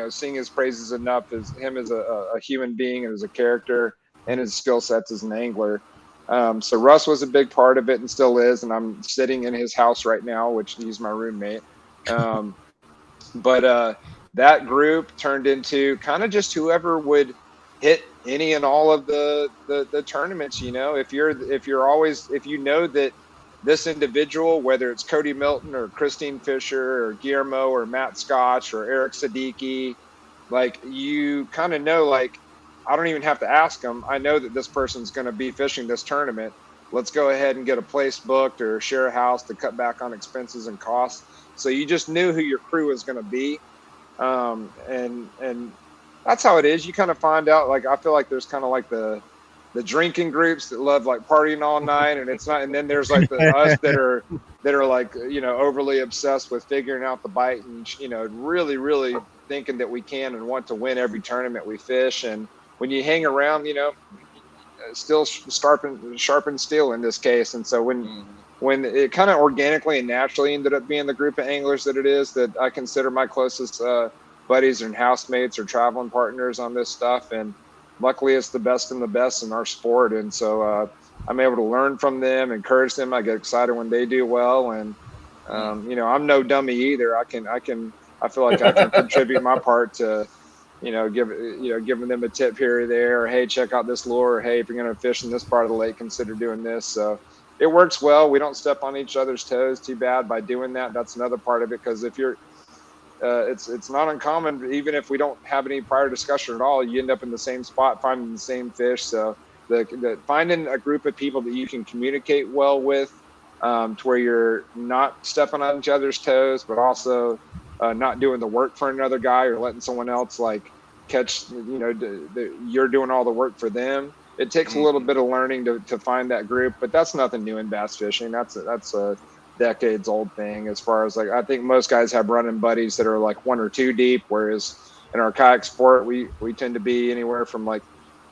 sing his praises enough as him as a human being and as a character, and his skill sets as an angler. So Russ was a big part of it and still is, and I'm sitting in his house right now, which he's my roommate. But that group turned into kind of just whoever would hit any and all of the tournaments. If you know that this individual, whether it's Cody Milton or Christine Fisher or Guillermo or Matt Scotch or Eric Siddiqui, like, you kind of know, like, I don't even have to ask them. I know that this person's going to be fishing this tournament. Let's go ahead and get a place booked or share a house to cut back on expenses and costs. So you just knew who your crew was going to be. And that's how it is. You kind of find out, like, I feel like there's kind of like the drinking groups that love like partying all night, and it's not, and then there's like us that are like, overly obsessed with figuring out the bite and, really, really thinking that we can and want to win every tournament we fish. And when you hang around, still sharpen steel in this case. And so when it kind of organically and naturally ended up being the group of anglers that it is, that I consider my closest buddies and housemates or traveling partners on this stuff. And luckily it's the best in our sport. And so I'm able to learn from them, encourage them. I get excited when they do well. And, I'm no dummy either. I feel like I can contribute my part to, giving them a tip here or there, or, hey, check out this lure, or, hey, if you're going to fish in this part of the lake, consider doing this. So it works well. We don't step on each other's toes too bad by doing that. That's another part of it. Cause if you're, it's not uncommon, even if we don't have any prior discussion at all, you end up in the same spot, finding the same fish. So the finding a group of people that you can communicate well with, to where you're not stepping on each other's toes, but also not doing the work for another guy or letting someone else like catch, you're doing all the work for them. It takes a little bit of learning to find that group, but that's nothing new in bass fishing. That's a decades old thing. As far as, like, I think most guys have running buddies that are like 1 or 2 deep, whereas in our kayak sport, we tend to be anywhere from like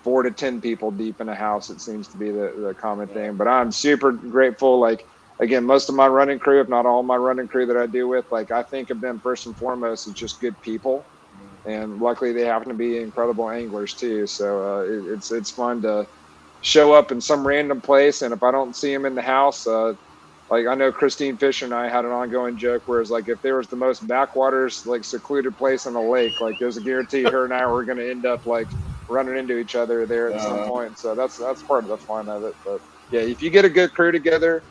4 to 10 people deep in a house. It seems to be the common thing. But I'm super grateful. Like, again, most of my running crew, if not all my running crew that I do with, like, I think of them first and foremost as just good people. And luckily they happen to be incredible anglers too. So it's fun to show up in some random place. And if I don't see them in the house, like, I know Christine Fisher and I had an ongoing joke where it's like, if there was the most backwaters, like, secluded place on a lake, like, there's a guarantee her and I were going to end up like running into each other there at some point. So that's part of the fun of it. But yeah, if you get a good crew together,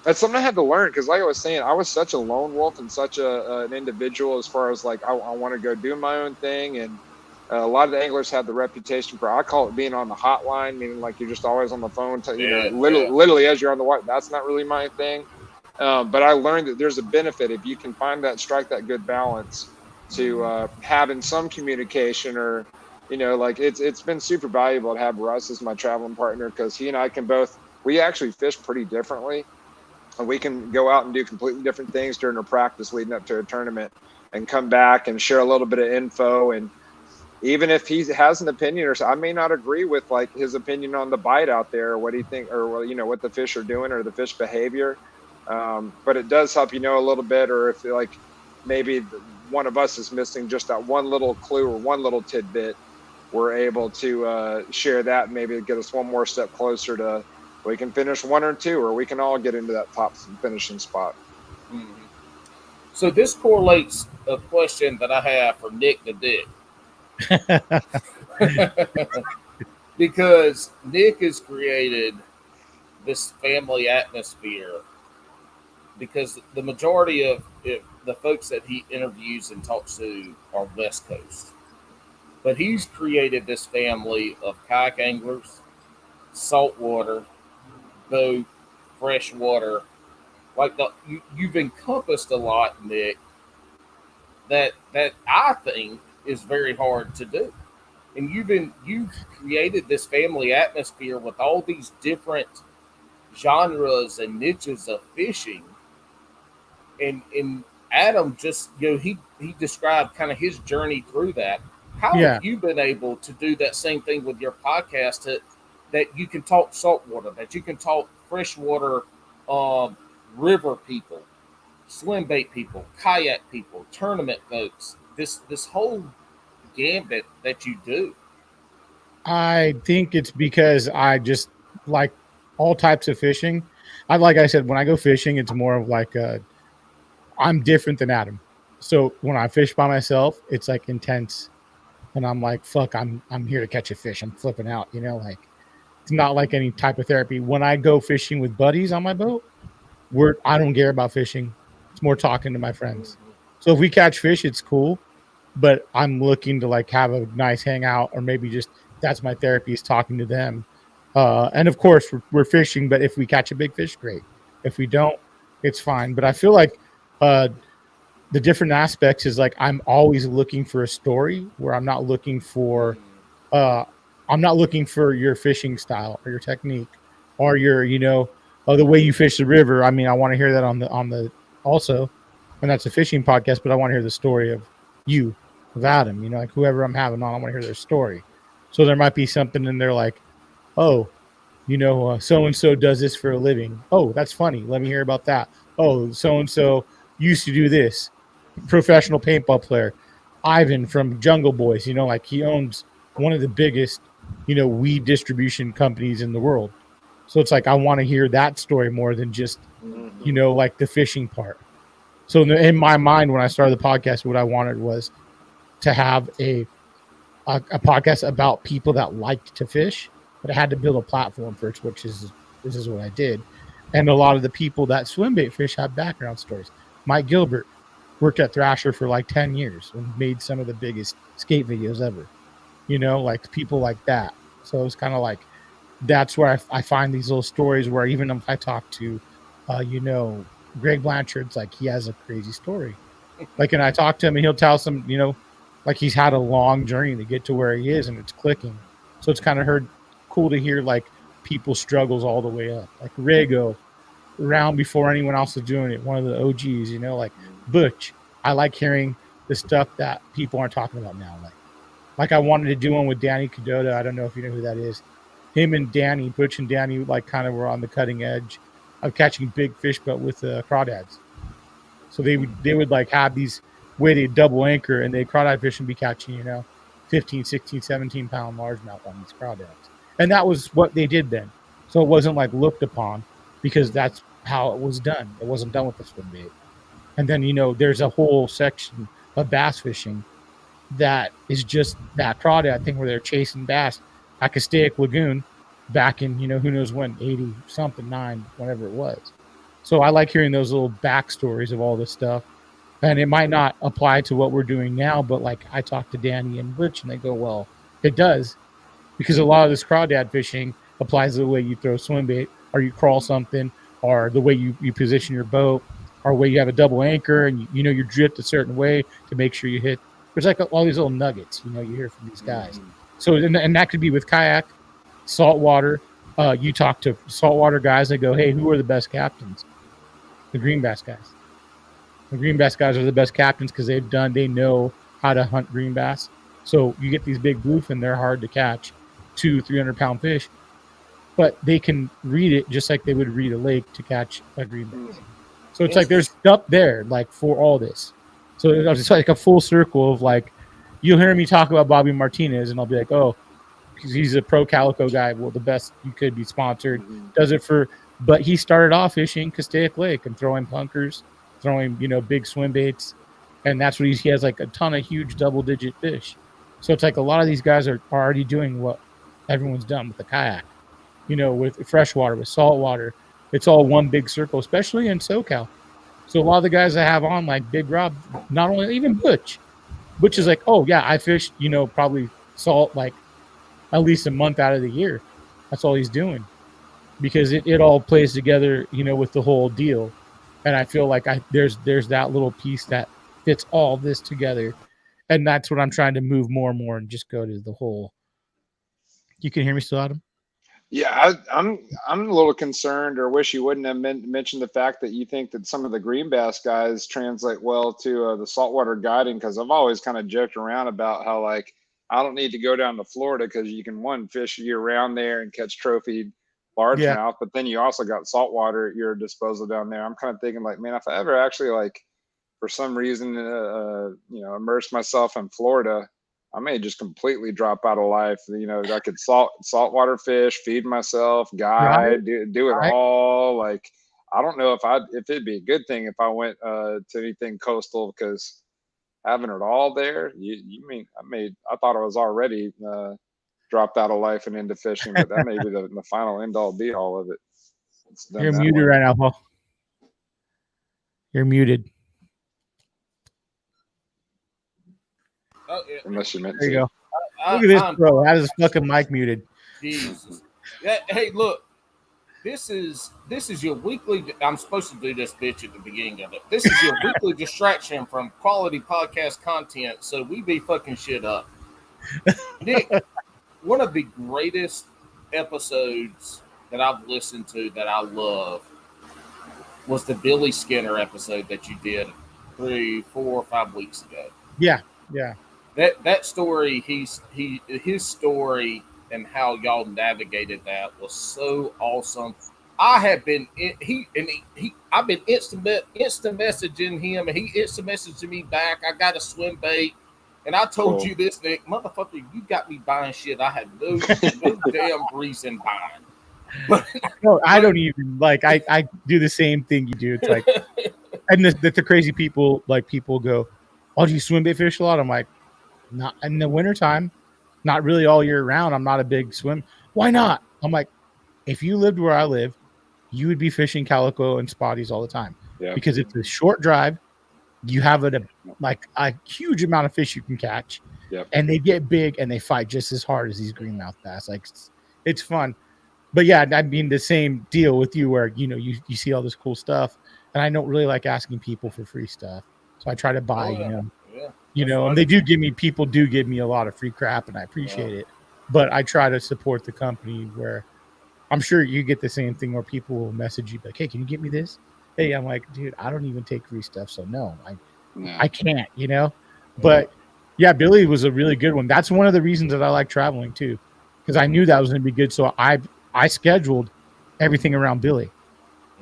that's something I had to learn. Cause like I was saying, I was such a lone wolf and such an individual as far as like, I want to go do my own thing. And a lot of the anglers have the reputation for, I call it being on the hotline, meaning like you're just always on the phone, literally as you're on the water. That's not really my thing. But I learned that there's a benefit if you can strike that good balance to having some communication, or, like, it's been super valuable to have Russ as my traveling partner, because he and I we actually fish pretty differently. And we can go out and do completely different things during a practice leading up to a tournament and come back and share a little bit of info. And even if he has an opinion, or I may not agree with like his opinion on the bite out there, or what he think, or what the fish are doing or the fish behavior. But it does help a little bit, or if like maybe one of us is missing just that one little clue or one little tidbit, we're able to share that and maybe get us one more step closer to, we can finish 1 or 2, or we can all get into that top finishing spot. Mm-hmm. So this correlates a question that I have for Nick the Dick. Because Nick has created this family atmosphere, because the majority of the folks that he interviews and talks to are West Coast. But he's created this family of kayak anglers, saltwater, boat, freshwater. Like you've encompassed a lot, Nick, that I think is very hard to do. and you've created this family atmosphere with all these different genres and niches of fishing. And Adam just, he described kind of his journey through that. How have you been able to do that same thing with your podcast, that you can talk saltwater, that you can talk freshwater, river people, swim bait people, kayak people, tournament folks, this whole gambit that you do? I think it's because I just like all types of fishing. Like I said, when I go fishing, it's more of like I'm different than Adam. So when I fish by myself, it's like intense, and I'm like, fuck, I'm here to catch a fish. I'm flipping out, like it's not like any type of therapy. When I go fishing with buddies on my boat, I don't care about fishing. It's more talking to my friends. So if we catch fish, it's cool, but I'm looking to like have a nice hangout, or maybe just that's my therapy, is talking to them. And of course we're fishing, but if we catch a big fish, great. If we don't, it's fine. But I feel like the different aspects is like I'm always looking for a story where I'm not looking for your fishing style or your technique or your the way you fish the river. I mean, I want to hear that on the also, and that's a fishing podcast, but I want to hear the story of Adam, like whoever I'm having on, I want to hear their story. So there might be something in there like, oh, so-and-so does this for a living. Oh, that's funny. Let me hear about that. Oh, so-and-so used to do this. Professional paintball player. Ivan from Jungle Boys, like he owns one of the biggest, weed distribution companies in the world. So it's like, I want to hear that story more than just, like the fishing part. So in my mind, when I started the podcast, what I wanted was to have a podcast about people that liked to fish, but I had to build a platform first, this is what I did. And a lot of the people that swim bait fish have background stories. Mike Gilbert worked at Thrasher for like 10 years and made some of the biggest skate videos ever, like people like that. So it's kind of like, that's where I find these little stories where even if I talk to, Greg Blanchard's like, he has a crazy story. Like, and I talk to him and he'll tell some, like he's had a long journey to get to where he is and it's clicking. So it's kind of cool to hear like people's struggles all the way up. Like Rego, around before anyone else was doing it, one of the OGs, like Butch. I like hearing the stuff that people aren't talking about now. Like I wanted to do one with Danny Cadota. I don't know if you know who that is. Him and Danny, Butch and Danny, like kind of were on the cutting edge of catching big fish, but with crawdads. So they would like have these way they double anchor and they crawdad fish and be catching, 15, 16, 17 pound largemouth on these crawdads. And that was what they did then. So it wasn't like looked upon because that's how it was done. It wasn't done with the swim bait. And then, there's a whole section of bass fishing that is just that crawdad thing where they're chasing bass at Castaic Lagoon back in, who knows when, 80 something, 9, whatever it was. So I like hearing those little backstories of all this stuff. And it might not apply to what we're doing now, but like I talked to Danny and Butch and they go, well, it does. Because a lot of this crawdad fishing applies to the way you throw swim bait or you crawl something or the way you position your boat or way you have a double anchor and you drift a certain way to make sure you hit. There's like all these little nuggets, you hear from these guys. So, and that could be with kayak, saltwater. You talk to saltwater guys that go, hey, who are the best captains? The green bass guys. The green bass guys are the best captains because they know how to hunt green bass. So you get these big bluefin, they're hard to catch, 200-300 pound fish, but they can read it just like they would read a lake to catch a green bass. So it's like there's stuff there like for all this. So it's like a full circle of like, you'll hear me talk about Bobby Martinez and I'll be like, oh, because he's a pro calico guy. Well, the best you could be sponsored. Does it but he started off fishing Castaic Lake and throwing punkers, throwing, big swim baits. And that's what he has like a ton of huge double-digit fish. So it's like a lot of these guys are already doing what everyone's done with the kayak, with freshwater, with saltwater. It's all one big circle, especially in SoCal. So a lot of the guys I have on, like Big Rob, not only, even Butch. Butch is like, oh, yeah, I fished, probably salt like at least a month out of the year. That's all he's doing. Because it all plays together, with the whole deal. And I feel like there's that little piece that fits all this together. And that's what I'm trying to move more and more and just go to the whole. You can hear me still, Adam? Yeah, I'm a little concerned, or wish you wouldn't have mentioned the fact that you think that some of the green bass guys translate well to the saltwater guiding, because I've always kind of joked around about how, like, I don't need to go down to Florida because you can, one, fish year round there and catch trophied largemouth, but then you also got saltwater at your disposal down there. I'm kind of thinking, like, man, if I ever actually, like, for some reason, immerse myself in Florida, I may just completely drop out of life. I could saltwater fish, feed myself, guide, do it all. Like, I don't know if it'd be a good thing if I went to anything coastal, because having it all there, I thought I was already dropped out of life and into fishing, but that may be the final end all be all of it. You're muted right now, Paul. You're muted. Oh, yeah. Unless you meant there you go. Look at this, bro. How is his fucking mic muted? Jesus. Hey, look. This is your weekly. I'm supposed to do this bitch at the beginning of it. This is your weekly distraction from quality podcast content. So we be fucking shit up. Nick, one of the greatest episodes that I've listened to that I love was the Billy Skinner episode that you did 3, 4, or 5 weeks ago. Yeah. That story, his story and how y'all navigated that was so awesome. I've been instant messaging him, and he instant messaging me back. I got a swim bait, and I told you this, Nick, motherfucker, you got me buying shit I had no damn reason buying. But no, I don't even I do the same thing you do. It's like, and the crazy people, like, people go, "Oh, do you swim bait fish a lot?" I'm like, not in the wintertime, not really all year round. I'm not a big swim. Why not? I'm like, if you lived where I live, you would be fishing calico and spotties all the time. Yeah. Because it's a short drive. You have a huge amount of fish you can catch. Yep. And they get big and they fight just as hard as these greenmouth bass. Like, it's fun. But yeah, I mean, the same deal with you where, you see all this cool stuff, and I don't really like asking people for free stuff. So I try to buy, and people do give me a lot of free crap, and I appreciate it. But I try to support the company, where I'm sure you get the same thing where people will message you like, "Hey, can you get me this?" Hey, I'm like, dude, I don't even take free stuff. So no, I can't, But yeah, Billy was a really good one. That's one of the reasons that I like traveling too, because I knew that was going to be good. So I scheduled everything around Billy.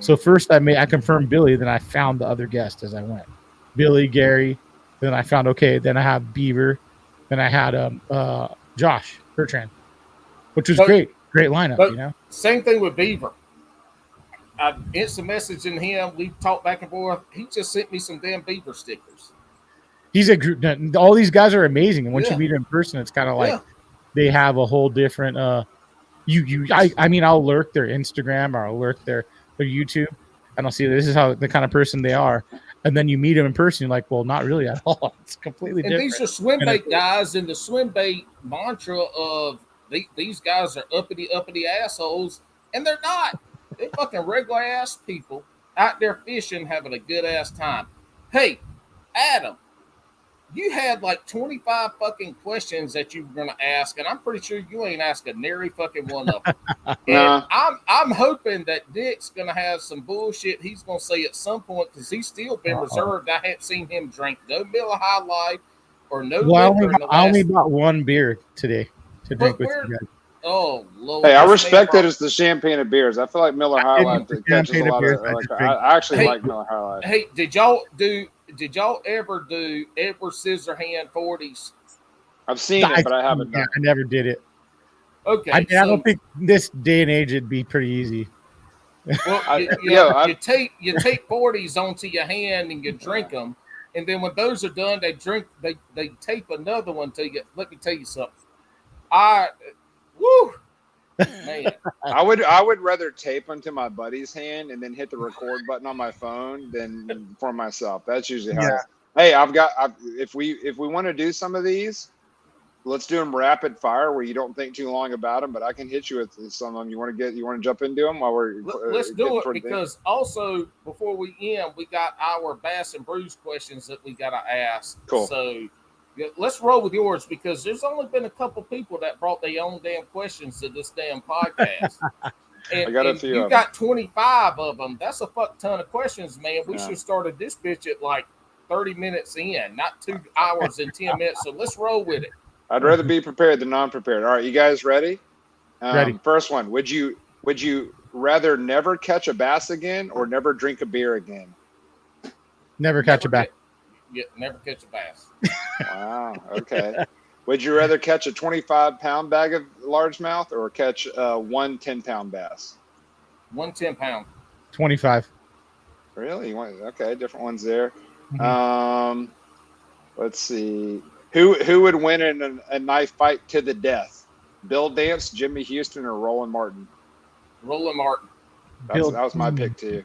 So first I confirmed Billy, then I found the other guests as I went. Billy, Gary, then I found then I have Beaver, then I had Josh Bertrand, which was great lineup, Same thing with Beaver. I instant messaging him, we talked back and forth. He just sent me some damn Beaver stickers. He's a group. All these guys are amazing, and once you meet them in person, it's kind of like they have a whole different I'll lurk their Instagram, or I'll lurk their YouTube, and I'll see this is how the kind of person they are. And then you meet them in person, you're like, well, not really at all. It's completely different. And these are swim bait guys, and the swim bait mantra of these guys are uppity assholes, and they're not. They're fucking regular ass people out there fishing, having a good ass time. Hey, Adam, you had like 25 fucking questions that you were going to ask, and I'm pretty sure you ain't asked a nary fucking one of them. And I'm hoping that Dick's going to have some bullshit he's going to say at some point, because he's still been reserved. I haven't seen him drink no Miller High Life or no liquor. I only bought one beer today to drink with you guys. Oh, Lord. Hey, I respect that it's the champagne of beers. I feel like Miller High Life catches a lot of. I actually like Miller High Life. Hey, did y'all ever do Edward Scissorhand 40s? I've seen it, but I haven't done it. I never did it. Okay. I don't think this day and age it'd be pretty easy. Well, you tape 40s onto your hand and you drink them, and then when those are done, they tape another one to you. Let me tell you something. Man. I would rather tape onto my buddy's hand and then hit the record button on my phone than for myself. That's usually how. Hey, if we want to do some of these, let's do them rapid fire where you don't think too long about them. But I can hit you with some of them. You want to jump into them while we're let's do it, because also before we end, we got our Bass and Brews questions that we got to ask. Cool. So Yeah, let's roll with yours because there's only been a couple people that brought their own damn questions to this damn podcast. And, I got a and few you of got 25 of them. That's a fuck ton of questions, man. We Yeah. should have started this bitch at like 30 minutes in, not 2 hours and 10 minutes. So let's roll with it. I'd rather be prepared than non-prepared. All right, you guys ready? Ready. First one. Would you rather never catch a bass again or never drink a beer again? Never catch a bass. Never catch a bass. Wow. Okay. Would you rather catch a 25-pound bag of largemouth or catch one 10-pound bass? 1 10-pound. 25. Really? Okay, different ones there. Mhm. Let's see. Who would win in a knife fight to the death? Bill Dance, Jimmy Houston, or Roland Martin? Roland Martin. That was my pick too.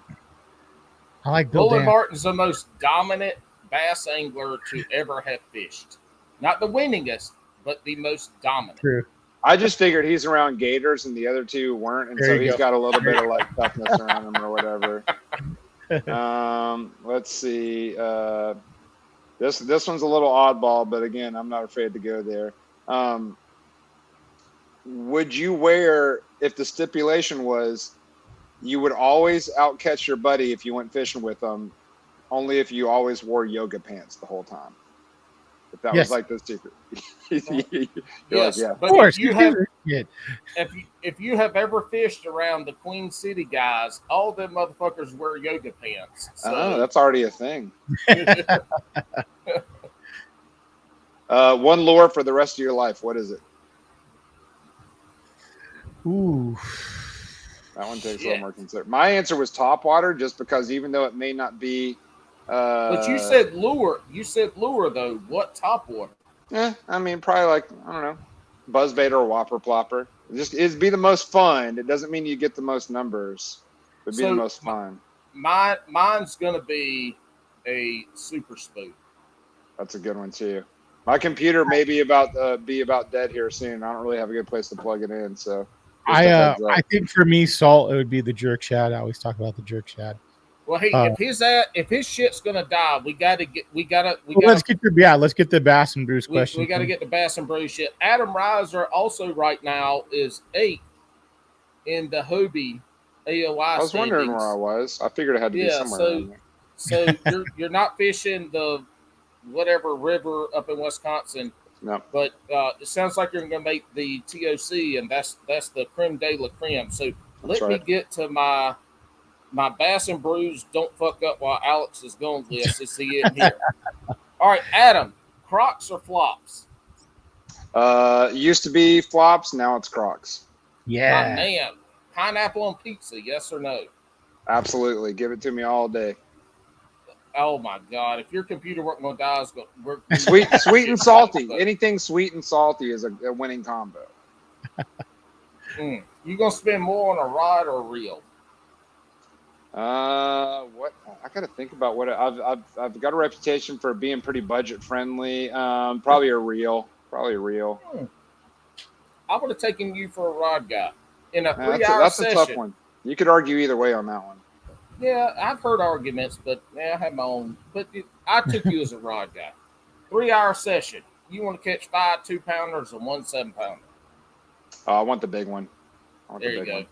I like Bill Roland Dan. Martin's the most dominant bass angler to ever have fished. Not the winningest, but the most dominant. True. I just figured he's around gators and the other two weren't, and There so you he's go. got a little bit of like toughness around him or whatever. Let's see. This one's a little oddball, but again, I'm not afraid to go there. Would you wear, if the stipulation was you would always outcatch your buddy if you went fishing with them, only if you always wore yoga pants the whole time? If that Yes. was like the secret. You're Yes, like, yeah. but Of course. if you have ever fished around the Queen City guys, all them motherfuckers wear yoga pants. So Oh, that's already a thing. One lure for the rest of your life. What is it? Ooh. That one takes a little more consideration. My answer was topwater, just because even though it may not be. But you said lure. You said lure though. What topwater? I mean, probably like, I don't know, buzzbait or whopper plopper. It'd be the most fun. It doesn't mean you get the most numbers. It'd be the most fun. Mine's gonna be a super spook. That's a good one too. My computer may be about dead here soon. I don't really have a good place to plug it in, so. I think for me, salt, it would be the jerk shad. I always talk about the jerk shad. Well, hey, if his shit's gonna die, let's get the Bass and Brews question. We got to get the Bass and Brews shit. Adam Reiser also right now is 8th in the Hobie AOI. I was wondering where I was. I figured it had to be somewhere around there. So you're not fishing the whatever river up in Wisconsin. No. But it sounds like you're going to make the TOC, and that's the creme de la creme. So let me get to my Bass and Brews don't fuck up while Alex is going list to see it here. All right, Adam, Crocs or flops? Used to be flops, now it's Crocs. Yeah. My man, pineapple on pizza, yes or no? Absolutely. Give it to me all day. Oh my God! If your computer weren't going to die, we're sweet and salty. Anything sweet and salty is a winning combo. You gonna spend more on a rod or a reel? What I got to think about. What I've got a reputation for being pretty budget friendly. Probably a reel. I would have taken you for a rod guy in a 3-hour that's session. a tough one. You could argue either way on that one. Yeah, I've heard arguments, but I have my own. But I took you as a rod guy. 3-hour session. You want to catch 5 2-pounders and 1 7-pounder? I want the big one. There you go.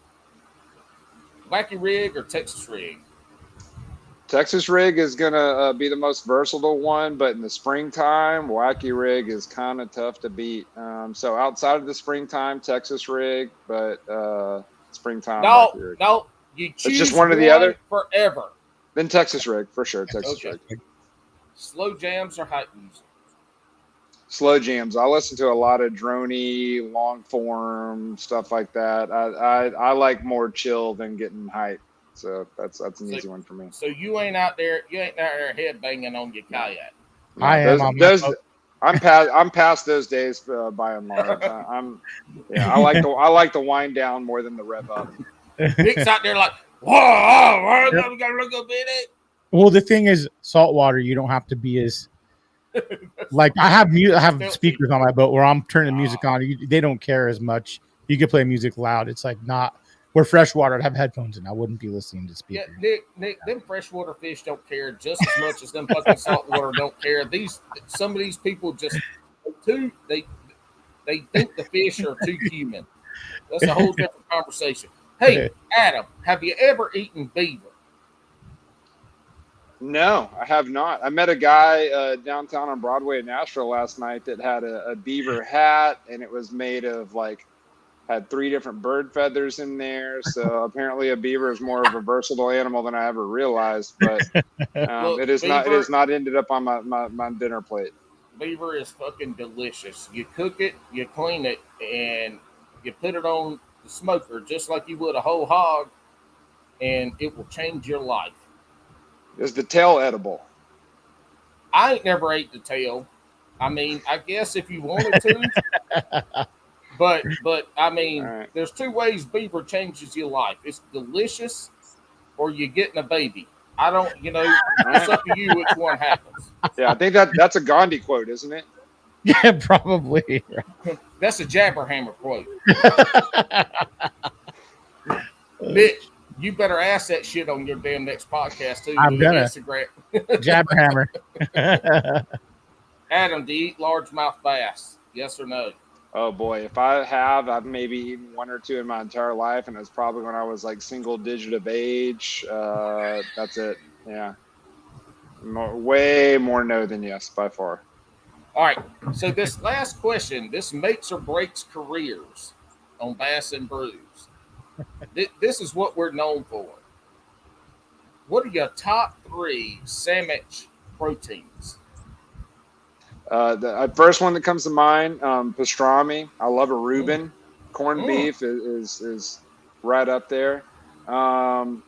Wacky rig or Texas rig? Texas rig is gonna be the most versatile one, but in the springtime, wacky rig is kind of tough to beat. So outside of the springtime, Texas rig, but springtime. No. You choose just one or the other forever. Then Texas rig for sure. Texas rig. Slow jams or hype music? Slow jams. I listen to a lot of droney, long form stuff like that. I like more chill than getting hype. So that's an easy one for me. So you ain't out there head banging on your kayak. I'm past those days by and large. I like the wind down more than the rev up. Nick's out there like, whoa, we gotta look up in it. Well, the thing is, saltwater, you don't have to be as like I have speakers on my boat where I'm turning the music on. They don't care as much. You can play music loud. It's like not Where freshwater, I'd have headphones in. I wouldn't be listening to Yeah, speakers. Nick, them freshwater fish don't care just as much as them fucking saltwater don't care. Some of these people just they think the fish are too human. That's a whole different conversation. Hey, Adam, have you ever eaten beaver? No, I have not. I met a guy downtown on Broadway in Nashville last night that had a beaver hat, and it was made of had 3 different bird feathers in there. So apparently a beaver is more of a versatile animal than I ever realized. But Look, it is not ended up on my dinner plate. Beaver is fucking delicious. You cook it, you clean it, and you put it on the smoker just like you would a whole hog, and it will change your life. Is the tail edible? I ain't never ate the tail. I mean, I guess if you wanted to, but I mean, right. There's 2 ways beaver changes your life. It's delicious, or you're getting a baby. I don't, it's up to you which one happens. Yeah, I think that's a Gandhi quote, isn't it? Yeah, probably. That's a Jabberhammer quote. Nick, you better ask that shit on your damn next podcast too. I'm gonna. Instagram. Jabberhammer. Adam, do you eat largemouth bass? Yes or no? Oh boy, if I have, I've maybe eaten 1 or 2 in my entire life, and it's probably when I was single digit of age. That's it. Yeah, way more no than yes by far. All right. So this last question, this makes or breaks careers on Bass and Brews. This is what we're known for. What are your top 3 sandwich proteins? The first one that comes to mind, pastrami. I love a Reuben. Corned beef is right up there. I'm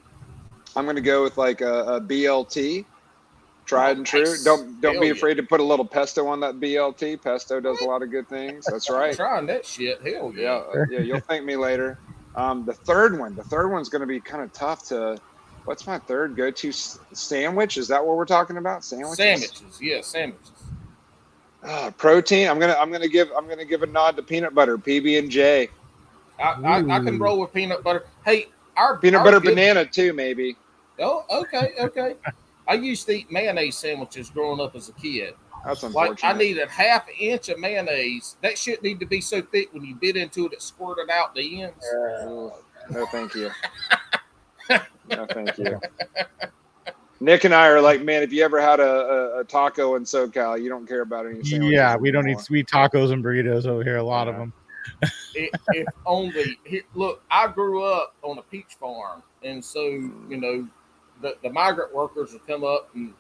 going to go with a BLT, tried and true. Nice. Don't Hell be yeah. afraid to put a little pesto on that BLT. Pesto does a lot of good things. That's right. I'm trying that shit. Hell yeah. Yeah, you'll thank me later. The third one's going to be kind of tough to. What's my third go-to sandwich? Is that what we're talking about? Sandwiches. Yeah, sandwiches. Protein. I'm gonna give a nod to peanut butter. PB&J. I can roll with peanut butter. Hey, our Peanut butter banana too, maybe. Oh, okay. I used to eat mayonnaise sandwiches growing up as a kid. That's unfortunate. I needed half an inch of mayonnaise. That shit need to be so thick when you bit into it, it squirted out the ends. No, thank you. No, thank you. Nick and I are like, man, if you ever had a taco in SoCal, you don't care about any sandwiches. Yeah, we don't eat sweet tacos and burritos over here. A lot of them. If only. Look, I grew up on a peach farm, and so the migrant workers would come up, and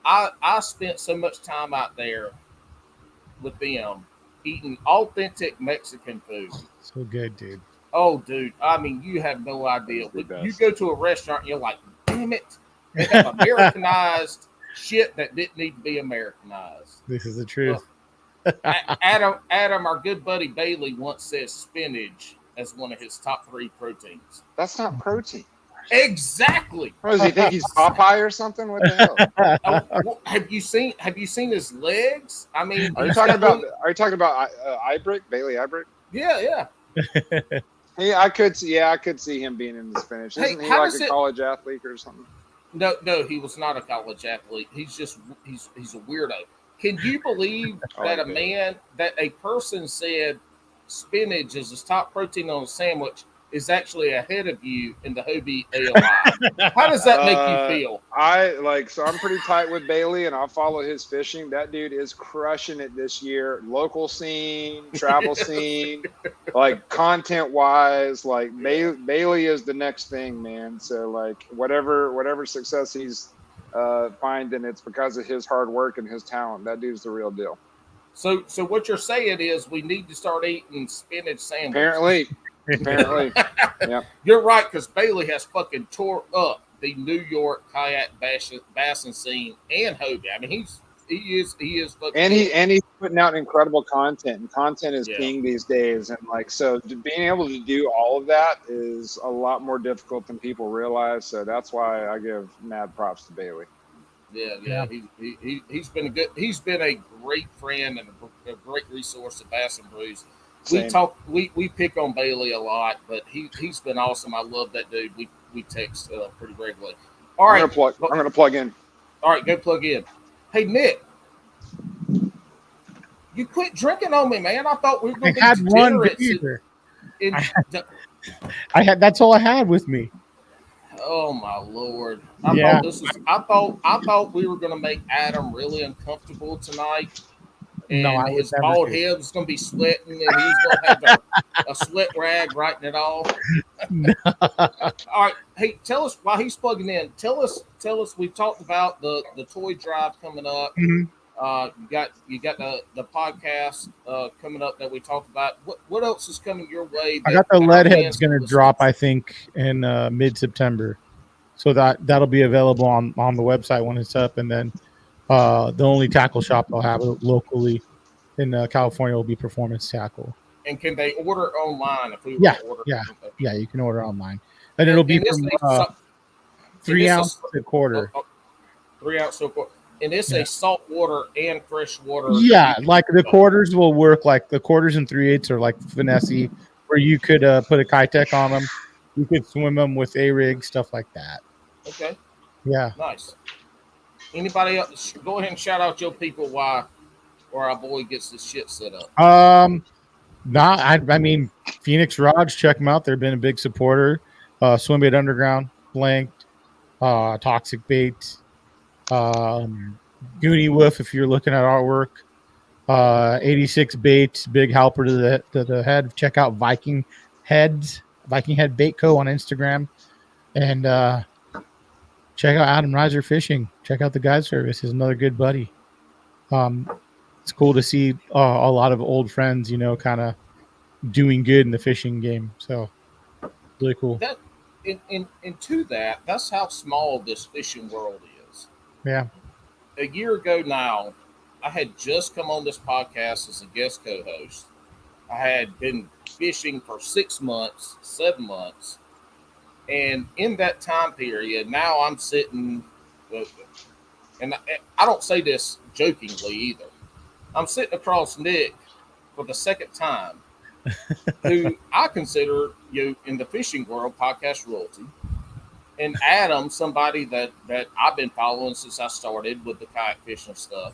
I spent so much time out there with them eating authentic Mexican food. So good, dude. Oh, dude. I mean, you have no idea. You go to a restaurant, and you're like, damn it. They have Americanized shit that didn't need to be Americanized. This is the truth. Adam, our good buddy Bailey once said spinach as one of his top 3 proteins. That's not protein. Exactly. What does he think? He's Popeye or something? What the hell? Well, have you seen his legs? I mean, Are you talking about Ibrick, Bailey Ibrick? Yeah. Yeah, I could see him being in the spinach. Isn't he like a college athlete or something? No, he was not a college athlete. He's a weirdo. Can you believe that a person said spinach is his top protein on a sandwich is actually ahead of you in the Hobie AOI? How does that make you feel? I'm pretty tight with Bailey, and I'll follow his fishing. That dude is crushing it this year. Local scene, travel scene, content wise, Bailey is the next thing, man. So whatever success he's finding, it's because of his hard work and his talent. That dude's the real deal. So what you're saying is we need to start eating spinach sandwiches. Apparently. Yeah. You're right, because Bailey has fucking tore up the New York kayak bassing scene and Hobie. I mean, he is fucking, and he's putting out incredible content, and content is king these days. And so being able to do all of that is a lot more difficult than people realize. So that's why I give mad props to Bailey. Yeah. He's been a great friend and a great resource to Bass and Brews. We pick on Bailey a lot, but he's been awesome. I love that dude. We text pretty regularly. All right, I'm gonna plug in. All right, go plug in. Hey Nick, you quit drinking on me, man. I thought we were going to be degenerates. I had that's all I had with me. Oh my Lord! I thought we were going to make Adam really uncomfortable tonight. And his bald head was going to be sweating, and he was going to have a sweat rag writing it off. No. All right, hey, tell us while he's plugging in. Tell us. We've talked about the toy drive coming up. Mm-hmm. You got the podcast coming up that we talked about. What else is coming your way? I got the Leadhead's going to drop, I think, in mid-September, so that'll be available on the website when it's up, and then. The only tackle shop they'll have locally in California will be Performance Tackle. And can they order online? If we order? Yeah, you can order online, and it'll be from 3 ounce to quarter. 3 ounce to a quarter. And it's a salt water and fresh water. Yeah, like the quarters will work. Like the quarters and 3/8 are like finessey, where you could put a Kitech on them. You could swim them with a rig, stuff like that. Okay. Yeah. Nice. Anybody else? Go ahead and shout out your people where our boy gets this shit set up. I mean, Phoenix Rods, check them out. They've been a big supporter. Swimbait Underground, Blanked, Toxic Bait, Goonie Wolf, if you're looking at artwork, 86 Baits, big helper to the head. Check out Viking Head Bait Co. on Instagram. And check out Adam Reiser Fishing. Check out the guide service. He's another good buddy. It's cool to see a lot of old friends, kind of doing good in the fishing game. So really cool. And to that, that's how small this fishing world is. Yeah. A year ago now, I had just come on this podcast as a guest co-host. I had been fishing for 6 months, 7 months. And in that time period, now I'm sitting, and I don't say this jokingly either. I'm sitting across Nick for the second time, who I consider, in the fishing world, podcast royalty. And Adam, somebody that I've been following since I started with the kayak fishing stuff.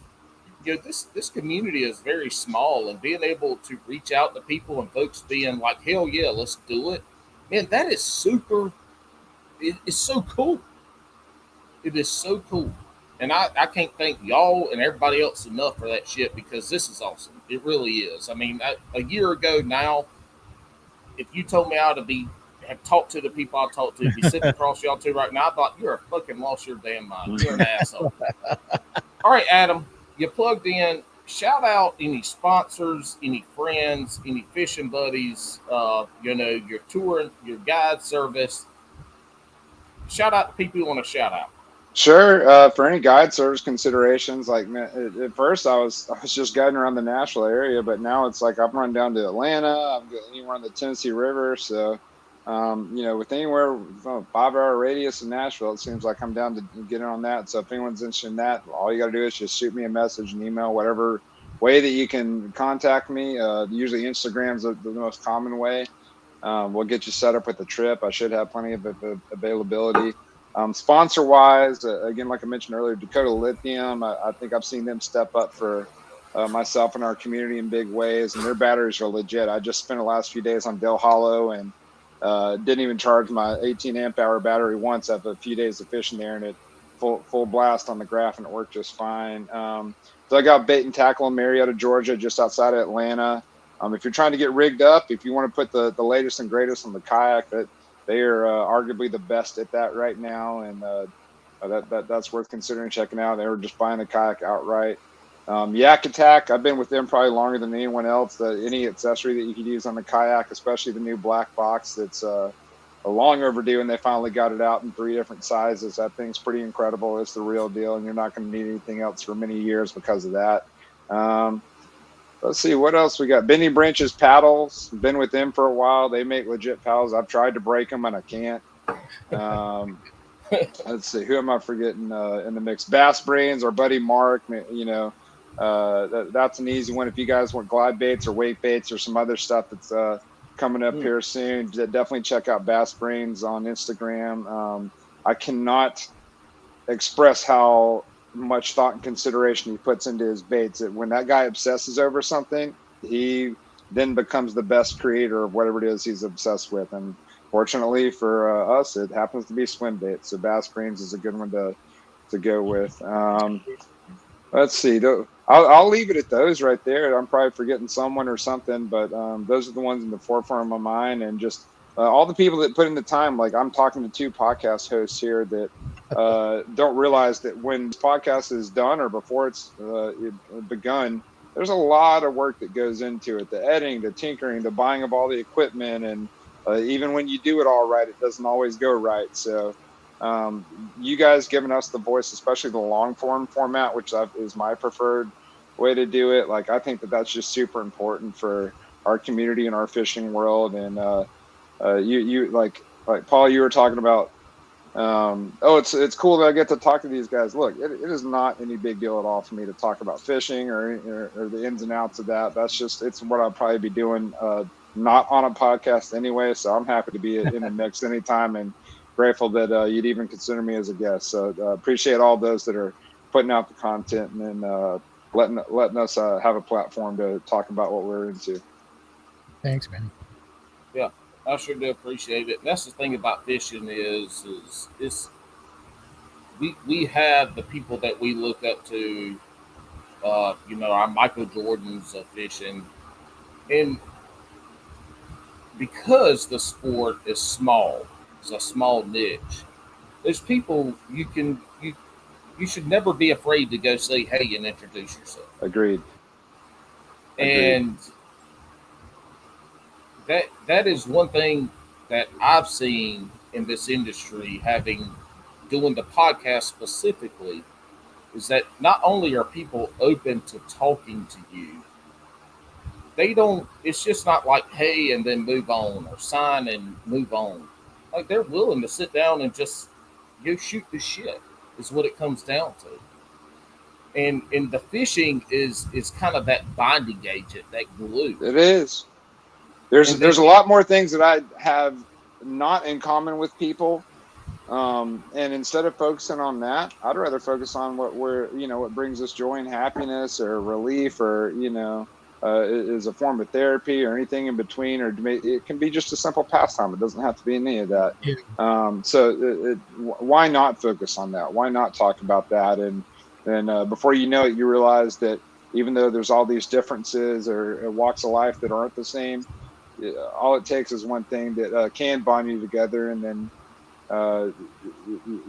This community is very small, and being able to reach out to people and folks being like, hell yeah, let's do it. Man, that is super. It's so cool. It is so cool. And I can't thank y'all and everybody else enough for that shit, because this is awesome. It really is. I mean, a year ago now, if you told me I would have talked to the people I talked to, be sitting across y'all two right now, I thought, you're a fucking lost your damn mind. You're an asshole. All right, Adam, you plugged in. Shout out any sponsors, any friends, any fishing buddies, your tour, your guide service. Shout out to people you want to shout out. Sure. For any guide service considerations, like at first I was just guiding around the Nashville area, but now it's like I'm running down to Atlanta. I'm going anywhere on the Tennessee River. So, with anywhere 5-hour radius in Nashville, it seems like I'm down to get in on that. So if anyone's interested in that, all you got to do is just shoot me a message, an email, whatever way that you can contact me. Usually Instagram's the most common way. We'll get you set up with the trip. I should have plenty of availability. Sponsor wise, again, like I mentioned earlier, Dakota Lithium, I think I've seen them step up for myself and our community in big ways, and their batteries are legit. I just spent the last few days on Del Hollow and didn't even charge my 18 amp hour battery once after a few days of fishing there, and it full blast on the graph, and it worked just fine. So I got Bait and Tackle in Marietta, Georgia, just outside of Atlanta. If you're trying to get rigged up, if you want to put the latest and greatest on the kayak, that they are arguably the best at that right now, and that's worth considering checking out. They were just buying the kayak outright. Yak Attack, I've been with them probably longer than anyone else. Any accessory that you could use on the kayak, especially the new black box, that's a long overdue, and they finally got it out in 3 different sizes. That thing's pretty incredible. It's the real deal, and you're not going to need anything else for many years because of that. Let's see what else we got. Benny Branch's paddles. Been with them for a while. They make legit paddles. I've tried to break them and I can't. Let's see. Who am I forgetting in the mix? Bass Brains, our buddy Mark. that's an easy one. If you guys want glide baits or weight baits or some other stuff that's coming up here soon, definitely check out Bass Brains on Instagram. I cannot express how much thought and consideration he puts into his baits. When that guy obsesses over something, he then becomes the best creator of whatever it is he's obsessed with. And fortunately for us, it happens to be swim bait. So Bass Brains is a good one to go with. Let's see. I'll leave it at those right there. I'm probably forgetting someone or something, but those are the ones in the forefront of my mind. And just all the people that put in the time. Like, I'm talking to 2 podcast hosts here that don't realize that when this podcast is done or before it's begun, there's a lot of work that goes into it. The editing, the tinkering, the buying of all the equipment. And even when you do it all right, it doesn't always go right. So you guys giving us the voice, especially the long form format, which is my preferred way to do it. Like, I think that's just super important for our community and our fishing world. And you like Paul, you were talking about, it's cool that I get to talk to these guys. Look, it is not any big deal at all for me to talk about fishing or the ins and outs of that. It's what I'll probably be doing, not on a podcast anyway. So I'm happy to be in the mix anytime, and grateful that you'd even consider me as a guest. So appreciate all those that are putting out the content and then letting us have a platform to talk about what we're into. Thanks, man. Yeah, I sure do appreciate it. And that's the thing about fishing is we have the people that we look up to, our Michael Jordans of fishing. And because the sport is small, it's a small niche, there's people you should never be afraid to go say hey and introduce yourself. Agreed. And that is one thing that I've seen in this industry, doing the podcast specifically, is that not only are people open to talking to you, it's just not like hey and then move on, or sign and move on. Like, they're willing to sit down and just shoot the shit is what it comes down to. And the fishing is kind of that binding agent, that glue. It is. There's a lot more things that I have not in common with people. And instead of focusing on that, I'd rather focus on what brings us joy and happiness or relief, or, is a form of therapy or anything in between, or it can be just a simple pastime. It doesn't have to be any of that. Yeah. Why not focus on that? Why not talk about that? And before you know it, you realize that even though there's all these differences or walks of life that aren't the same, all it takes is one thing that can bond you together, and then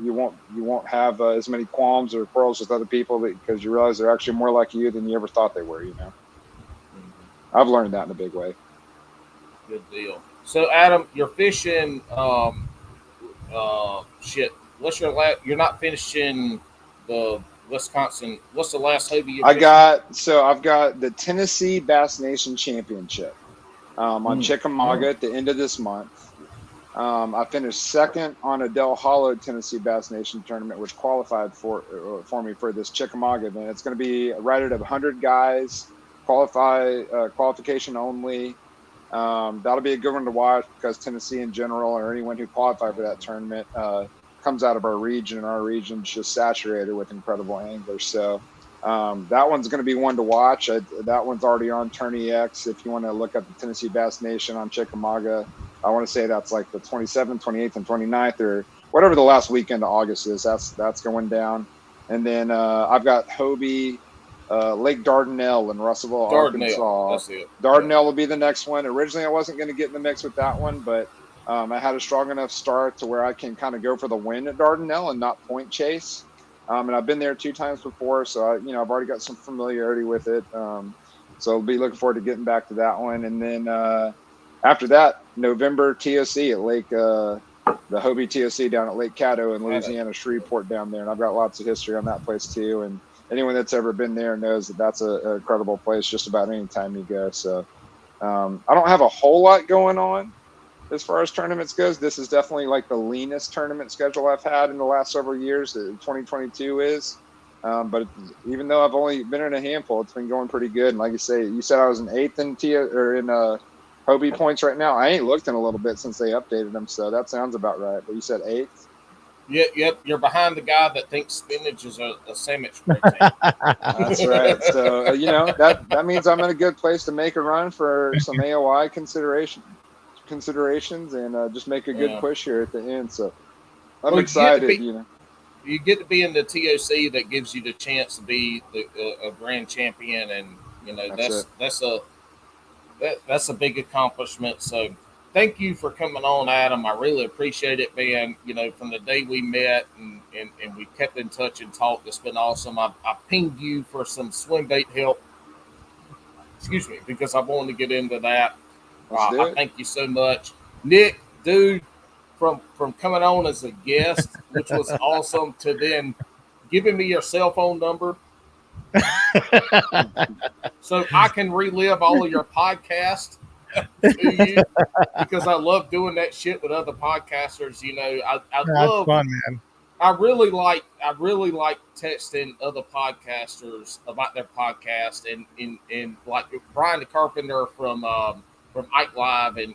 you won't have as many qualms or quarrels with other people, because you realize they're actually more like you than you ever thought they were. I've learned that in a big way. Good deal. So, Adam, you're fishing. What's your last? You're not finishing the Wisconsin. What's the last Hobie you're fishing? I've got the Tennessee Bass Nation Championship on Chickamauga at the end of this month. I finished second on a Del Hollow Tennessee Bass Nation tournament, which qualified for me for this Chickamauga event. It's going to be right at 100 guys. Qualification only. That'll be a good one to watch, because Tennessee in general, or anyone who qualified for that tournament, comes out of our region, and our region's just saturated with incredible anglers. So that one's going to be one to watch. That one's already on Tourney X. If you want to look up the Tennessee Bass Nation on Chickamauga, I want to say that's like the 27th, 28th, and 29th, or whatever the last weekend of August is. That's going down. And then I've got Hobie, Lake Dardanelle in Russellville, Arkansas. That's it. Dardanelle will be the next one. Originally, I wasn't going to get in the mix with that one, but I had a strong enough start to where I can kind of go for the win at Dardanelle and not point chase. And I've been there 2 times before, so I've already got some familiarity with it. So I'll be looking forward to getting back to that one. And then after that, November TOC at Lake, the Hobie TOC down at Lake Caddo in Louisiana, Shreveport down there. And I've got lots of history on that place too. And anyone that's ever been there knows that that's an incredible place just about any time you go. So I don't have a whole lot going on as far as tournaments goes. This is definitely like the leanest tournament schedule I've had in the last several years. 2022 is. But even though I've only been in a handful, it's been going pretty good. And like you said I was in 8th in Hobie points right now. I ain't looked in a little bit since they updated them, so that sounds about right. But you said 8th? Yep. You're behind the guy that thinks spinach is a sandwich protein. That's right. So, that means I'm in a good place to make a run for some AOI considerations and just make a good push here at the end. So I'm excited, You get to be in the TOC that gives you the chance to be a grand champion, and that's a big accomplishment. So thank you for coming on, Adam. I really appreciate it, man. From the day we met and we kept in touch and talked, it's been awesome. I pinged you for some swim bait help. Excuse me, because I wanted to get into that. I thank you so much, Nick, dude. From coming on as a guest, which was awesome, to then giving me your cell phone number so I can relive all of your podcasts to you, because I love doing that shit with other podcasters. Love fun, man. I really like texting other podcasters about their podcast and like Brian the Carpenter from Ike Live and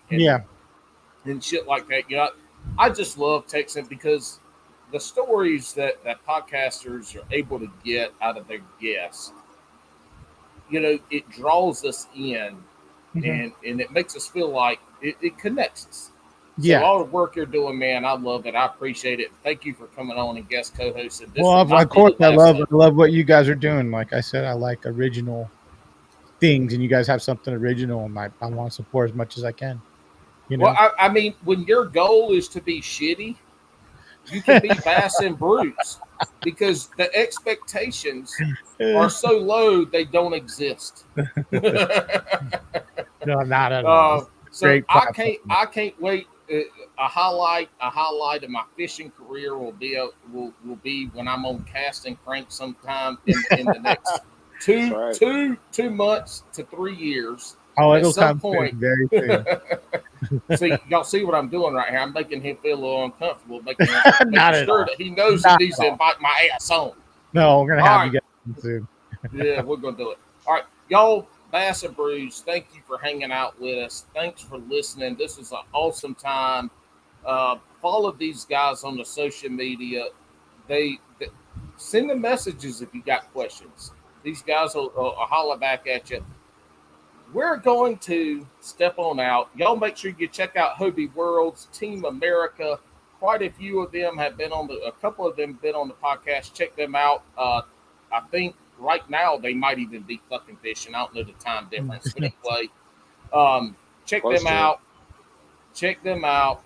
shit like that. I just love texting because the stories that podcasters are able to get out of their guests, it draws us in, and it makes us feel like it connects us. So all the work you're doing, man, I love it. I appreciate it. Thank you for coming on and guest co-hosting. Of course, I love what you guys are doing. Like I said, I like original things, and you guys have something original, and I want to support as much as I can. Well, I mean, when your goal is to be shitty, you can be Bass and Brews, because the expectations are so low they don't exist. No, not at all. So I can't wait. A highlight of my fishing career will be when I'm on casting crank sometime in the next 2 months to 3 years. Oh, it'll come very soon. See, y'all see what I'm doing right here. I'm making him feel a little uncomfortable, making sure that he knows that he's invite my ass on. No, we're gonna have you guys soon. Yeah, we're gonna do it. All right, y'all. Bass and Brews, thank you for hanging out with us. Thanks for listening. This was an awesome time. Follow these guys on the social media. They send them messages if you got questions. These guys will holler back at you. We're going to step on out. Y'all make sure you check out Hobie Worlds, Team America. Quite a few of them have been a couple of them been on the podcast. Check them out. I think right now they might even be fucking fishing. I don't know the time difference, but anyway, check them out. Check them out.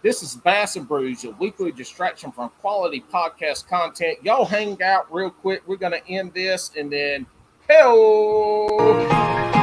This is Bass and Brews, your weekly distraction from quality podcast content. Y'all hang out real quick. We're going to end this, and then hell.